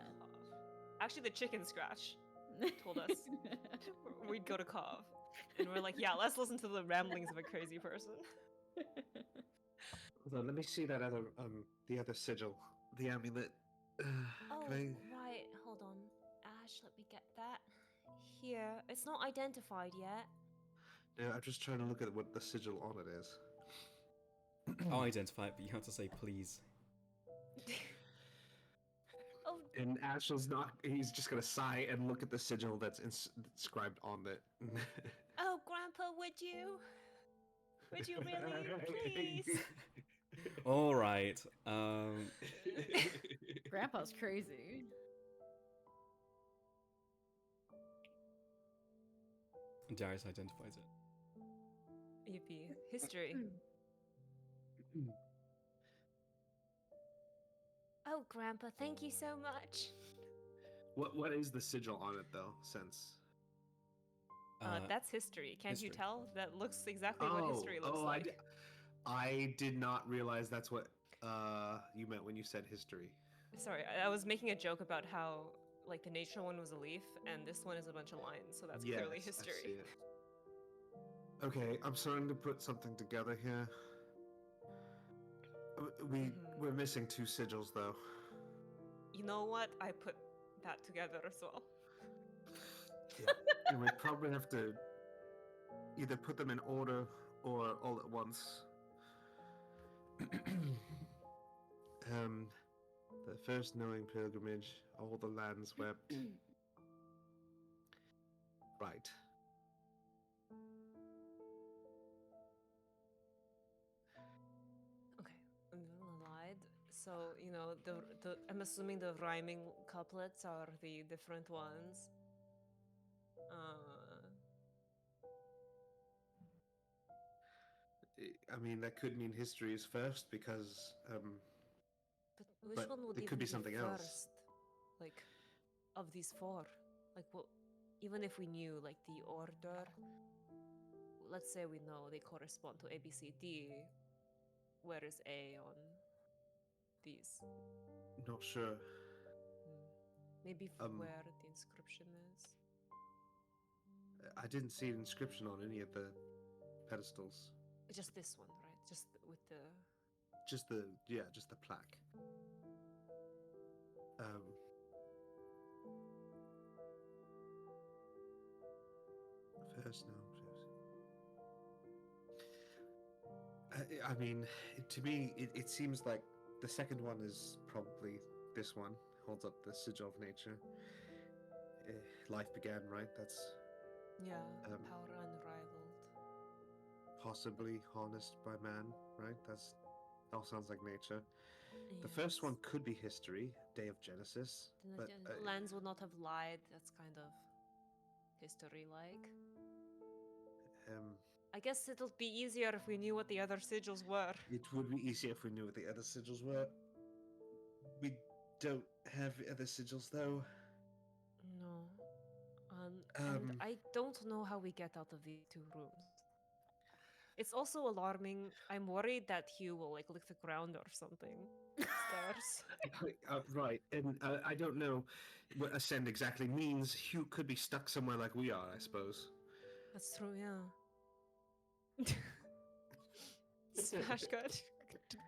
Actually, the chicken scratch told us we'd go to Cov. And we're like, yeah, let's listen to the ramblings of a crazy person. Hold on, let me see that other the other sigil, the amulet. Oh, Can I- right. Hold on. Ash, let me get that. Here. It's not identified yet. Yeah, I'm just trying to look at what the sigil on it is. I'll identify it, but you have to say please. Oh, And Ashel's not. He's just gonna sigh and look at the sigil that's inscribed on it. oh, Grandpa, would you? Would you really? Please. All right. Grandpa's crazy. Darius identifies it. Yippee. History. Oh, Grandpa, thank you so much. What is the sigil on it though? Since That's history. Can't you history. tell? That looks exactly what history looks like. I did not realize that's what you meant when you said history. Sorry, I was making a joke about how like the nature one was a leaf and this one is a bunch of lines, so that's clearly Yes, I see history. it. Okay, I'm starting to put something together here. We're missing two sigils though. You know what? I put that together as well. Yeah, and we probably have to either put them in order or all at once. The first knowing pilgrimage, all the lands wept. Right. Okay, lied. So you know the I'm assuming the rhyming couplets are the different ones. I mean, that could mean history is first because, But which but one would it even could be be something first? else. Like, of these four, like what? Even if we knew like the order, let's say we know they correspond to A, B, C, D. Where is A on these? Not sure. Maybe Um, where the inscription is. I didn't see an inscription on any of the pedestals. Just this one, right? Just with the. Just the plaque. First known. I mean, to me, it seems like the second one is probably this one. Holds up the sigil of nature. Life began, right? That's Yeah, power unrivaled. possibly harnessed by man, right? That's all sounds like nature. The first one could be history, Day of Genesis, but lands would not have lied. That's kind of history-like. I guess it'll be easier if we knew what the other sigils were. It would be easier if we knew what the other sigils were. We don't have other sigils though. No. And I don't know how we get out of these two rooms. It's also alarming. I'm worried that Hugh will like lick the ground or something. Stairs. Right, and I don't know what ascend exactly means. Hugh could be stuck somewhere like we are, I suppose. That's true, yeah. Smash cut.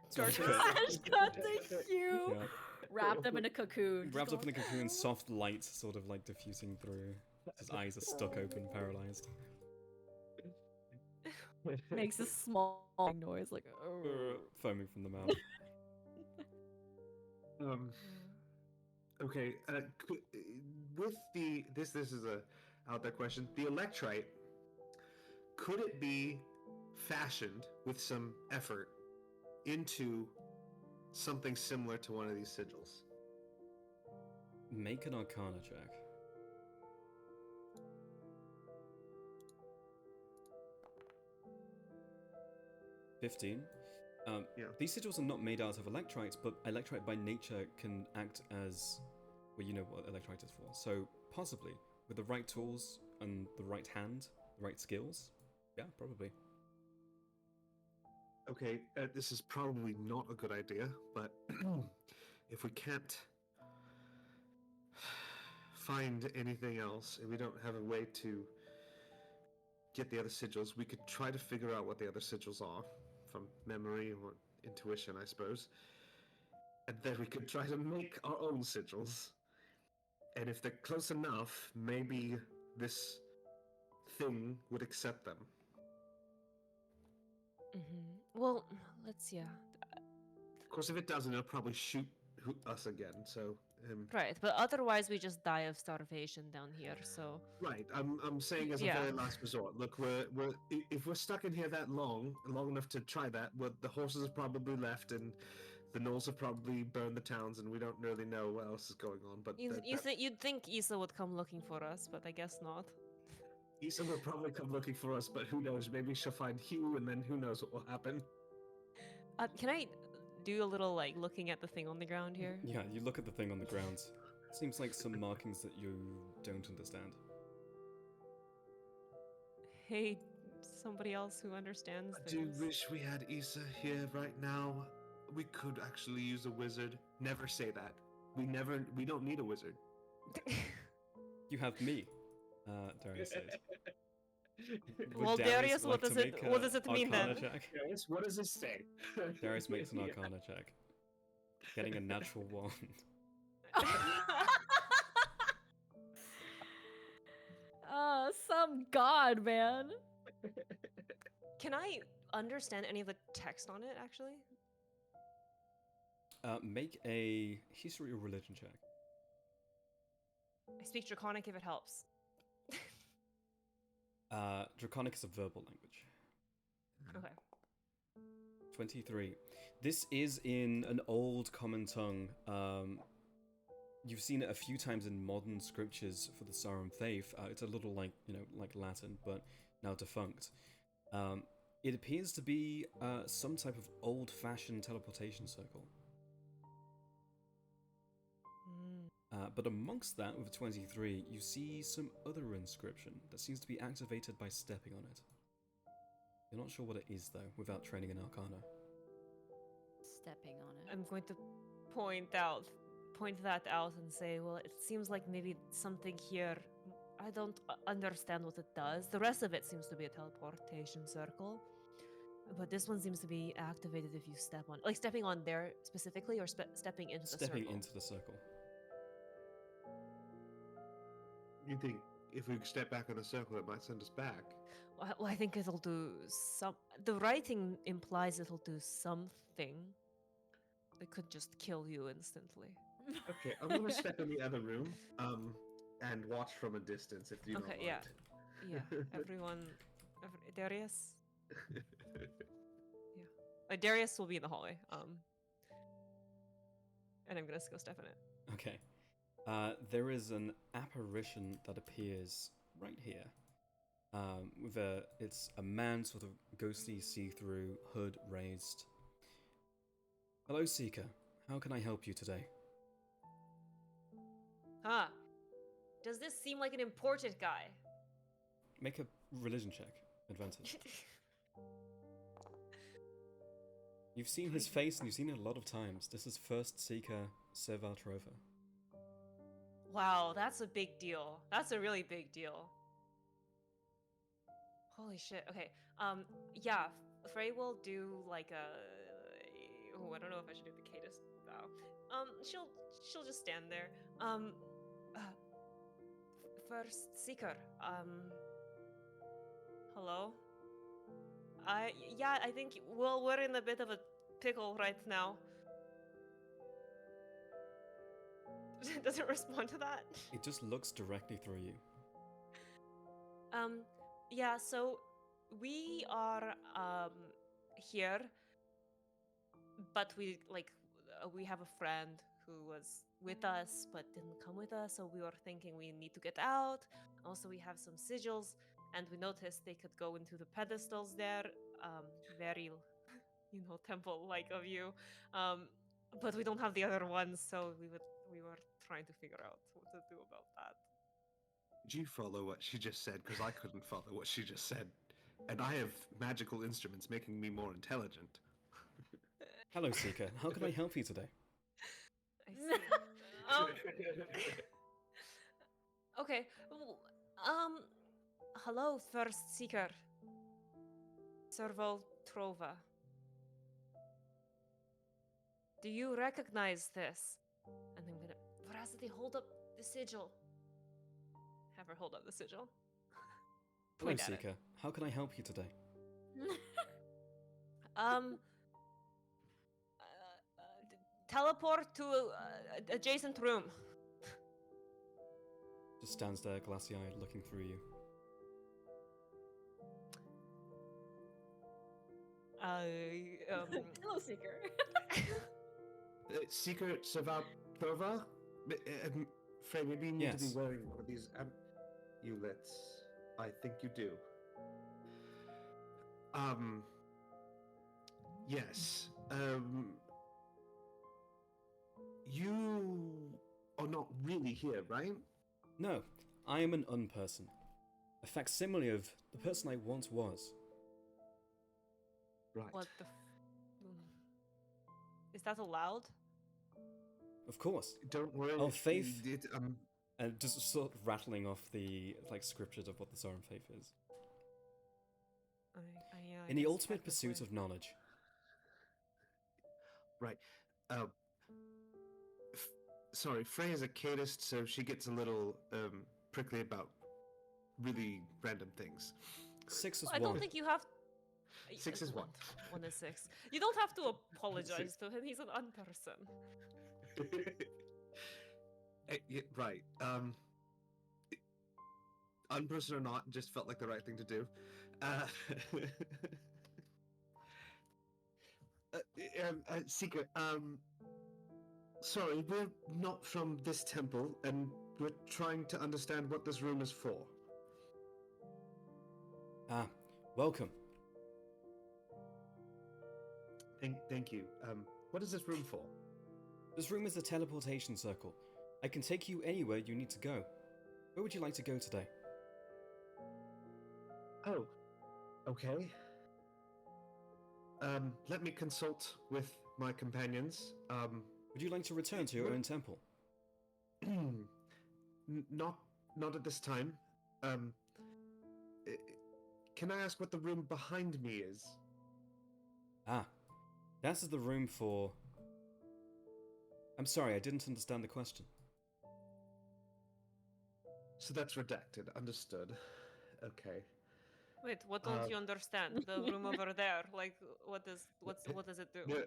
Smash Darkness. cut. Smash cut to Hugh, Yeah. wrapped up in a cocoon. just Wrapped up in going, a cocoon, soft light sort of like diffusing through. His eyes are stuck open, paralyzed. Makes a small noise like. Foaming from the mouth. Um, okay, with the this is a out there question. The electrite, could it be fashioned with some effort into something similar to one of these sigils? Make an Arcana check. 15. Yeah. These sigils are not made out of electrites, but electrite by nature can act as, well, you know what electrite is for. So possibly, with the right tools and the right hand, the right skills, yeah, probably. Okay, this is probably not a good idea, but if we can't find anything else, and we don't have a way to get the other sigils, we could try to figure out what the other sigils are from memory or intuition, I suppose. And then we could try to make our own sigils. And if they're close enough, maybe this thing would accept them. Well, let's yeah. Of course, if it doesn't, it'll probably shoot us again. So, Right, but otherwise we just die of starvation down here. So right, I'm saying as a Yeah. very last resort. Look, if we're stuck in here that long enough to try that, the horses have probably left, and the gnolls have probably burned the towns, and we don't really know what else is going on. But you'd think Issa would come looking for us, but I guess not. Issa will probably come looking for us, but who knows? Maybe she'll find Hugh, and then who knows what will happen. Can I do a little like looking at the thing on the ground here? Yeah, you look at the thing on the ground. Seems like some markings that you don't understand. Hey, somebody else who understands I do things. wish we had Issa here right now. We could actually use a wizard. Never say that. We don't need a wizard. You have me, Darius said. Would Well, Darius, like what to does it make what a does it mean Arcana then? check? Darius, what does this say? Darius makes an Arcana check. Getting a natural one. Some god, man. Can I understand any of the text on it actually? Make a history or religion check. I speak Draconic if it helps. Draconic is a verbal language. Okay. 23. This is in an old common tongue. You've seen it a few times in modern scriptures for the Sarum Faith. It's a little like, like Latin, but now defunct. It appears to be some type of old-fashioned teleportation circle. But amongst that, with 23, you see some other inscription that seems to be activated by stepping on it. You're not sure what it is, though, without training in Arcana. Stepping on it. I'm going to point that out and say, well, it seems like maybe something here. I don't understand what it does. The rest of it seems to be a teleportation circle. But this one seems to be activated if you step on, like stepping on there specifically, or stepping into the circle. Stepping into the circle. You think if we step back in the circle, it might send us back? Well, I think it'll do some. The writing implies it'll do something. It could just kill you instantly. Okay, I'm gonna step in the other room, and watch from a distance if you don't Okay, mind. Yeah. Everyone, Darius. Yeah, Darius will be in the hallway. And I'm gonna go step in it. Okay. There is an apparition that appears right here. It's a man, sort of ghostly, see-through, hood raised. Hello, Seeker. How can I help you today? Huh. Does this seem like an important guy? Make a religion check. Advantage. You've seen his face and you've seen it a lot of times. This is First Seeker Servaltrova. Wow, that's a big deal. That's a really big deal. Holy shit. Okay. Yeah, Frey will do like a. Oh, I don't know if I should do the Cadus bow. She'll just stand there. Uh, First Seeker. Hello. Yeah, I think we're in a bit of a pickle right now. Does it respond to that? It just looks directly through you. Yeah, so we are here, but we have a friend who was with us but didn't come with us, so we were thinking we need to get out. Also, we have some sigils, and we noticed they could go into the pedestals there. Very, temple-like of you. But we don't have the other ones, so we were trying to figure out what to do about that. Did you follow what she just said? Because I couldn't follow what she just said. And I have magical instruments making me more intelligent. Hello, Seeker. How can I help you today? I see. Okay. Hello, First Seeker. Servo Trova. Do you recognize this? And I'm gonna Veracity hold up the sigil. Have her hold up the sigil. Hello, Point at it. Seeker. How can I help you today? Teleport to adjacent room. Just stands there, glassy-eyed, looking through you. Hello, Seeker. Seeker Servaltrova? Frey, maybe you need to Yes. be wearing one of these amulets. I think you do. Yes. You are not really here, right? No, I am an unperson. A facsimile of the person I once was. Right. What the? Is that allowed? Of course. Don't worry. Oh, Faith. It, And just sort of rattling off the scriptures of what the Soren Faith is. I In the guess ultimate pursuit technically. of knowledge. Right. Sorry, Frey is a cadist, so she gets a little prickly about really random things. 6 is I 1. don't think you have. 6 is 1. 1 is 6. You don't have to apologize to him. He's an unperson. Right. Unperson or not, just felt like the right thing to do. Seeker, sorry, we're not from this temple, and we're trying to understand what this room is for. Ah, welcome. Thank you. What is this room for? This room is a teleportation circle. I can take you anywhere you need to go. Where would you like to go today? Oh, okay. Let me consult with my companions. Would you like to return to your own temple? Not at this time. Can I ask what the room behind me is? Ah, that is the room for... I'm sorry, I didn't understand the question. So that's redacted. Understood. Okay. Wait, what don't you understand? The room over there, like, what does it do? Yeah,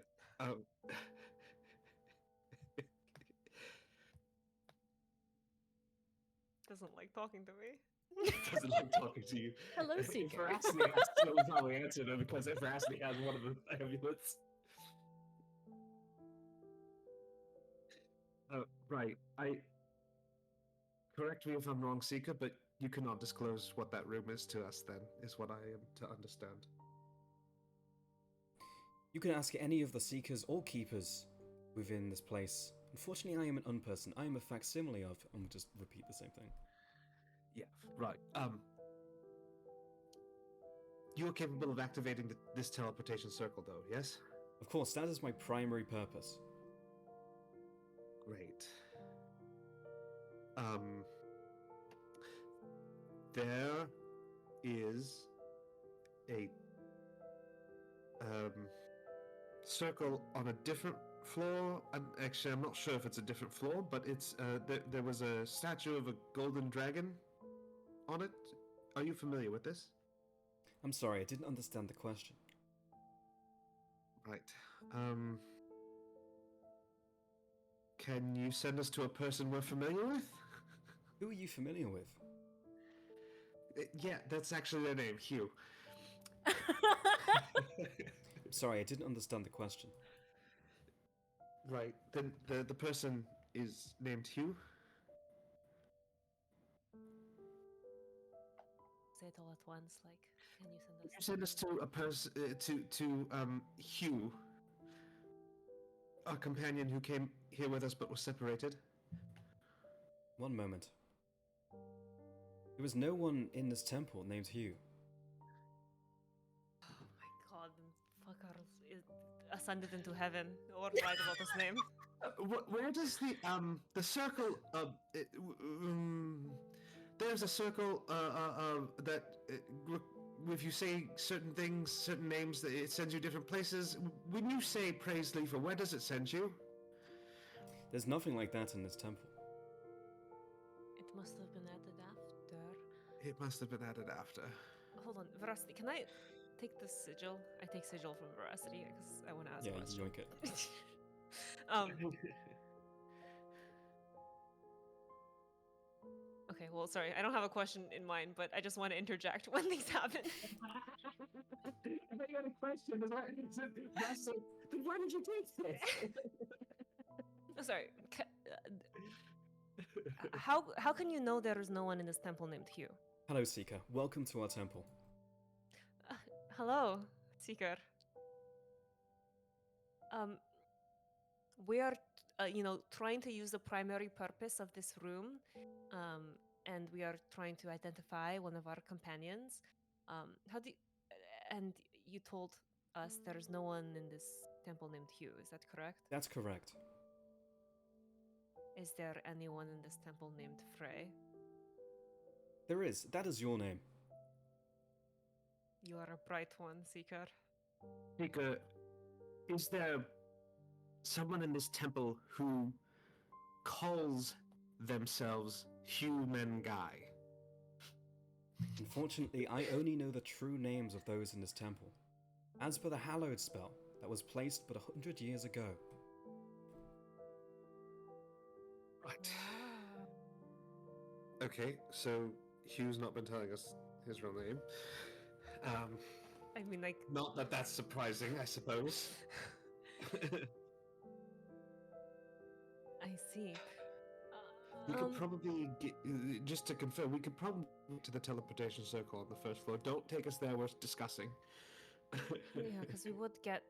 Doesn't like talking to me. doesn't like talking to you. Hello, If Seeker. Veracity asked, so we probably answered him because if Veracity has one of the amulets. Right. Correct me if I'm wrong, Seeker, but you cannot disclose what that room is to us, then, is what I am to understand. You can ask any of the seekers or keepers within this place. Unfortunately, I am an unperson. I am a facsimile of... I'm just repeat the same thing. Yeah, right. You are capable of activating this teleportation circle, though, yes? Of course, that is my primary purpose. Great. There is a circle on a different floor. Actually, I'm not sure if it's a different floor, but it's there was a statue of a golden dragon on it. Are you familiar with this? I'm sorry, I didn't understand the question. Right. Can you send us to a person we're familiar with? Who are you familiar with? Yeah, that's actually their name, Hugh. I'm sorry, I didn't understand the question. Right. Then the person is named Hugh. Say it all at once, like, can you send us? You send us to a person to Hugh, our companion who came here with us but was separated. One moment. There was no one in this temple named Hugh. Oh my god, fucker is ascended into heaven or right about his name. Where does the circle there's a circle that if you say certain things, certain names, that it sends you different places. When you say praise Leafer, where does it send you? There's nothing like that in this temple. It must have been added after. It must have been added after. Hold on, Veracity, can I take the sigil? I take sigil from Veracity because I want to ask Yeah, a question. yoink it. Okay, well, sorry, I don't have a question in mind, but I just want to interject when things happen. I thought you had a question. Then why did you take this? Oh, sorry. How can you know there is no one in this temple named Hugh? Hello, Seeker. Welcome to our temple. Hello, Seeker. We are, trying to use the primary purpose of this room, and we are trying to identify one of our companions. And you told us there is no one in this temple named Hugh. Is that correct? That's correct. Is there anyone in this temple named Frey? There is. That is your name. You are a bright one, Seeker. Seeker, is there someone in this temple who calls themselves Human Guy? Unfortunately, I only know the true names of those in this temple. As per the hallowed spell that was placed but 100 years ago. Right. Okay, so Hugh's not been telling us his real name. I mean, like, Not that that's surprising, I suppose. I see. We could probably get, just to confirm, we could probably get to the teleportation circle on the first floor. Don't take us there, we're discussing. Yeah, because we'd get,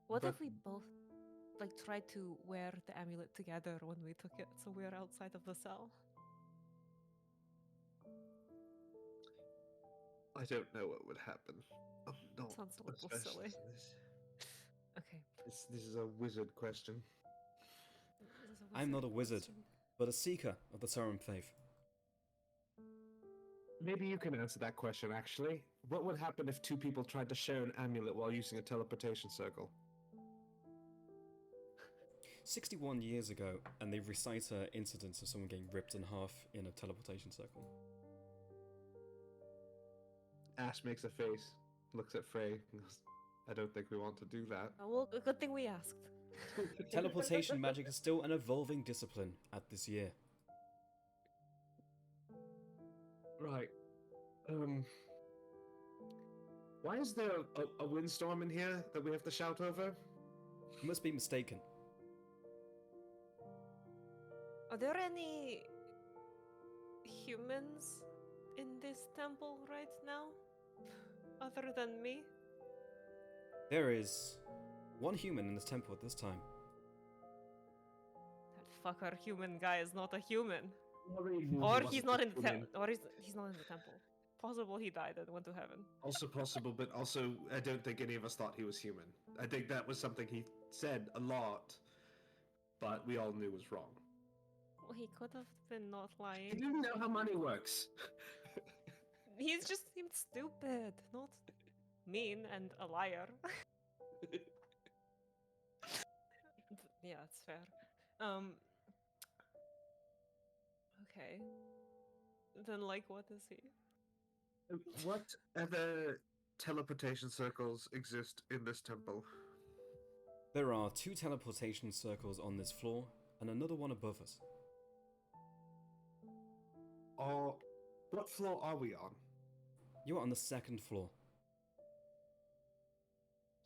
what But- if we both, like, tried to wear the amulet together when we took it, so we're outside of the cell? I don't know what would happen. I'm not Sounds a little specialist silly. in this. Okay. This is a wizard question. This is I'm not a wizard, question. but a seeker of the Sarum faith. Maybe you can answer that question, actually. What would happen if two people tried to share an amulet while using a teleportation circle? 61 years ago, and they recite incidents of someone getting ripped in half in a teleportation circle. Ash makes a face, looks at Frey, and goes, I don't think we want to do that. Well, a good thing we asked. Teleportation magic is still an evolving discipline at this year. Right. Why is there a windstorm in here that we have to shout over? You must be mistaken. Are there any humans in this temple right now? Other than me? There is one human in this temple at this time. That fucker human guy is not a human. Nobody knew Or he he's wasn't not a in the human. temple. Or he's not in the temple. possible he died and went to heaven. Also possible, but also I don't think any of us thought he was human. I think that was something he said a lot, but we all knew was wrong. Well, he could have been not He lying. didn't know how money works. He's just seemed stupid, not mean and a liar. Yeah, it's fair. Okay. Then, like, what is he? What other teleportation circles exist in this temple? There are 2 teleportation circles on this floor, and another one above us. Or what floor are we on? You are on the 2nd floor.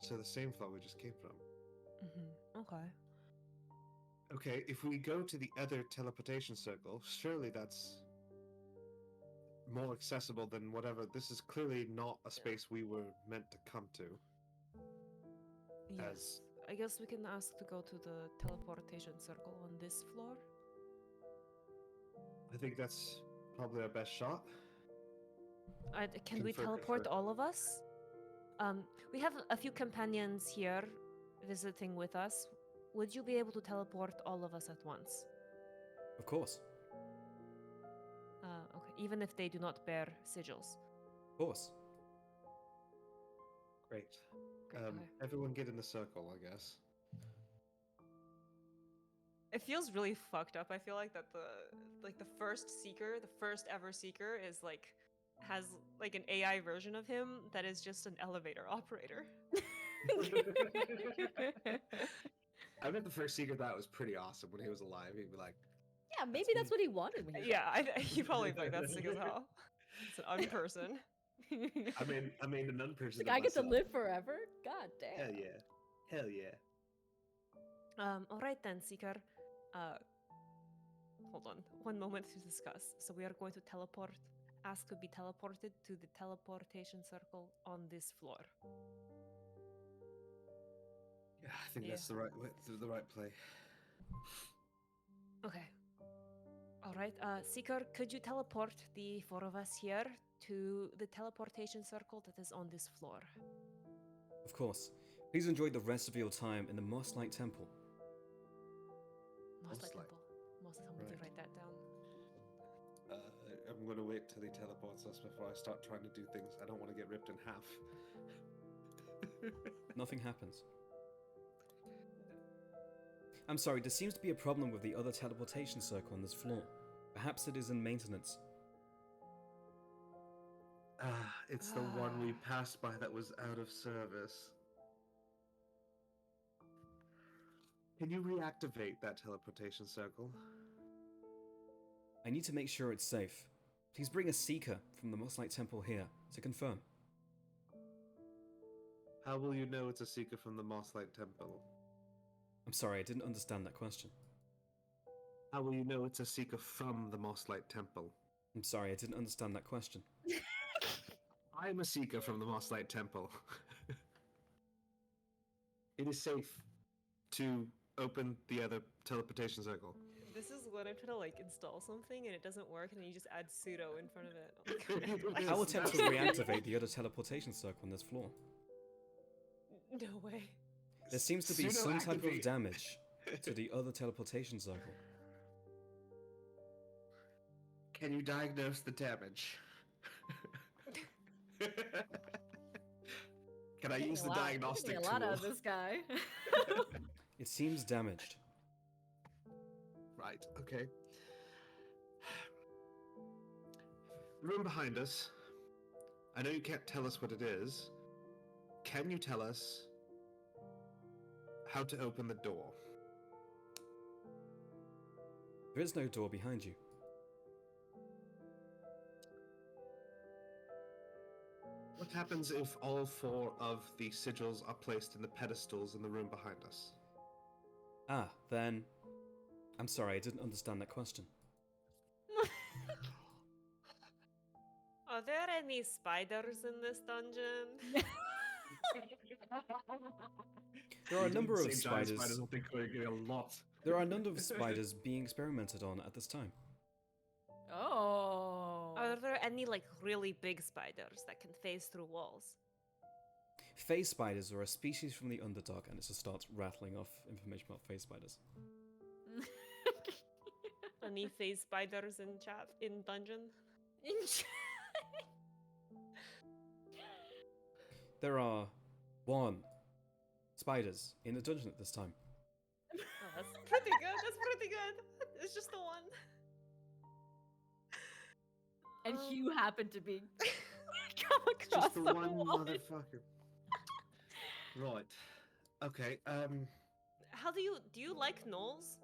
So the same floor we just came from. Okay. Okay, if we go to the other teleportation circle, surely that's more accessible than whatever. This is clearly not a space we were meant to come to. Yes. I guess we can ask to go to the teleportation circle on this floor. I think that's probably our best shot. Can we Confer, teleport confer. all of us? We have a few companions here visiting with us. Would you be able to teleport all of us at once? Of course. Okay. Even if they do not bear sigils. Of course. Great. Great, okay. Everyone get in the circle, I guess. It feels really fucked up. I feel like that the first seeker, the first ever seeker, is like has like an AI version of him that is just an elevator operator. I bet the first seeker thought it was pretty awesome when he was alive. He'd be like, Yeah, maybe that's what he wanted when he was Yeah, he probably like that's sick as hell. It's an unperson. I mean, an unperson. Like, I get to live forever? God damn. Hell yeah. Hell yeah. All right then, seeker. Hold on, one moment to discuss. So we are going to ask to be teleported to the teleportation circle on this floor. Yeah, I think that's the right way, the right play. Okay. All right, seeker, could you teleport the 4 of us here to the teleportation circle that is on this floor? Of course. Please enjoy the rest of your time in the Mosslight Temple. Mosslight Mosslight. Temple. Mosslight, I'm going to Right. write that down. I'm going to wait till he teleports us before I start trying to do things. I don't want to get ripped in half. Nothing happens. I'm sorry, there seems to be a problem with the other teleportation circle on this floor. Perhaps it is in maintenance. It's the one we passed by that was out of service. Can you reactivate that teleportation circle? I need to make sure it's safe. Please bring a seeker from the Mosslight Temple here to confirm. How will you know it's a seeker from the Mosslight Temple? I'm sorry, I didn't understand that question. How will you know it's a seeker from the Mosslight Temple? I'm sorry, I didn't understand that question. I'm a seeker from the Mosslight Temple. It is safe to open the other teleportation circle. This is when I'm trying to like install something and it doesn't work, and then you just add sudo in front of it. I'll attempt to reactivate the other teleportation circle on this floor. No way. There seems to be Sudo some type of activate. damage to the other teleportation circle. Can you diagnose the damage? Can I use the diagnostic a tool? lot out of this guy. It seems damaged. Right, okay. The room behind us. I know you can't tell us what it is. Can you tell us how to open the door? There is no door behind you. What happens if all 4 of the sigils are placed in the pedestals in the room behind us? Ah, then... I'm sorry, I didn't understand that question. Are there any spiders in this dungeon? There are a number of Giant spiders. I think we're getting a lot. There are a number of spiders being experimented on at this time. Oh. Are there any like really big spiders that can phase through walls? Phase spiders are a species from the Underdark, and it just starts rattling off information about phase spiders. Any phase spiders in chat in dungeon? There are 1 spiders in the dungeon at this time. Oh, that's pretty good. That's pretty good. It's just the one. And Um, you happen to be come across Just the one one. motherfucker. Right. Okay. How do you like gnolls?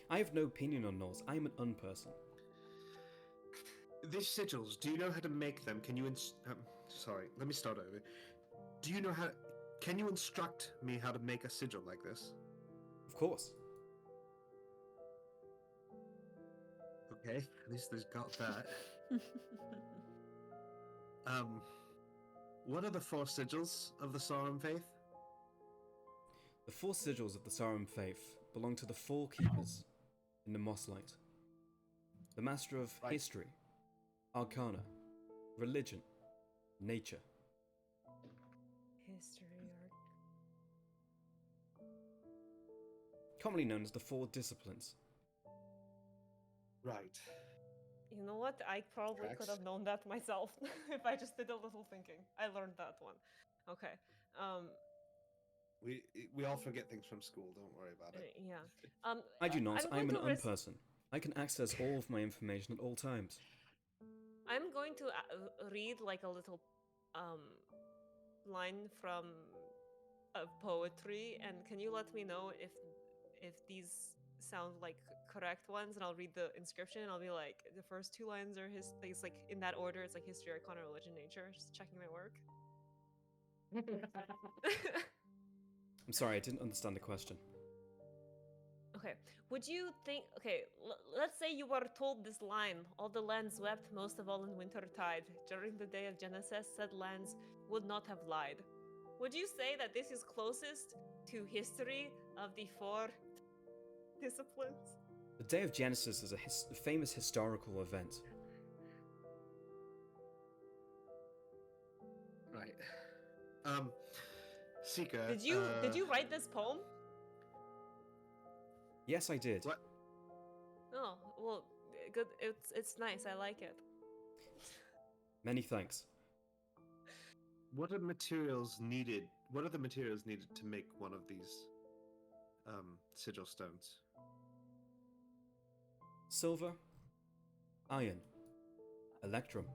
I have no opinion on gnolls. I'm an unperson. These sigils. Do you know how to make them? Can you? Sorry. Let me start over. Do you know how? Can you instruct me how to make a sigil like this? Of course. Okay. At least there's got that. What are the 4 sigils of the Sauron faith? The 4 sigils of the Sauron faith belong to the 4 keepers in the Mosslight. The master of Right. history, arcana, religion, nature. History art. Commonly known as the 4 disciplines. Right. You know what? I probably could Tracks. have known that myself if I just did a little thinking. I learned that one. Okay. We all forget things from school. Don't worry about it. Yeah. I do not. I'm I'm an going to unperson. I can access all of my information at all times. I'm going to read like a little line from poetry, and can you let me know if these sound like correct ones? And I'll read the inscription, and I'll be like, the first 2 lines are it's like in that order. It's like history, arcana, religion, nature. Just checking my work. I'm sorry, I didn't understand the question. Okay. Would you think? Okay, let's say you were told this line: "All the lands wept, most of all in winter tide. During the day of Genesis, said lands would not have lied." Would you say that this is closest to history of the 4 disciplines? The Day of Genesis is a famous historical event. Right. Sika. Did you write this poem? Yes, I did. What? Oh, well, good. It's nice. I like it. Many thanks. What are materials needed? What are the materials needed to make one of these sigil stones? Silver, iron, electrum.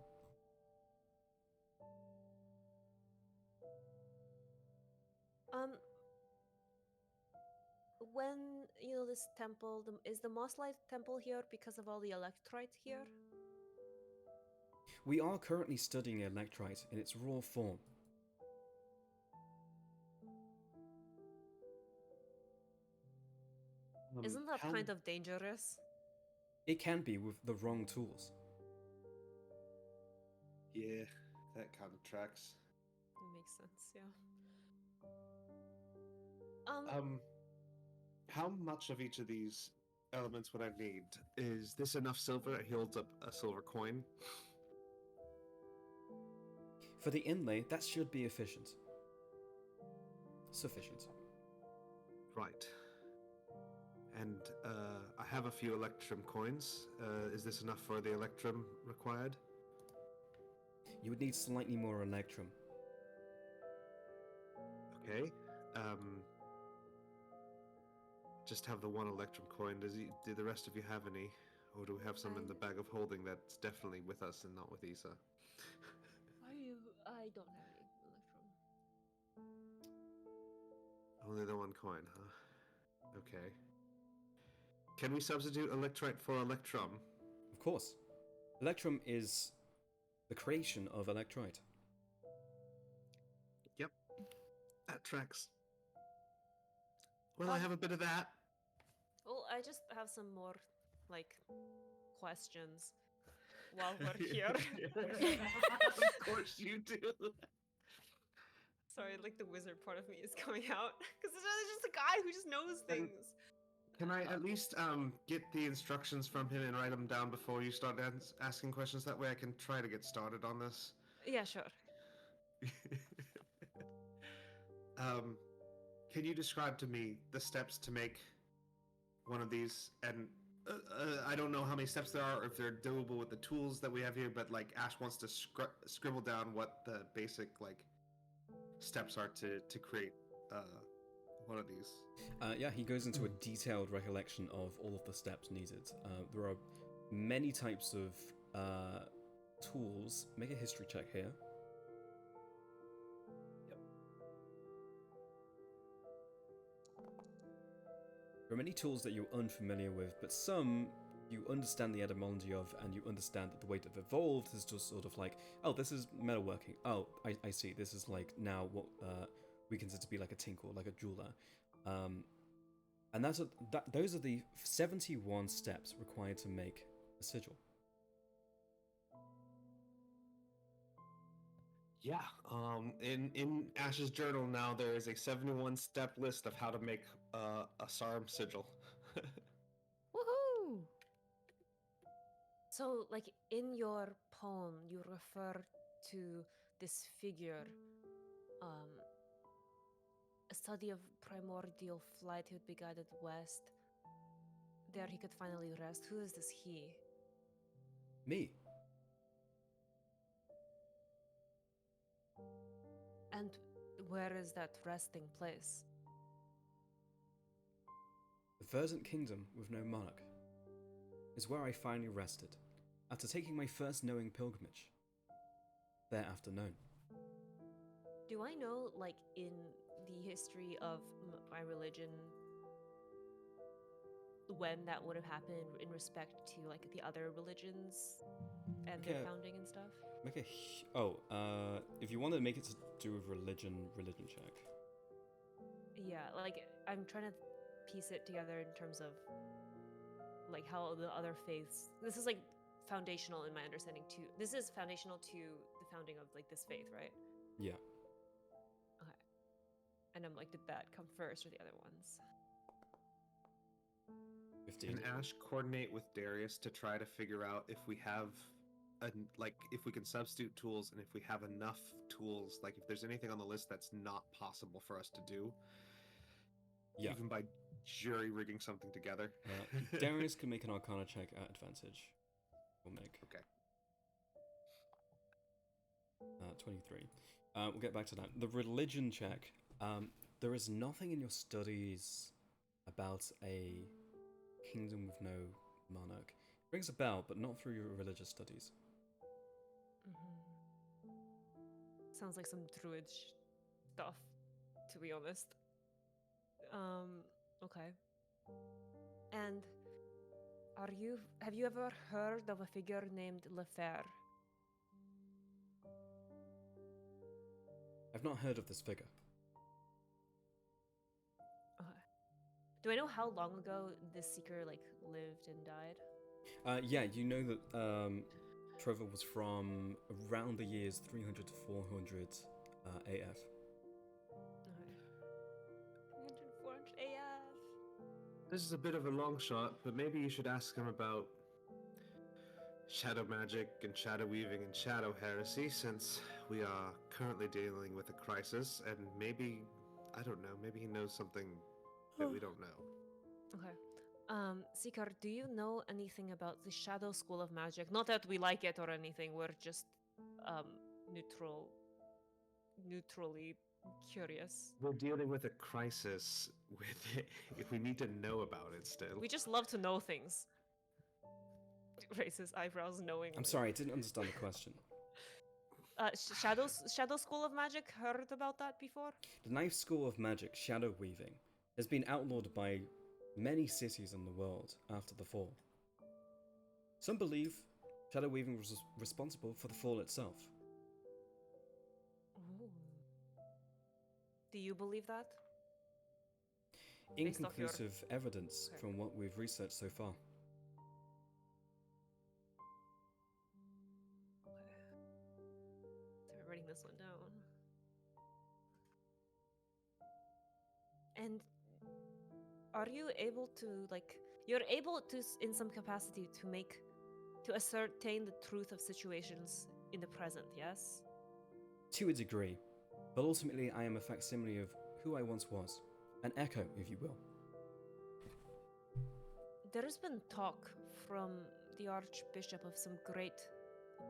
When this temple, is the Mosslight temple here because of all the electrite here? We are currently studying electrite in its raw form. Isn't that how- kind of dangerous? It can be with the wrong tools. Yeah, that kind of tracks. It makes sense. Yeah. How much of each of these elements would I need? Is this enough silver? He holds up a silver coin. For the inlay, that should be efficient. Sufficient. Right. And I have a few electrum coins. Is this enough for the electrum required? You would need slightly more electrum. Okay. Just have the 1 electrum coin. Do the rest of you have any? Or do we have some in the bag of holding that's definitely with us and not with Isa? I don't have any electrum. Only the 1 coin, huh? Okay. Can we substitute electrite for electrum? Of course. Electrum is the creation of electrite. Yep. That tracks. Well, I have a bit of that. Well, I just have some more, like, questions while we're here. Of course you do. Sorry, like the wizard part of me is coming out because it's just a guy who just knows things. Can I at least get the instructions from him and write them down before you start asking questions? That way I can try to get started on this. Yeah, sure. um, can you describe to me the steps to make one of these? And I don't know how many steps there are, or if they're doable with the tools that we have here. But like Ash wants to scribble down what the basic like steps are to create one of these. Yeah, he goes into a detailed recollection of all of the steps needed. There are many types of tools. Make a history check here. There are many tools that you're unfamiliar with, but some you understand the etymology of, and you understand that the way they've evolved is just sort of like, oh, this is metalworking. Oh, I see. This is like now what we consider to be like a tinker, like a jeweler. And those are the 71 steps required to make a sigil. Yeah. In Ash's journal now there is a 71-step list of how to make a SARM sigil. Woohoo! So, like in your poem, you refer to this figure, a study of primordial flight. He would be guided west. There he could finally rest. Who is this he? Me. And where is that resting place? The Verdant Kingdom with no monarch is where I finally rested, after taking my first knowing pilgrimage. Thereafter known. Do I know, like, in the history of my religion, when that would have happened in respect to, like, the other religions and their founding and stuff? Make a if you want to make it to do with religion check. Yeah, like I'm trying to piece it together in terms of like how the other faiths. This is like foundational in my understanding too. This is foundational to the founding of like this faith, right? Yeah. Okay. And I'm like, did that come first or the other ones? 15. Can Ash coordinate with Darius to try to figure out if we have if we can substitute tools, and if we have enough tools, like if there's anything on the list that's not possible for us to do, even by jury rigging something together. Darius can make an Arcana check at advantage. We'll make. Okay. 23. We'll get back to that. The religion check. There is nothing in your studies about a kingdom with no monarch. It rings a bell, but not through your religious studies. Sounds like some druid stuff, to be honest. Okay. And have you ever heard of a figure named Lefer? I've not heard of this figure. Okay. Do I know how long ago this seeker like lived and died? Yeah, you know that Trevor was from around the years 300 to 400 AF. Okay. 300, 400 AF. This is a bit of a long shot, but maybe you should ask him about shadow magic and shadow weaving and shadow heresy, since we are currently dealing with a crisis, and maybe, I don't know, maybe he knows something that we don't know. Okay. Seeker, do you know anything about the Shadow School of Magic? Not that we like it or anything, we're just neutrally curious. We're dealing with a crisis with it. We need to know about it still. We just love to know things. Raises eyebrows knowingly. I'm sorry, I didn't understand the question. Shadow School of Magic, heard about that before? The Knife School of Magic, shadow weaving, has been outlawed by many cities in the world after the fall. Some believe shadow weaving was responsible for the fall itself. Ooh. Do you believe that? Based off your- Inconclusive evidence from what we've researched so far. So I'm writing this one down. And are you able to, like, you're able to, in some capacity, to ascertain the truth of situations in the present, yes? To a degree, but ultimately I am a facsimile of who I once was, an echo, if you will. There's been talk from the Archbishop of some great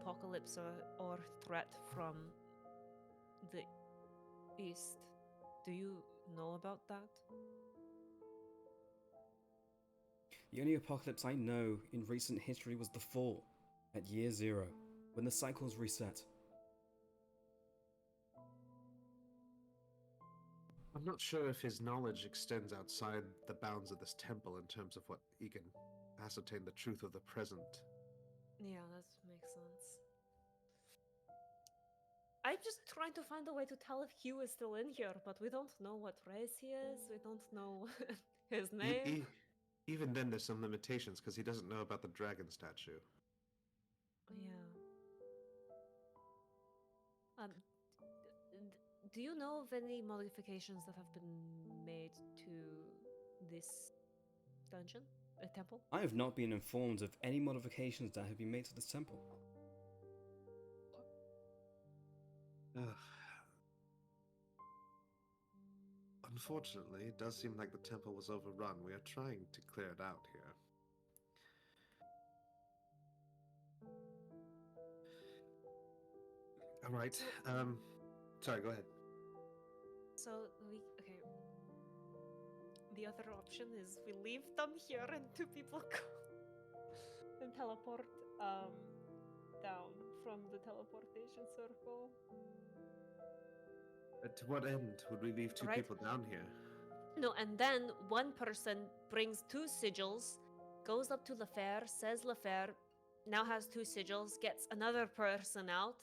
apocalypse or threat from the East. Do you know about that? The only apocalypse I know in recent history was the Fall, at year 0, when the cycles reset. I'm not sure if his knowledge extends outside the bounds of this temple in terms of what he can ascertain the truth of the present. Yeah, that makes sense. I'm just trying to find a way to tell if Hugh is still in here, but we don't know what race he is. We don't know his name. Even then, there's some limitations because he doesn't know about the dragon statue. Yeah. Do you know of any modifications that have been made to this dungeon, a temple? I have not been informed of any modifications that have been made to this temple. Ugh. Unfortunately, it does seem like the temple was overrun. We are trying to clear it out here. All right. Sorry, go ahead. So okay. The other option is we leave them here and two people go and teleport down from the teleportation circle. To what end would we leave two Right. people down here? No, and then one person brings two sigils, goes up to Lefer, says Lefer now has two sigils, gets another person out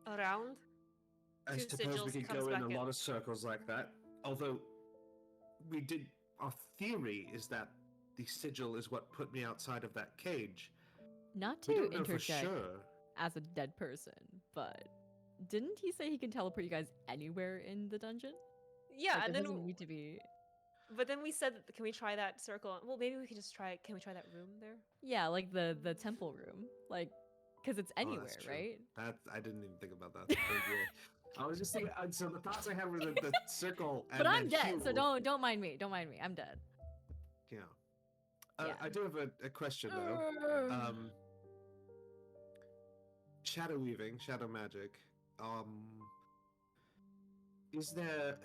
around. I Two suppose we sigils, could comes go in back a in. lot of circles like that. Although, our theory is that the sigil is what put me outside of that cage. Not We to don't know for interject sure. as a dead person, but didn't he say he can teleport you guys anywhere in the dungeon? Yeah, Like, and it then doesn't need to be. but then we said, can we try that circle? Well, maybe we could just try. Can we try that room there? Yeah, like the temple room, like, because it's Oh, anywhere, that's true. right? I didn't even think about that. That's very good. I was just thinking. So the thoughts I had were the circle, and But I'm then dead, Hugh. so don't mind me. Don't mind me. I'm dead. Yeah. Yeah. I do have a question though. Shadow weaving, shadow magic. Is there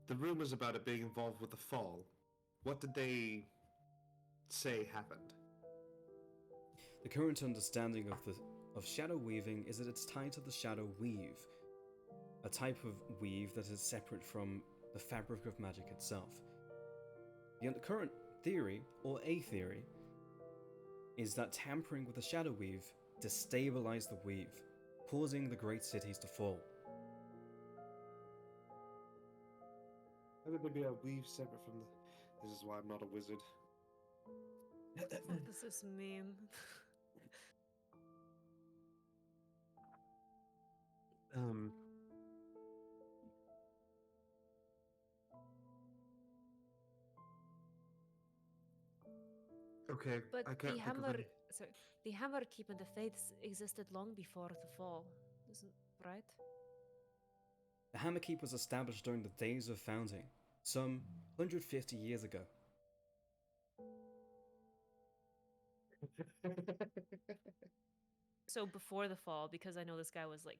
the rumors about it being involved with the fall? What did they say happened? The current understanding of shadow weaving is that it's tied to the shadow weave, a type of weave that is separate from the fabric of magic itself. The current theory, or a theory, is that tampering with the shadow weave destabilized the weave, causing the great cities to fall. How would there be a weave separate from the... This is why I'm not a wizard. What does this mean? Okay, But I can't the think of hammer, any... sorry, the hammer keep and the faiths existed long before the fall, isn't right? The Hammerkeep was established during the days of founding, some 150 years ago. So before the fall, because I know this guy was like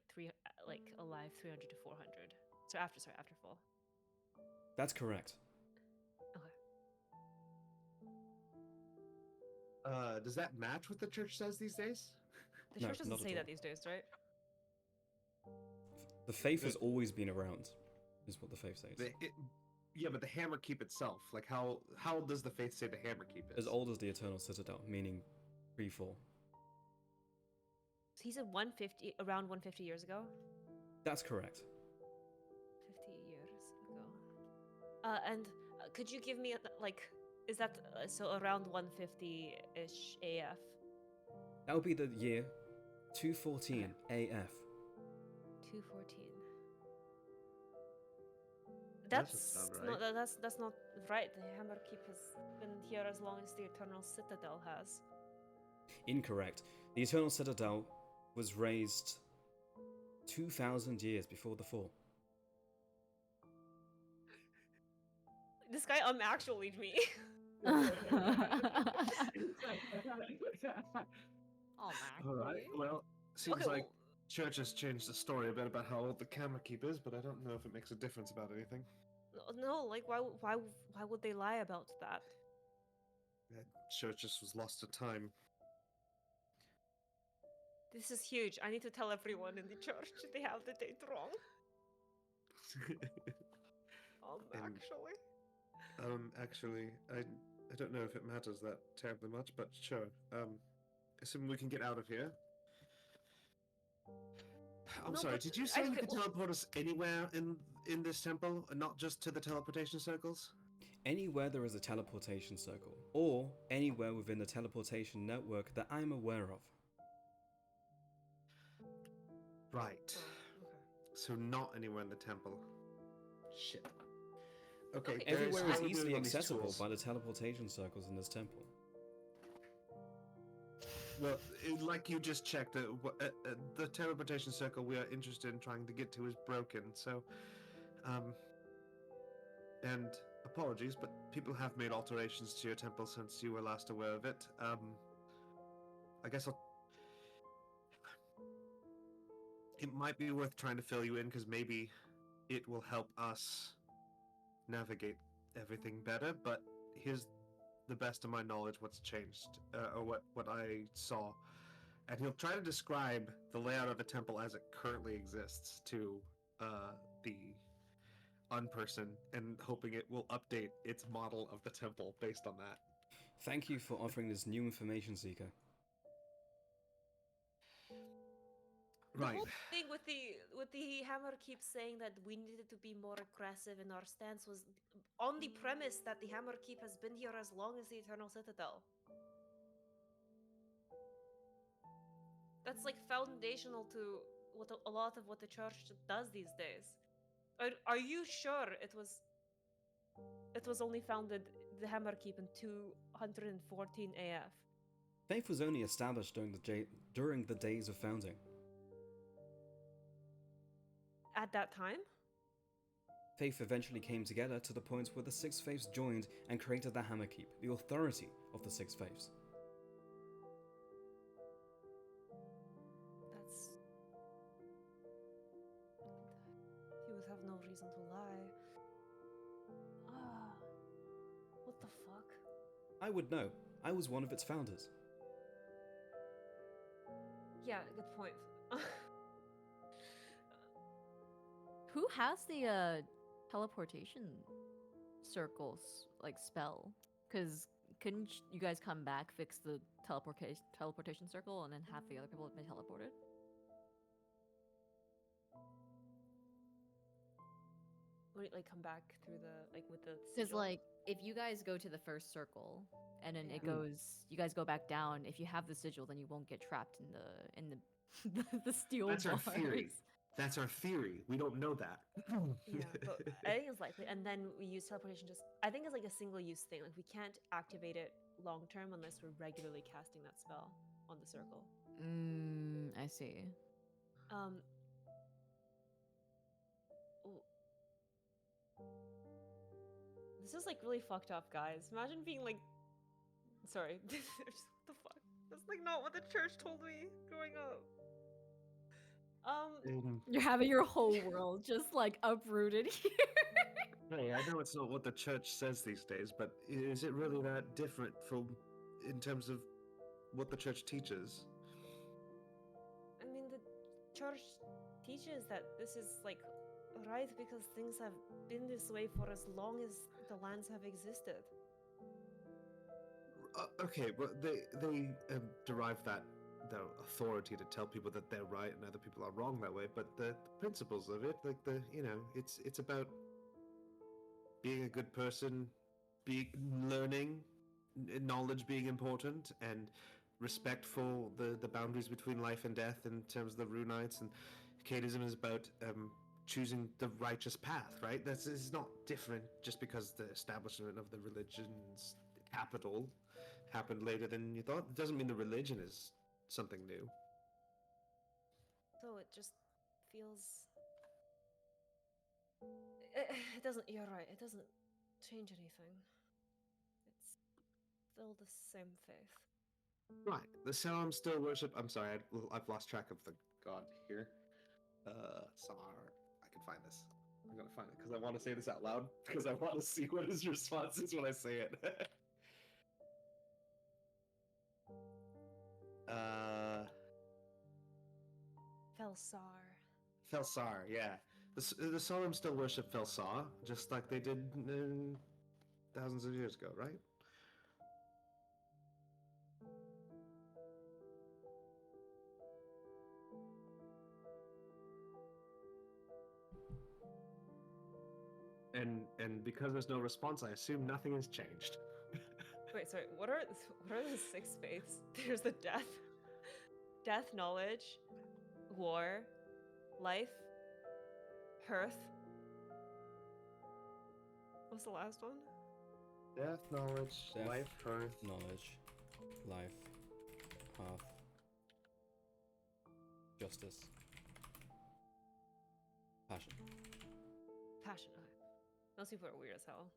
alive 300 to 400. So after fall. That's correct. Okay. Does that match what the church says these days? The No, church not doesn't at say all. that these days, right? The faith has always been around, is what the faith says. Yeah, but the hammer keep itself, like how does the faith say the hammer keep is? As old as the Eternal Citadel, meaning pre-fall. So he said 150, around 150 years ago? That's correct. 50 years ago. And could you give me, is that, so around 150-ish AF? That would be the year 214 AF. 214. That doesn't sound right. that's not right. The Hammerkeep has been here as long as the Eternal Citadel has. Incorrect. The Eternal Citadel was raised 2,000 years before the fall. This guy actually me. Oh, All right. Well, seems Okay, like well, Church has changed the story a bit about how old the Hammerkeep is, but I don't know if it makes a difference about anything. no, like why would they lie about that? Church just was lost to time. This is huge. I need to tell everyone in the church they have the date wrong. And- Actually. Actually, I don't know if it matters that terribly much, but sure. Assuming we can get out of here. I'm No, sorry. but Did you say you okay, could well- teleport us anywhere in this temple, and not just to the teleportation circles? Anywhere there is a teleportation circle, or anywhere within the teleportation network that I'm aware of. Right. Oh, okay. So not anywhere in the temple. Shit. Okay. Okay. there's- Everywhere how is are we doing easily on these accessible tools? by the teleportation circles in this temple. Well, like you just checked, the teleportation circle we are interested in trying to get to is broken. So, and apologies, but people have made alterations to your temple since you were last aware of it. I guess it might be worth trying to fill you in, because maybe it will help us navigate everything better. But here's the best of my knowledge what's changed, or what I saw. And he'll try to describe the layout of the temple as it currently exists to the unperson, and hoping it will update its model of the temple based on that. Thank you for offering this new information, Seeker. The Right. whole thing with the Hammerkeep saying that we needed to be more aggressive in our stance was on the premise that the Hammerkeep has been here as long as the Eternal Citadel. That's like foundational to what a lot of what the church does these days. Are you sure it was only founded the Hammerkeep in 214 AF? Faith was only established during the days of founding. At that time? Faith eventually came together to the point where the Six Faiths joined and created the Hammerkeep, the authority of the Six Faiths. That's... He would have no reason to lie. Ah, what the fuck? I would know. I was one of its founders. Yeah, good point. who has the teleportation circles like spell? Because couldn't you guys come back, fix the teleportation circle, and then half the other people have been teleported? Wait, like come back through the like with the Because sigil? like if you guys go to the first circle and then it Yeah. goes, you guys go back down. If you have the sigil, then you won't get trapped in the the steel That's our bars. theory. That's our theory. We don't know that. Yeah, but I think it's likely. And then we use teleportation just I think it's like a single use thing. Like we can't activate it long term unless we're regularly casting that spell on the circle. I see. w- This is like really fucked up, guys. Imagine being like sorry. What the fuck? That's like not what the church told me growing up. You're having your whole world just like uprooted here. Hey, I know it's not what the church says these days, but is it really that different from in terms of what the church teaches? I mean, the church teaches that this is like right because things have been this way for as long as the lands have existed. Okay, but they derive that the authority to tell people that they're right and other people are wrong that way. But the principles of it, like it's about being a good person, learning, knowledge being important, and respect for the boundaries between life and death in terms of the Runites, and Cadeism is about choosing the righteous path, right? This is not different just because the establishment of the religion's capital happened later than you thought. It doesn't mean the religion is something new. So it just feels. It doesn't. You're right. It doesn't change anything. It's still the same faith. Right. The Salam still worship. I'm sorry, I've lost track of the god here. Sar. I can find this. I'm gonna find it because I want to say this out loud because I want to see what his response is when I say it. Felsar. Felsar, yeah. The Salam still worship Felsar, just like they did thousands of years ago, right? And because there's no response, I assume nothing has changed. Wait, sorry. What are the 6 faiths? There's the death, knowledge, war, life, hearth. What's the last one? Death, knowledge, Death, life, earth. knowledge, life, path, justice, passion. Passion. Okay. Those people are weird as hell.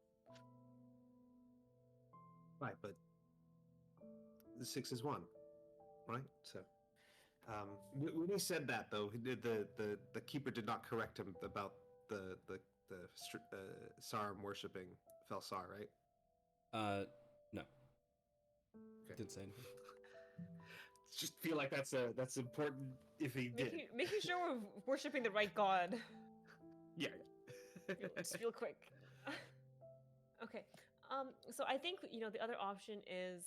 Right, but the 6 is 1, right? So, when he said that, though, the keeper did not correct him about the Sarum worshipping Felsar, right? No. Okay. Didn't say anything. Just feel like that's important if he did. Making sure we're worshiping the right god. Yeah. Just real quick. Okay. So I think the other option is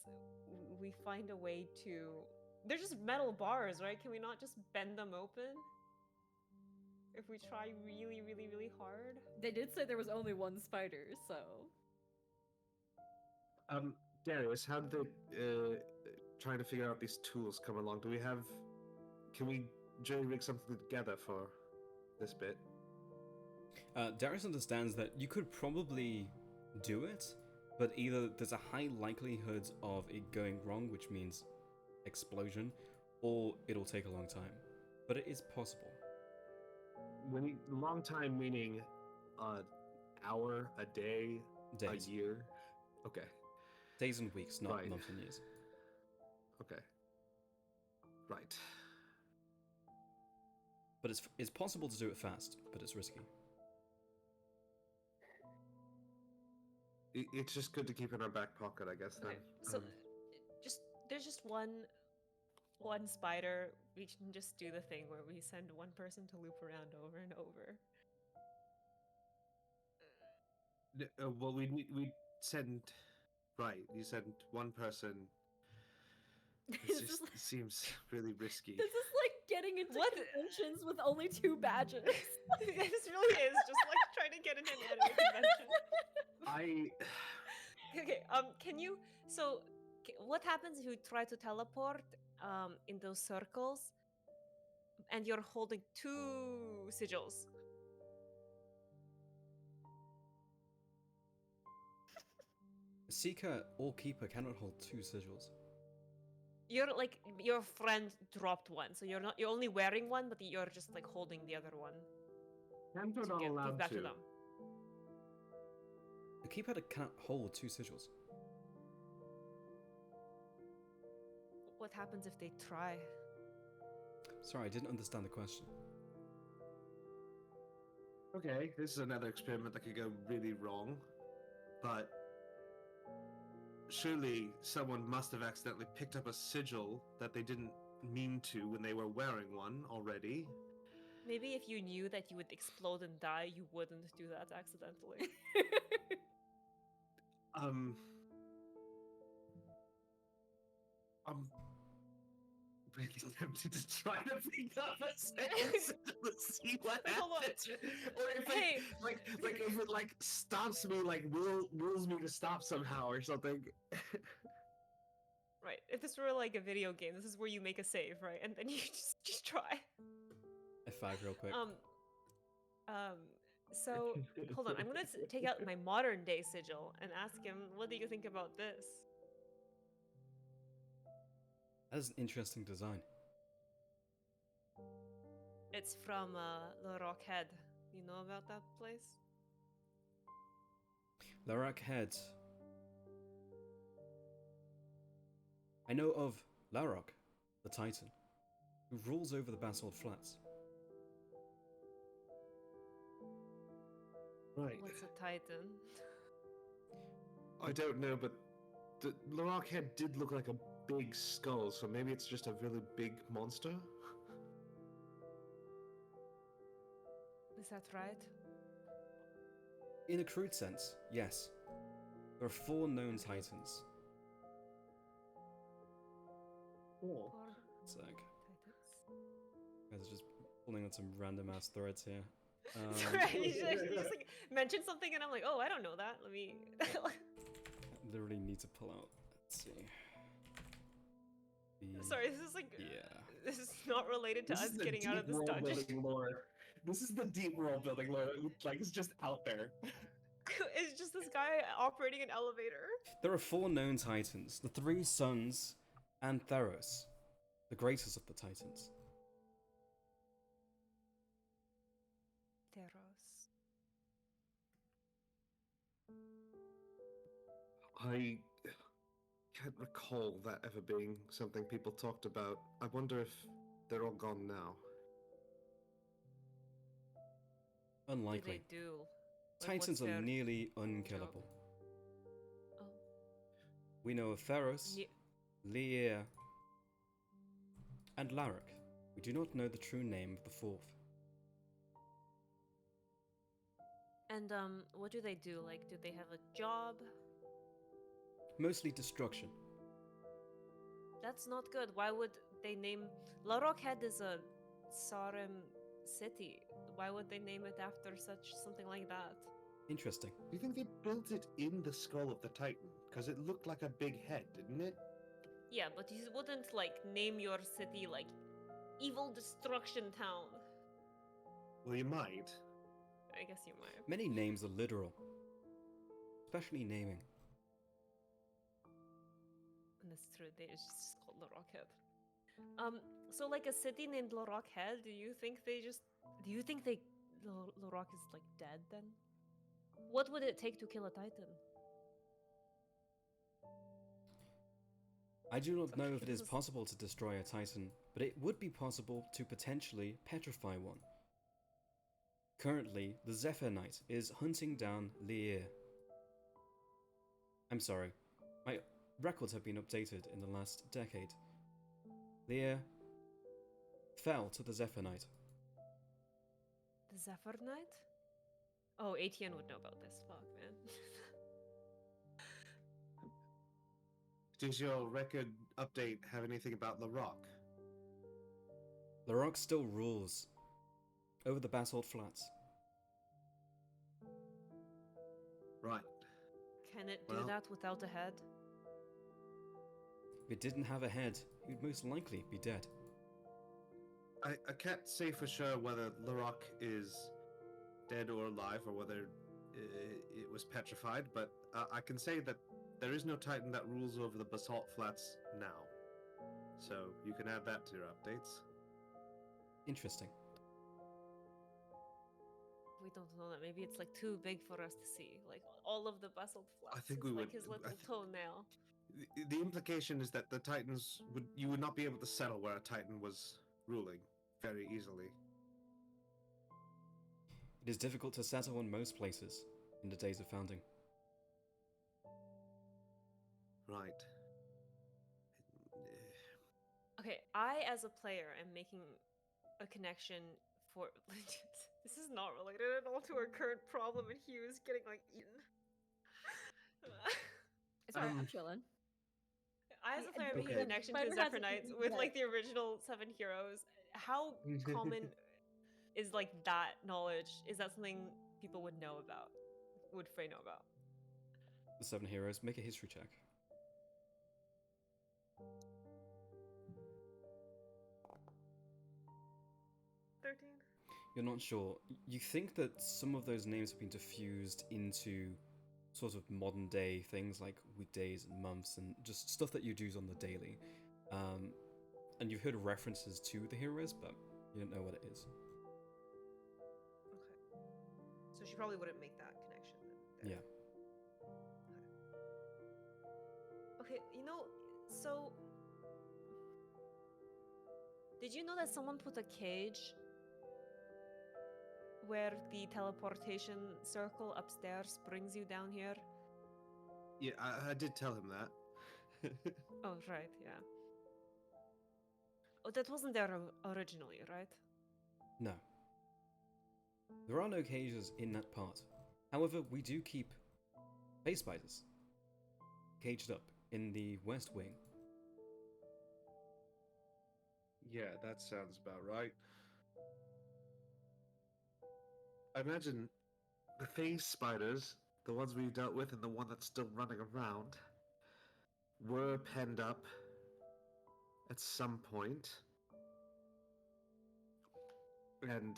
we find a way to. They're just metal bars, right? Can we not just bend them open? If we try really, really, really hard. They did say there was only one spider, so. Darius, how did the trying to figure out these tools come along? Can we jury rig something together for this bit? Darius understands that you could probably do it, but either there's a high likelihood of it going wrong, which means explosion, or it'll take a long time. But it is possible. Long time meaning an hour, a day, Days. a year? Okay. Days and weeks, not Right. months and years. Okay. Right. But it's possible to do it fast, but it's risky. It's just good to keep in our back pocket, I guess. Then. Okay. So there's just one spider. We can just do the thing where we send one person to loop around over and over. Well, we send. Right, you send one person. It This just is like- seems really risky. This is like getting into What? conventions with only 2 badges. This really is just like trying to get into an anime convention. Okay. Can you? So, what happens if you try to teleport in those circles, and you're holding 2 sigils? Seeker or Keeper cannot hold 2 sigils. You're like your friend dropped one, so you're only wearing one, but you're just like holding the other one Can't to not give allowed back to. to them. The Keeper cannot hold 2 sigils. What happens if they try? Sorry, I didn't understand the question. Okay, this is another experiment that could go really wrong, but surely someone must have accidentally picked up a sigil that they didn't mean to when they were wearing one already. Maybe if you knew that you would explode and die, you wouldn't do that accidentally. I'm really tempted to try to pick up a sigil to see what Hold on. happens. Or if Hey. if it like stops me, like wills me to stop somehow or something. Right. If this were like a video game, this is where you make a save, right? And then you just try. F5 real quick. So hold on, I'm gonna take out my modern day sigil and ask him, what do you think about this? That is an interesting design. It's from the Rockhead. You know about that place? Larak Head. I know of Larok, the Titan, who rules over the Basalt Flats. Right. What's a Titan? I don't know, but the Larak head did look like a big skull, so maybe it's just a really big monster? Is that right? In a crude sense, yes. There are 4 known Titans. Cool. Or Sec. Titans? Guys are just pulling on some random ass threads here. Sorry, you just like mentioned something and I'm like, oh, I don't know that. Let me. I literally need to pull out. Let's see. Sorry, this is like. Yeah. This is not related to This us is the getting out deep of this world dungeon. building lore. This is the deep world building lore. Like, it's just out there. It's just this guy operating an elevator. There are 4 known Titans, the 3 suns and Theros, the greatest of the Titans. Theros. I can't recall that ever being something people talked about. I wonder if they're all gone now. What do Unlikely. they do? Like, Titans what's are their nearly job? unkillable. Oh. We know of Theros, Ye- Lear, and Larok. We do not know the true name of the 4th. And what do they do? Like, do they have a job? Mostly destruction. That's not good. Why would they name Larokhead is a Sarem city? Why would they name it after such something like that? Interesting. Do you think they built it in the skull of the Titan? Because it looked like a big head, didn't it? Yeah, but you wouldn't like name your city like Evil Destruction Town. Well, you might. I guess you might. Many names are literal, especially naming. And that's true. They it's just called Larokhead. So like a city named Larokhead, do you think Larok is like dead then? What would it take to kill a Titan? I do not know Okay, if it this is is- possible to destroy a Titan, but it would be possible to potentially petrify one. Currently, the Zephyr Knight is hunting down Lear. I'm sorry, my records have been updated in the last decade. Lear fell to the Zephyr Knight. The Zephyr Knight? Oh, ATN would know about this. Fuck, man. Does your record update have anything about the rock? Larok still rules over the Basalt Flats. Right. Can it do Well- that without a head? If it didn't have a head, he would most likely be dead. I can't say for sure whether Larok is dead or alive, or whether it was petrified, but I can say that there is no Titan that rules over the Basalt Flats now. So you can add that to your updates. Interesting. We don't know that. Maybe it's like too big for us to see. Like all of the basalt flats. think is we like would- his I little th- toenail. The implication is that the Titans you would not be able to settle where a Titan was ruling very easily. It is difficult to settle in most places in the days of founding. Right. Okay, I as a player am making a connection for this is not related at all to our current problem and Hughes getting like eaten. It's alright, I'm Um, chilling. I as a player am making Okay. a connection to Spider Zephyr hasn't Knights eaten with yet. like the original 7 heroes. How common is like that knowledge? Is that something people would know about? Would Frey know about? The 7 heroes, make a history check. 13? You're not sure. You think that some of those names have been diffused into sort of modern day things like weekdays and months and just stuff that you'd use on the daily. And you've heard references to the heroes, but you don't know what it is. Okay. So she probably wouldn't make that connection then. Yeah. Okay, so did you know that someone put a cage where the teleportation circle upstairs brings you down here? Yeah, I did tell him that. Oh, right, yeah. Oh, that wasn't there originally, right? No. There are no cages in that part. However, we do keep face spiders caged up in the west wing. Yeah, that sounds about right. I imagine the phase spiders, the ones we dealt with and the one that's still running around, were penned up at some point and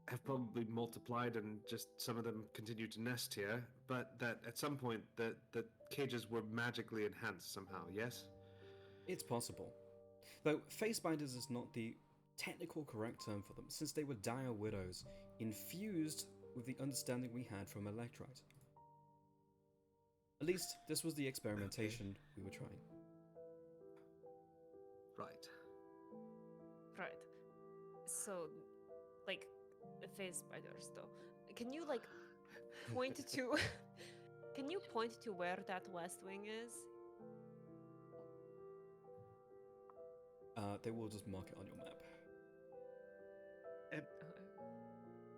have probably multiplied, and just some of them continue to nest here, but that at some point the cages were magically enhanced somehow, yes? It's possible. Though face spiders is not the technical correct term for them, since they were dire widows, infused with the understanding we had from Electrite. At least, this was the experimentation we were trying. Right. Right. So, like, the phase spiders, though. Can you, like, point to... Can you point to where that west wing is? They will just mark it on your map.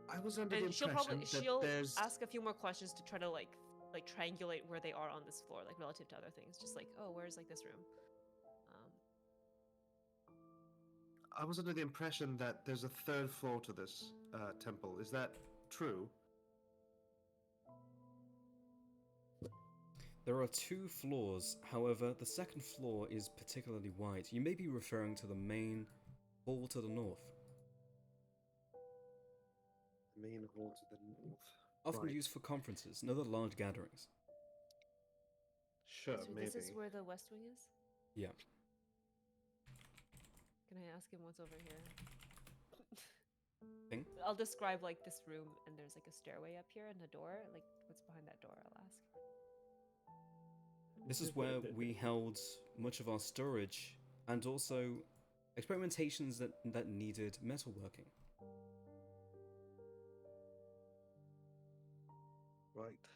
I was under the And she'll impression probably that there's ask a few more questions to try to like triangulate where they are on this floor, like relative to other things. Just like, oh, where's like this room? I was under the impression that there's a third floor to this temple. Is that true? There are 2 floors, however, the second floor is particularly wide. You may be referring to the main hall to the north. Main hall to the north. Often Right. used for conferences and other large gatherings. Sure, so maybe. this is where the west wing is. Yeah. Can I ask him what's over here? Thing? I'll describe like this room, and there's like a stairway up here and a door. Like, what's behind that door? I'll ask. This is where we held much of our storage and also experimentations that needed metalworking. Right.